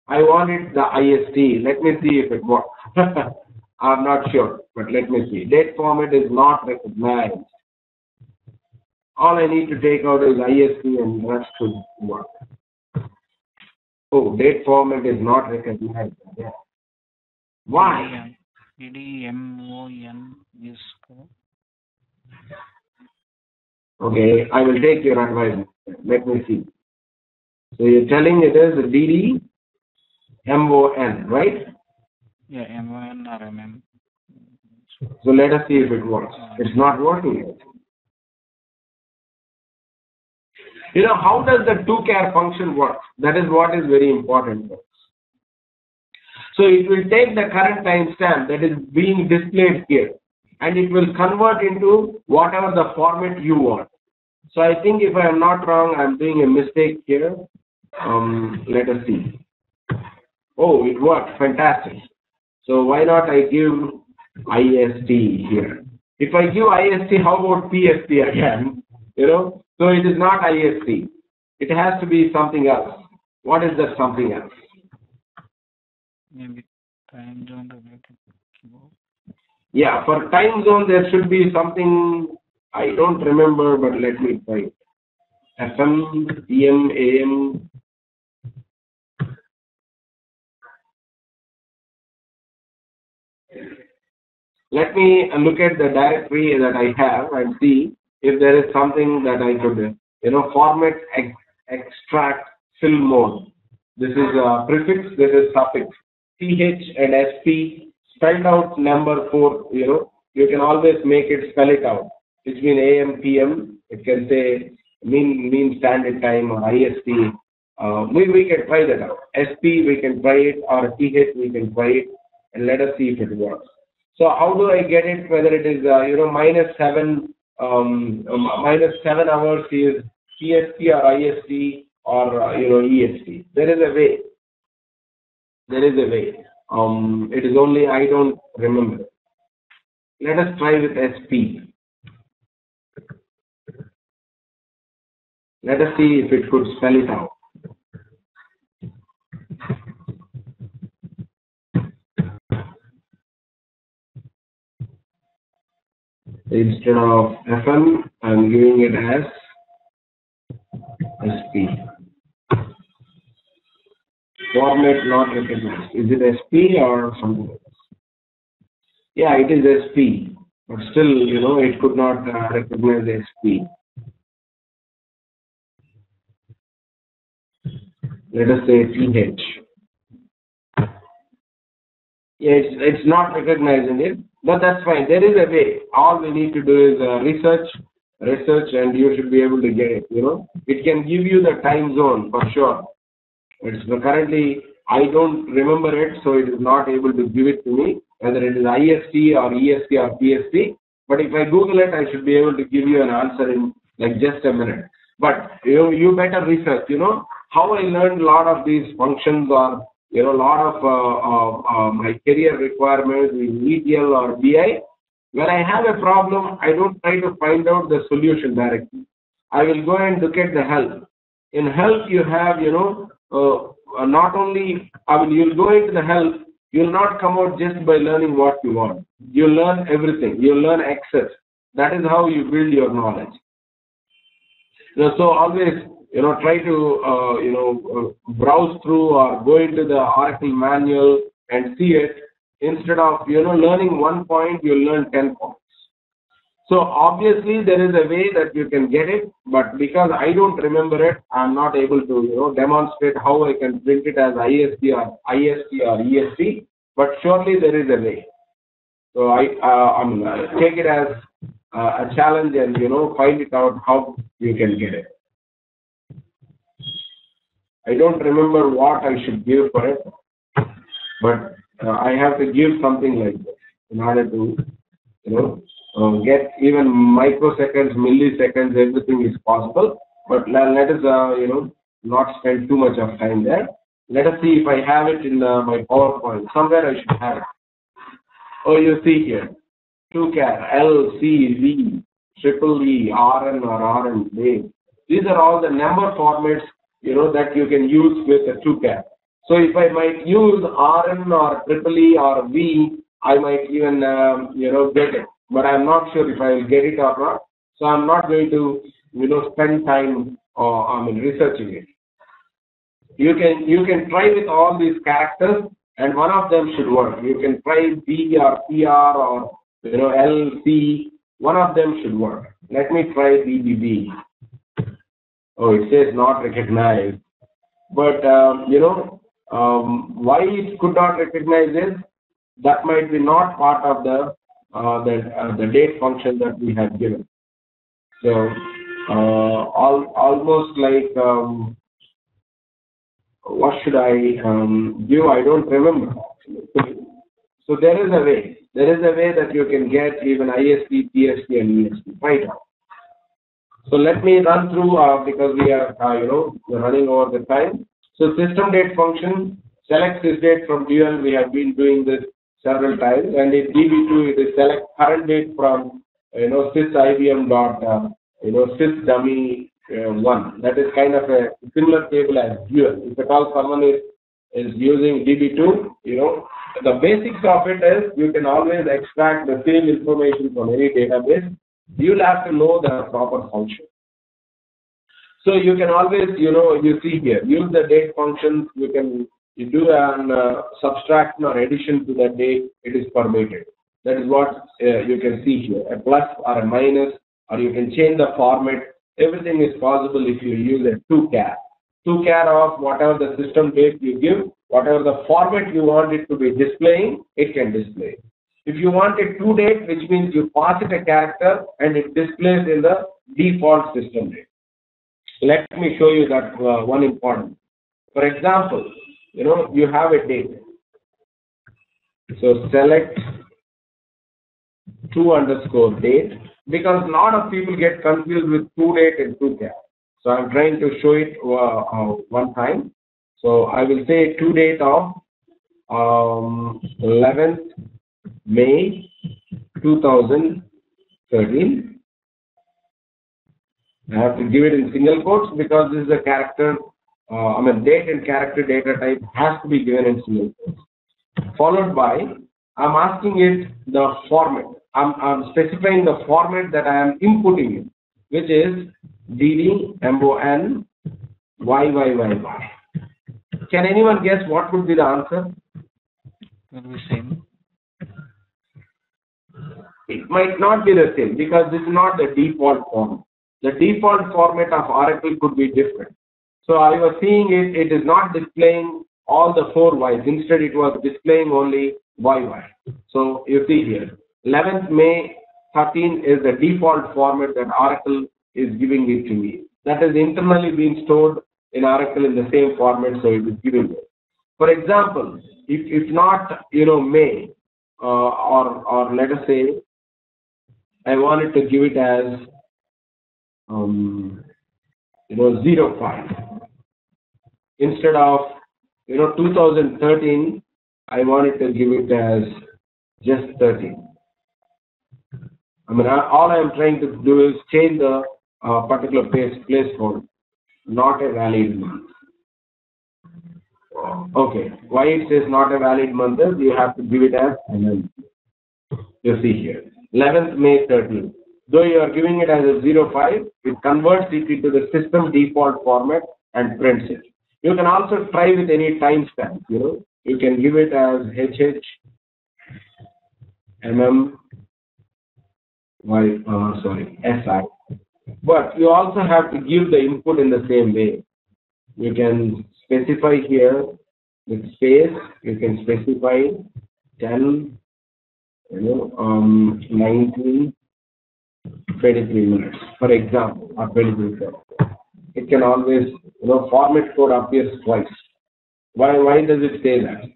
I want it the IST. Let me see if it works. I'm not sure, but let me see. Date format is not recognized. All I need to take out is IST and the rest should work. Oh, date format is not recognized. Yeah. Why? DDMON is correct. Okay, I will take your advice. Let me see. So you're telling it is DDMON, right? Yeah, MON or MM. So let us see if it works. It's not working yet. You know, how does the toChar function work? That is what is very important. So it will take the current timestamp that is being displayed here and it will convert into whatever the format you want. So I think if I am not wrong, I am doing a mistake here. Let us see. Oh, it worked. Fantastic. So why not I give IST here? If I give IST, how about PST again? You know, so it is not IST. It has to be something else. What is that something else? Maybe time zone related. Yeah, for time zone there should be something, I don't remember, but let me try. FM, PM, AM. Let me look at the directory that I have and see if there is something that I could, format, extract, fill mode. This is a prefix, this is suffix. TH and SP spelled out number 4, you can always make it spell it out. Between AM, PM, it can say mean standard time or IST. We can try that out. SP we can try it or TH we can try it and let us see if it works. So how do I get it? Whether it is -7 hours is PST or IST or EST. There is a way. There is a way. It is only I don't remember. Let us try with SP. Let us see if it could spell it out. Instead of FM, I'm giving it as SP. Format not recognized. Is it SP or something else? Yeah, it is SP. But still, it could not recognize SP. Let us say TH. Yeah, it's not recognizing it, but that's fine. There is a way. All we need to do is research, and you should be able to get it. It can give you the time zone for sure. Currently, I don't remember it, so it is not able to give it to me, whether it is IST or EST or PST. But if I Google it, I should be able to give you an answer in like just a minute. But you better research. How I learned a lot of these functions or a lot of my career requirements in ETL or BI. When I have a problem, I don't try to find out the solution directly. I will go and look at the help. In help, you have, not only, you'll go into the help, you'll not come out just by learning what you want. You'll learn everything. You'll learn excess. That is how you build your knowledge. So always, try to, browse through or go into the Oracle manual and see it. Instead of, learning 1 point, you'll learn 10 points. So obviously there is a way that you can get it, but because I don't remember it, I'm not able to, demonstrate how I can print it as IST or EST, but surely there is a way. So I take it as a challenge and, find it out how you can get it. I don't remember what I should give for it, but I have to give something like this in order to, get even microseconds, milliseconds, everything is possible. But let us, not spend too much of time there. Let us see if I have it in my PowerPoint. Somewhere I should have it. Oh, you see here, toChar, L, C, V, triple E, RN or RN, These are all the number formats, that you can use with a 2-char. So if I might use RN or triple E or V, I might even, get it. But I'm not sure if I will get it or not. So I'm not going to, spend time, researching it. You can try with all these characters, and one of them should work. You can try B or PR or, L, C. One of them should work. Let me try BBB. Oh, it says not recognized. But, why it could not recognize it, that might be not part of the date function that we have given. So, almost like, what should I give? I don't remember. So there is a way. There is a way that you can get even ISP, PSP, and ESP. Right now. So let me run through because we are, we're running over the time. So system date function select sysdate from dual. We have been doing this several times, and in DB2 it is select current date from sys IBM dot sys dummy 1. That is kind of a similar table as dual. If at all someone is using DB2, the basics of it is you can always extract the same information from any database. You'll have to know the proper function. So you can always, you see here, use the date functions. You do an subtraction or addition to the date. It is permitted. That is what you can see here, a plus or a minus, or you can change the format. Everything is possible if you use a 2-char. 2-char of whatever the system date you give, whatever the format you want it to be displaying, it can display. If you want a 2-date, which means you pass it a character and it displays in the default system date. Let me show you that one important. For example, you have a date. So select 2_date, because a lot of people get confused with 2-date and 2-char. So I'm trying to show it one time. So I will say 2-date of 11th May 2013. I have to give it in single quotes because this is a character, date and character data type has to be given in single quotes. Followed by, I'm asking it the format. I'm specifying the format that I am inputting in, which is DD MON YYYY. Can anyone guess what would be the answer? Will be same. It might not be the same because this is not the default format. The default format of Oracle could be different. So I was seeing it is not displaying all the 4 Ys. Instead, it was displaying only YY. So you see here, 11th May 13 is the default format that Oracle is giving it to me. That is internally being stored in Oracle in the same format, so it is giving it. For example, if not, May, or let us say, I wanted to give it as 05. Instead of 2013, I wanted to give it as just 13. All I am trying to do is change the particular place code, not a valid month. Okay, why it says not a valid month is you have to give it as MM. You see here, 11th May 13. Though you are giving it as a 05, it converts it into the system default format and prints it. You can also try with any timestamp. You can give it as HH MM SI. But you also have to give the input in the same way. You can specify here with space. You can specify 10, 19, 23 minutes, for example, or 23 seconds. It can always, format code appears twice. Why does it say that?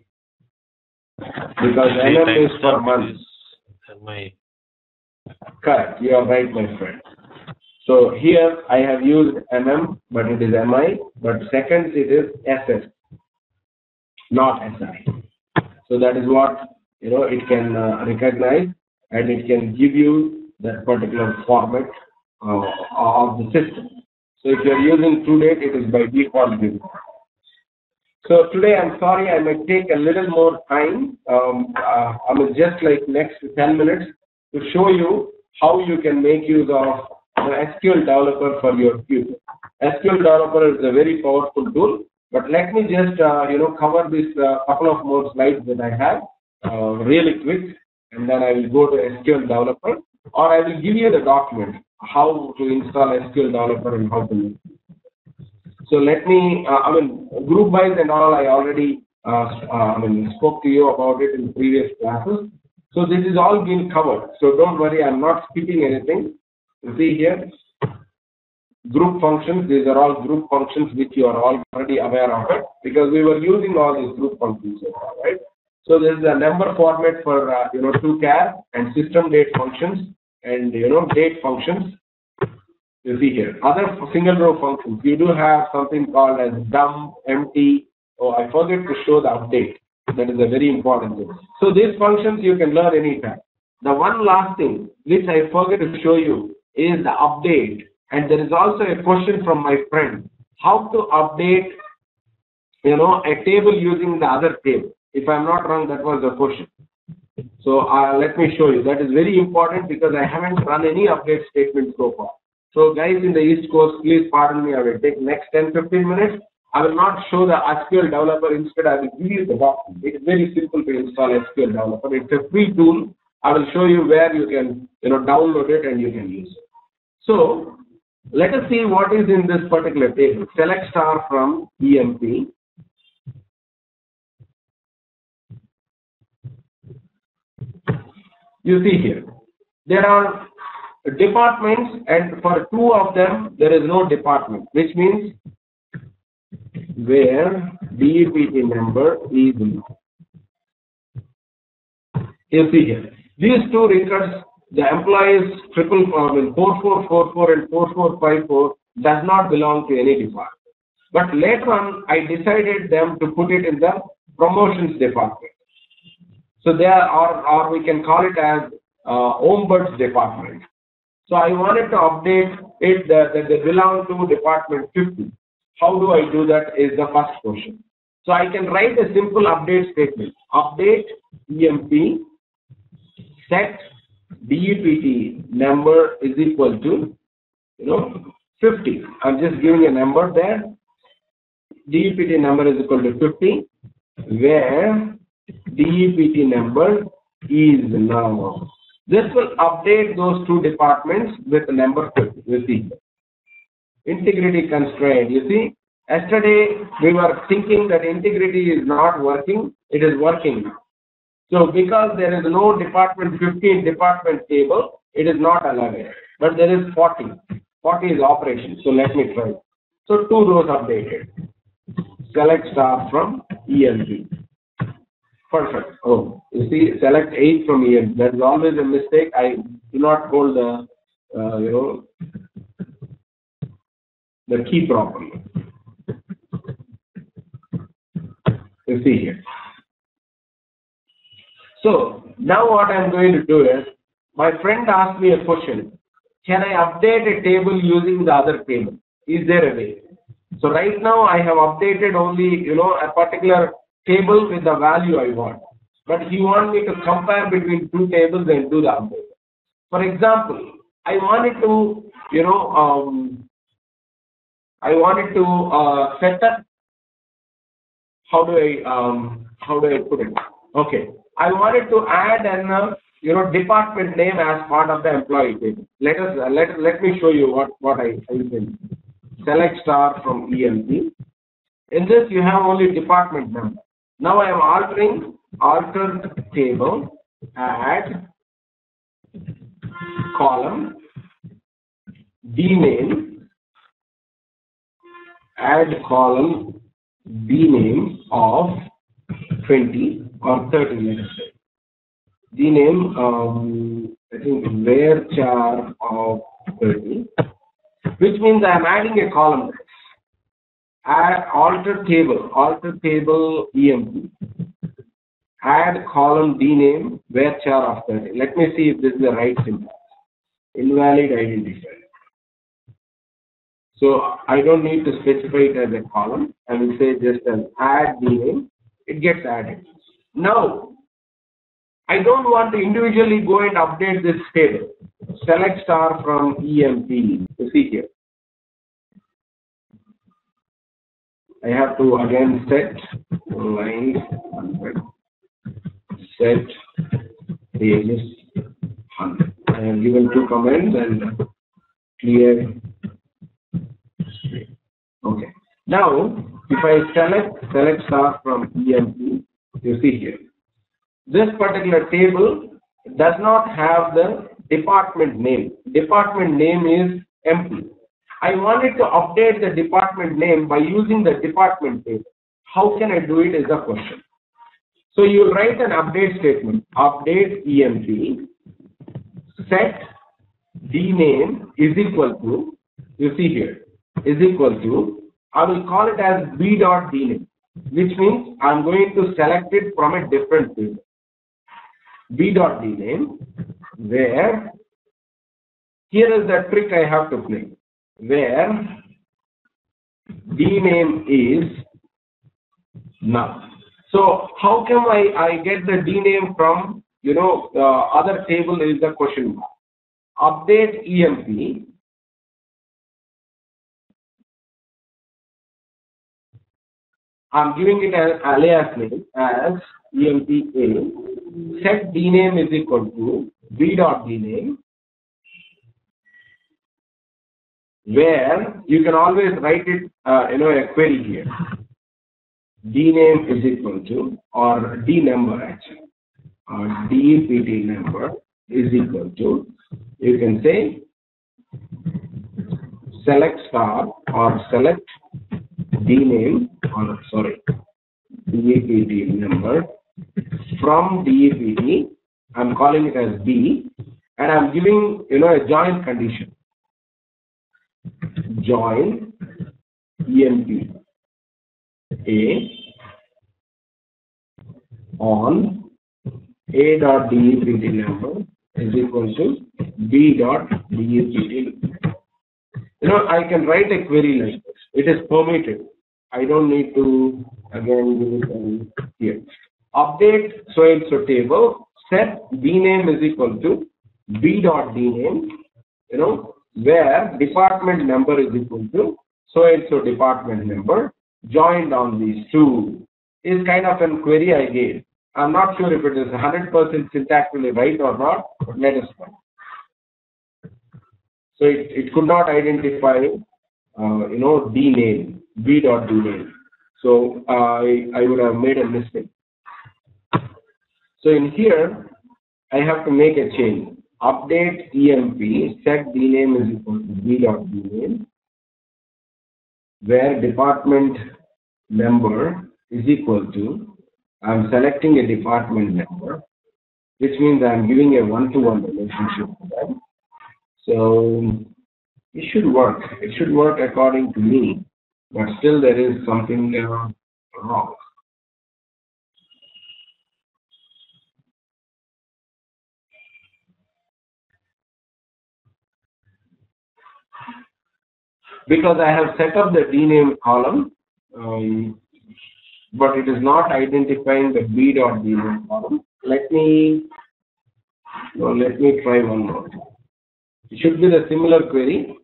Because MM is for month. Correct, you are right, my friend. So here I have used MM, but it is MI, but seconds it is SS, not SI. So that is what, it can recognize, and it can give you that particular format of the system. So if you're using TrueDate, it is by default given. So today, I'm sorry, I might take a little more time. I mean, just like next 10 minutes to show you how you can make use of the SQL Developer for your future. SQL Developer is a very powerful tool, but let me just cover this couple of more slides that I have really quick, and then I will go to SQL Developer, or I will give you the document how to install SQL Developer and how to use it. So let me, group wise and all, I already spoke to you about it in previous classes. So this is all been covered. So don't worry, I'm not skipping anything. You see here, group functions. These are all group functions which you are already aware of it because we were using all these group functions so far, right? So this is a number format for toChar and system date functions and date functions. You see here, other single row functions. You do have something called as dump, empty. Oh, I forget to show the update. That is a very important thing. So these functions you can learn anytime. The one last thing which I forget to show you is the update. And there is also a question from my friend, how to update, a table using the other table. If I'm not wrong, that was the question. So let me show you. That is very important because I haven't run any update statement so far. So guys in the East Coast, please pardon me. I will take next 10-15 minutes. I will not show the SQL Developer. Instead, I will give you the document. It is very simple to install SQL Developer. It's a free tool. I will show you where you can, download it and you can use it. So let us see what is in this particular table. Select star from EMP. You see here, there are departments, and for two of them, there is no department, which means where DEPT number is no. You see here, these two records, the employees 4444 and 4454 does not belong to any department. But later on, I decided them to put it in the promotions department. So they are, or we can call it as Ombuds department. So I wanted to update it that they belong to department 50. How do I do that is the first question. So I can write a simple update statement. Update EMP set DEPT number is equal to 50. I'm just giving a number there. DEPT number is equal to 50, where DEPT number is now. This will update those two departments with the number 50. You see, integrity constraint. You see, yesterday we were thinking that integrity is not working. It is working now. So because there is no department 50 department table, it is not allowed. But there is 40. 40 is operation. So let me try. So two rows updated. Select star from EMP. Perfect. Oh, you see, select 8 from EMP. That is always a mistake. I do not hold the, the key properly. You see here. So now what I'm going to do is, my friend asked me a question. Can I update a table using the other table? Is there a way? So right now I have updated only, a particular table with the value I want. But he wants me to compare between two tables and do the update. For example, I wanted to, set up, how do I put it? Okay. I wanted to add an, department name as part of the employee table. Let me show you what I did. Select star from EMP. In this, you have only department number. Now I am altered table, add column, dname, add column, dname of 20 or 30, let us say. Dname, I think varchar of 30, which means I am adding a column. Add alter table EMP, add column dname varchar of 30. Let me see if this is the right syntax. Invalid identifier. So I don't need to specify it as a column. I will say just an add name. It gets added. Now, I don't want to individually go and update this table. Select star from EMP. You see here. I have to again set line 100. Set pages 100. I have given two comments and clear. Okay. Now, if I select star from EMP, you see here. This particular table does not have the department name. Department name is empty. I wanted to update the department name by using the department table. How can I do it is the question. So you write an update statement. Update EMP set dname is equal to, you see here, is equal to, I will call it as b.dname, which means I'm going to select it from a different table. b.dname, where, here is the trick I have to play, where dname is null. So how come I get the dname from, other table is the question mark. Update EMP, I'm giving it an alias name as EMPA. Set dname is equal to b.dname, where you can always write it, a query here. Dname is equal to, or d number actually, or DEPT number is equal to, you can say select star or select dname, or sorry, DEPT number from DEPT. I'm calling it as B, and I'm giving a join condition. Join EMP A on A.DEPT number is equal to B.DEPT. I can write a query like this. It is permitted. I don't need to again give it here. Update so and so table. Set dname is equal to b.dname. Where department number is equal to so and so department number. Joined on these two is kind of a query I gave. I'm not sure if it is 100% syntactically right or not, but let us find. So it could not identify, dname, b.dname. So I would have made a mistake. So in here, I have to make a change. Update EMP, set dname is equal to b.dname, where department number is equal to, I'm selecting a department number, which means I'm giving a one-to-one relationship to them. So it should work. It should work according to me, but still there is something wrong. Because I have set up the dname column, but it is not identifying the b.dname column. Let me try one more. It should be the similar query.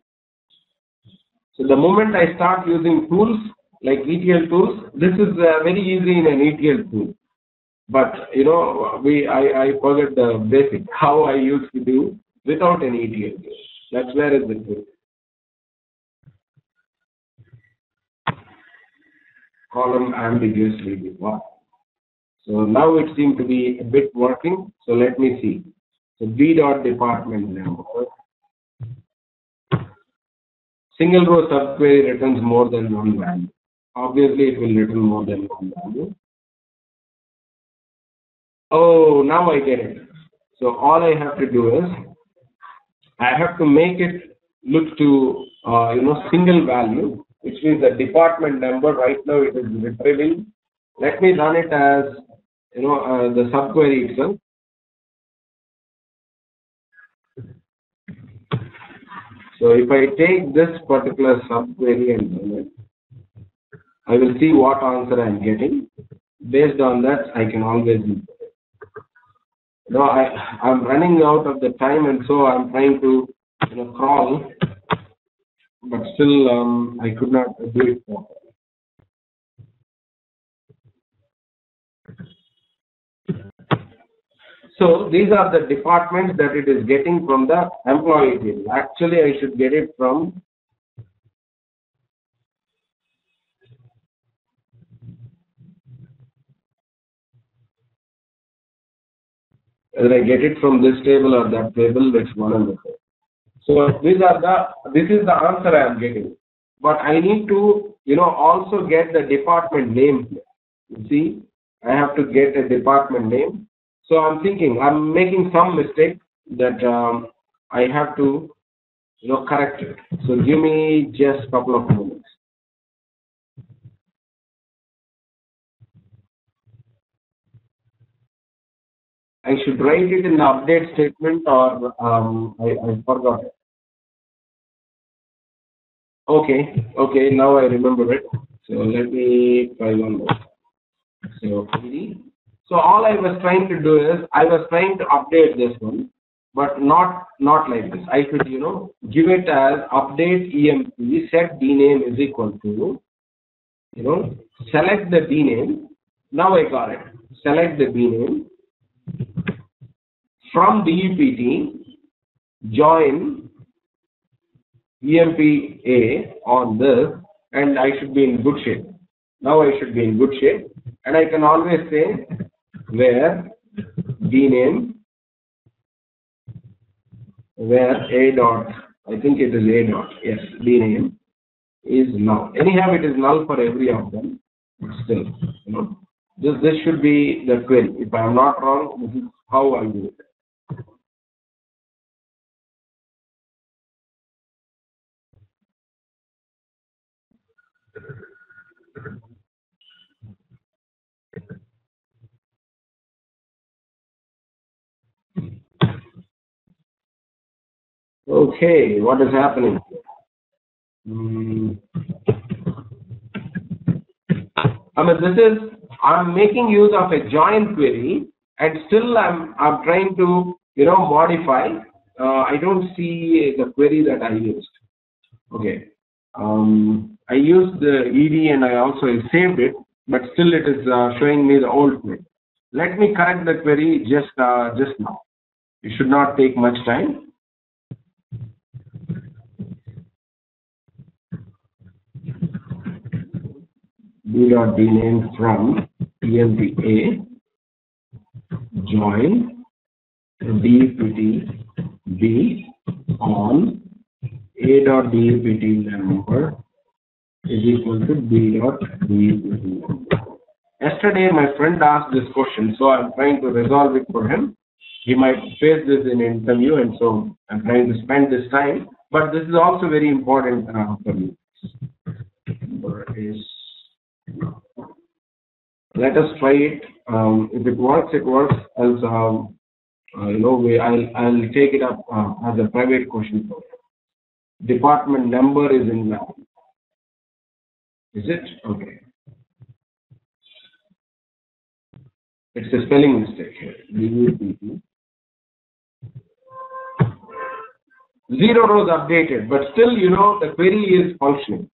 So the moment I start using tools like ETL tools, this is very easy in an ETL tool. But I forget the basic how I used to do without an ETL tool. That's where is the trick. Column ambiguously defined. So now it seems to be a bit working. So let me see. So b.department number. Single row subquery returns more than one value. Obviously, it will return more than one value. Oh, now I get it. So all I have to do is I have to make it look to single value, which means the department number. Right now it is retrieving. Let me run it as the subquery itself. So if I take this particular subquery and run it, I will see what answer I am getting. Based on that, I can always input it. I'm running out of the time, and so I'm trying to crawl, but still I could not do it properly. So these are the departments that it is getting from the employee table. Actually, I should get it from whether I get it from this table or that table, it's one and the same. So this is the answer I am getting. But I need to also get the department name here. You see, I have to get a department name. So I'm thinking I'm making some mistake that I have to correct it. So give me just a couple of moments. I should write it in the update statement, or I forgot it. Okay, now I remember it. So let me try one more. So all I was trying to do is I was trying to update this one, but not like this. I should give it as update emp set dname is equal to select the dname. Now I got it. Select the dname from DEPT, join EMPA on this, and I should be in good shape. Now I should be in good shape, and I can always say where dname, where a dot, I think it is a dot, yes, dname is null. Anyhow, it is null for every of them, but still, this should be the query. If I am not wrong, this is how I do it. Okay, what is happening? I'm making use of a join query, and still I'm trying to modify. I don't see the query that I used. Okay, I used the ed and I also saved it, but still it is showing me the old query. Let me correct the query just now. It should not take much time. b.dname from empa join DEPT B on a.DEPT number is equal to b.DEPT number. Yesterday my friend asked this question, so I'm trying to resolve it for him. He might face this in an interview, and so I'm trying to spend this time, but this is also very important for me. Let us try it. If it works, it works. Else, I'll take it up as a private question for you. Department number is in that. Is it? Okay. It's a spelling mistake here. DEPT. 0 rows updated, but still, the query is functioning.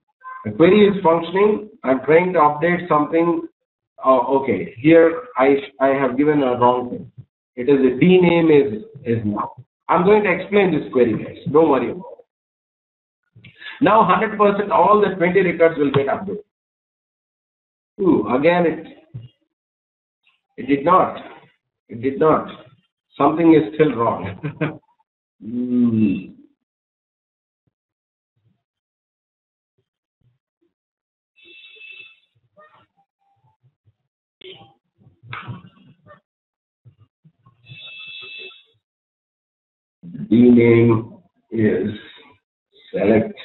The query is functioning. I'm trying to update something. Okay, here I have given a wrong thing. It is a dname is now. I'm going to explain this query, guys. Don't worry about it. Now 100% all the 20 records will get updated. Again it did not. It did not. Something is still wrong. Dname is select.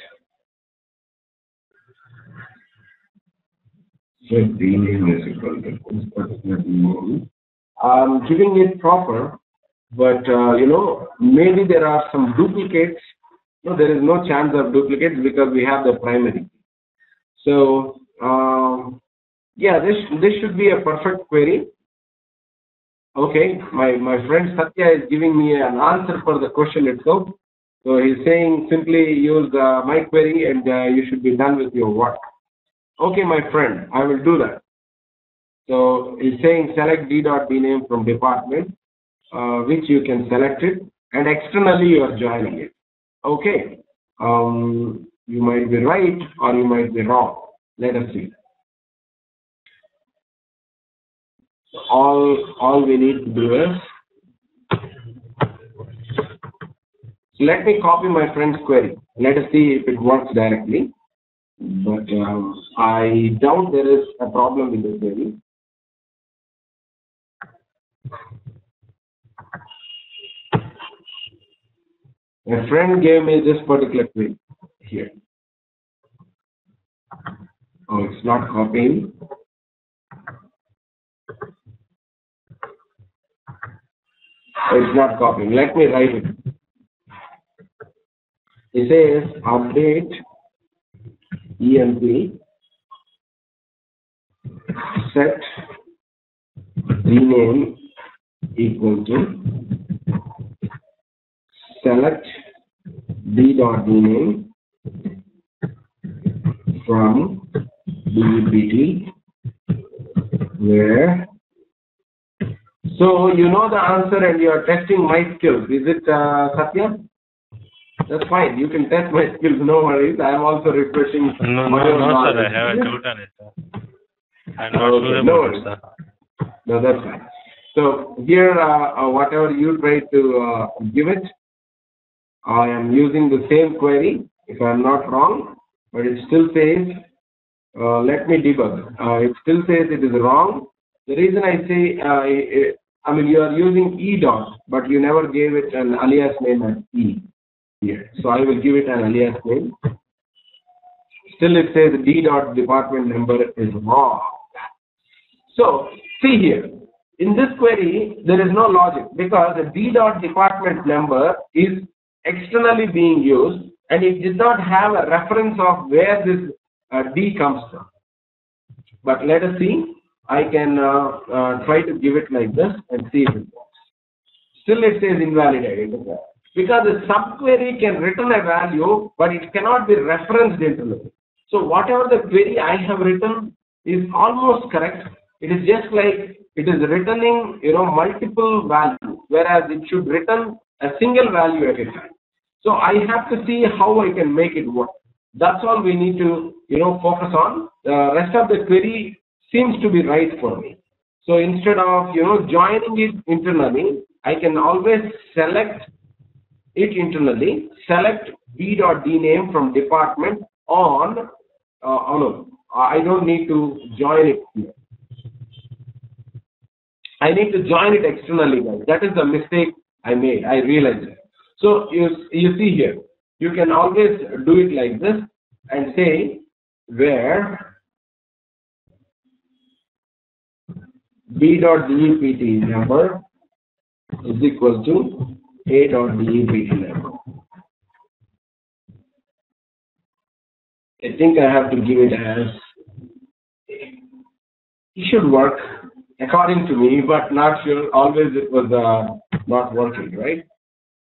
So dname is equal to this particular dname. I'm giving it proper, but maybe there are some duplicates No, there is no chance of duplicates because we have the primary. So yeah, this should be a perfect query. Okay, my friend Satya is giving me an answer for the question itself. So he's saying simply use my query and you should be done with your work. Okay, my friend, I will do that. So he's saying select d.dname from department, which you can select it, and externally you are joining it. Okay, you might be right or you might be wrong. Let us see. So all we need to do is, let me copy my friend's query. Let us see if it works directly. But I doubt there is a problem with the query. A friend gave me this particular query here. Oh, it's not copying. It's not copying. Let me write it. It says update EMP set rename equal to select d.rename from DBT where. So you know the answer and you are testing my skills. Is it Satya? That's fine. You can test my skills. No worries. I am also refreshing my own knowledge. Sir. I have a doubt on it. I'm not Okay, sure no about worries. it, sir. No, that's fine. So here, whatever you try to give it, I am using the same query, if I am not wrong, but it still says, let me debug. It still says it is wrong. The reason I say, I mean, you are using E dot, but you never gave it an alias name as E here. So I will give it an alias name. Still it says D dot department number is wrong. So see here, in this query, there is no logic because the D dot department number is externally being used and it did not have a reference of where this D comes from. But let us see. I can try to give it like this and see if it works. Still it says invalid identifier because the subquery can return a value, but it cannot be referenced internally. So whatever the query I have written is almost correct. It is just like it is returning, multiple values, whereas it should return a single value at a time. So I have to see how I can make it work. That's all we need to, focus on. The rest of the query seems to be right for me. So instead of, joining it internally, I can always select it internally, select b.dname from department on, no, I don't need to join it here. I need to join it externally, guys. That is the mistake I made. I realized it. So you see here, you can always do it like this and say where b.dept number is equal to a.dept number. I think I have to give it as, it should work according to me, but not sure. Always it was not working, right?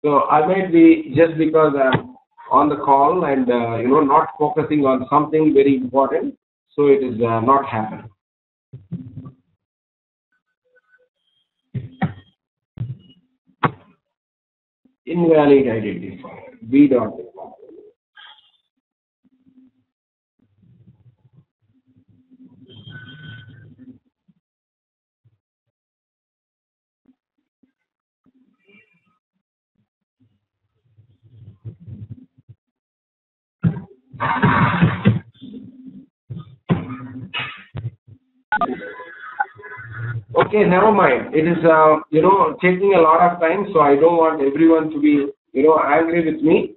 So I might be just because I'm on the call and not focusing on something very important, so it is not happening. Invalid identifier b.department. Okay, never mind. It is, taking a lot of time, so I don't want everyone to be, angry with me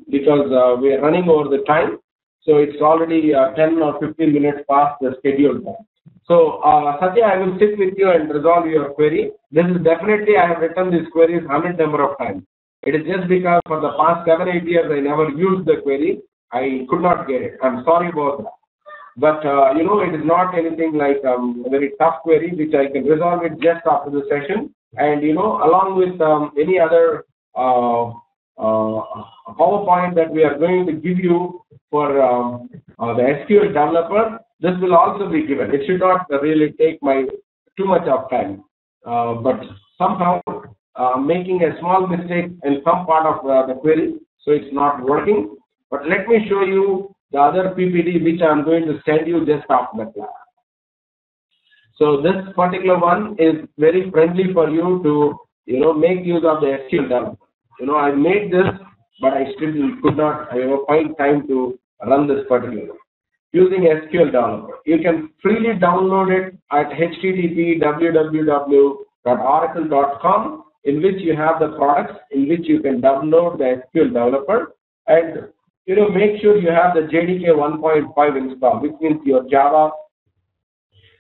because we are running over the time. So it's already 10 or 15 minutes past the scheduled time. So, Satya, I will sit with you and resolve your query. This is definitely, I have written these queries 100 number of times. It is just because for the past 7-8 years I never used the query. I could not get it. I'm sorry about that. But it is not anything like a very tough query which I can resolve it just after the session. And along with any other PowerPoint that we are going to give you for the SQL developer, this will also be given. It should not really take too much of time. But somehow making a small mistake in some part of the query, so it's not working. But let me show you the other PPT which I'm going to send you just after the class. So this particular one is very friendly for you to make use of the SQL developer. I made this, but I still could not find time to run this particular one. Using SQL developer, you can freely download it at http://www.oracle.com, in which you have the products in which you can download the SQL developer, and make sure you have the JDK 1.5 installed, which means your Java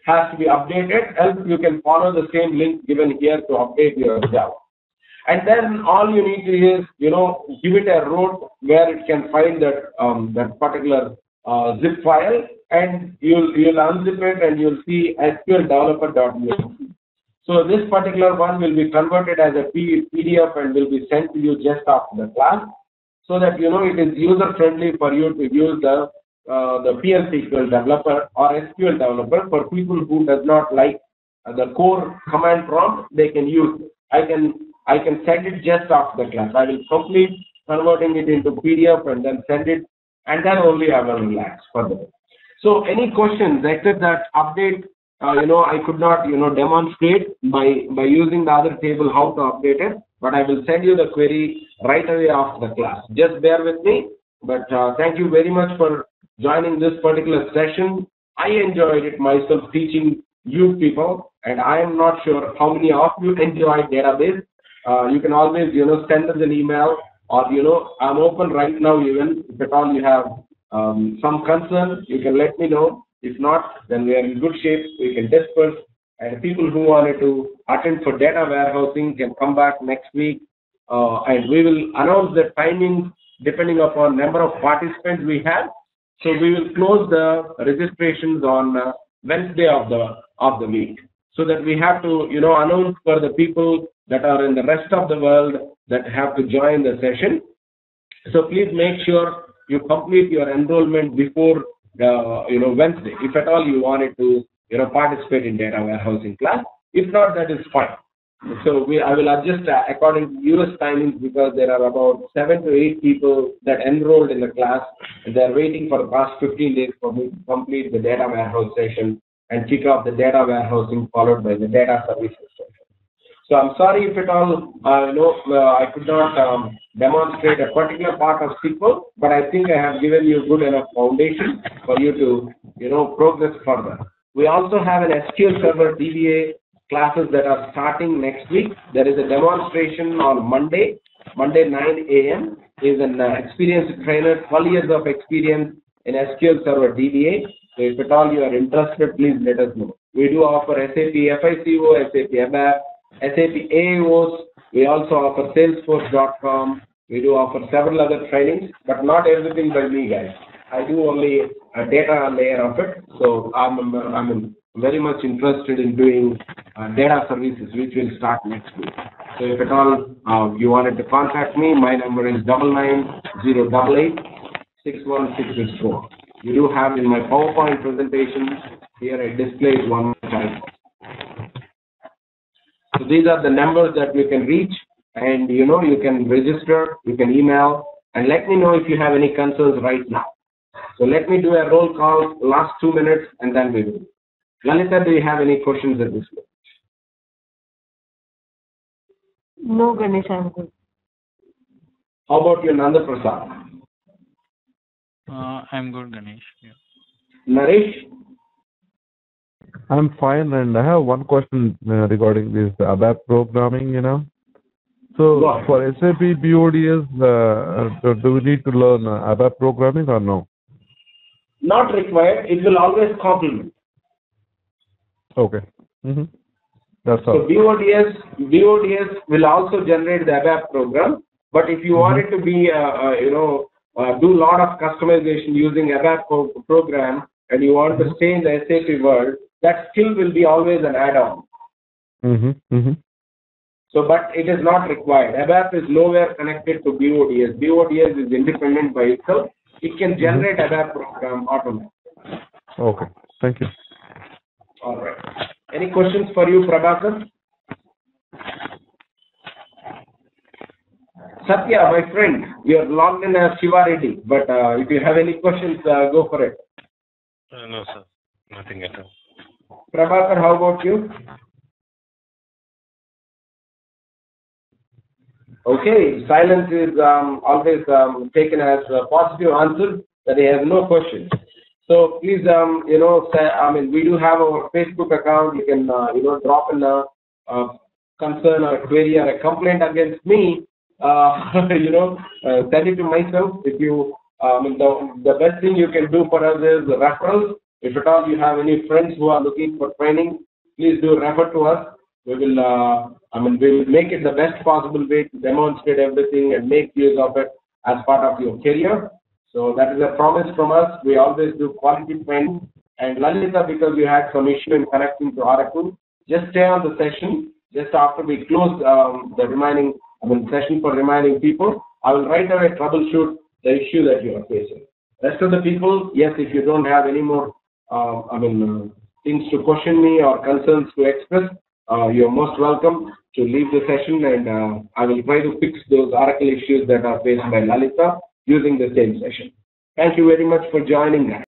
has to be updated, else you can follow the same link given here to update your Java. And then all you need to is, give it a route where it can find that particular zip file, and you'll unzip it and you'll see SQLdeveloper.exe. So this particular one will be converted as a PDF and will be sent to you just after the class, so that it is user friendly for you to use the PL SQL developer or SQL developer. For people who does not like the core command prompt, they can use it. I can send it just after the class. I will complete converting it into PDF and then send it, and then only I will relax further. So any questions except that update? I could not demonstrate by using the other table how to update it, but I will send you the query right away after the class. Just bear with me. But thank you very much for joining this particular session. I enjoyed it myself teaching you people, and I am not sure how many of you enjoyed database. You can always send us an email, or I'm open right now. Even if at all you have some concern, you can let me know. If not, then we are in good shape. We can disperse, and people who wanted to attend for data warehousing can come back next week, and we will announce the timing depending upon number of participants we have. So we will close the registrations on Wednesday of the week, so that we have to announce for the people that are in the rest of the world that have to join the session. So please make sure you complete your enrollment before Wednesday, if at all you wanted to participate in data warehousing class. If not, that is fine. So I will adjust according to US timings, because there are about 7 to 8 people that enrolled in the class, and they are waiting for the past 15 days for me to complete the data warehouse session and kick off the data warehousing, followed by the data services session. So I'm sorry if at all I could not demonstrate a particular part of SQL, but I think I have given you good enough foundation for you to progress further. We also have an SQL Server DBA classes that are starting next week. There is a demonstration on Monday 9 a.m. is an experienced trainer, 12 years of experience in SQL Server DBA. So if at all you are interested, please let us know. We do offer SAP FICO, SAP ABAP, SAP AAOs. We also offer Salesforce.com. We do offer several other trainings, but not everything by me, guys. I do only a data layer of it. So I'm very much interested in doing data services, which will start next week. So if at all you wanted to contact me, my number is 9908861664. You do have in my PowerPoint presentation here I displayed one more time. So these are the numbers that you can reach, and you can register, you can email, and let me know if you have any concerns right now. So let me do a roll call last 2 minutes, and then we will. Lalita, do you have any questions at this point? No, Ganesh, I'm good. How about you, Nanda Prasad? I'm good, Ganesh. Yeah. Naresh? I'm fine, and I have one question regarding this ABAP programming, So for SAP BODS, do we need to learn ABAP programming or no? Not required. It will always complement. Okay. That's all. So BODS will also generate the ABAP program, But if you want it to be, do a lot of customization using ABAP program, and you want to stay in the SAP world, that skill will be always an add-on. So, but it is not required. ABAP is nowhere connected to BODS. BODS is independent by itself. It can generate ABAP program automatically. Okay. Thank you. All right. Any questions for you, Prabhakar? Satya, my friend, you are logged in as Shiva Reddy, but if you have any questions, go for it. No, sir. Nothing at all. Prabhakar, how about you? Okay, silence is always taken as a positive answer, that he has no questions. So please, we do have our Facebook account. You can, drop in a concern or a query or a complaint against me. Send it to myself. If you, the best thing you can do for us is referrals. If at all you have any friends who are looking for training, please do refer to us. We will, we will make it the best possible way to demonstrate everything and make use of it as part of your career. So that is a promise from us. We always do quality training. And Lalita, because you had some issue in connecting to Oracle, just stay on the session. Just after we close the remaining session for remaining people, I will right away troubleshoot the issue that you are facing. Rest of the people, yes, if you don't have any more things to question me or concerns to express, you're most welcome to leave the session, and I will try to fix those Oracle issues that are faced by Lalita using the same session. Thank you very much for joining, guys.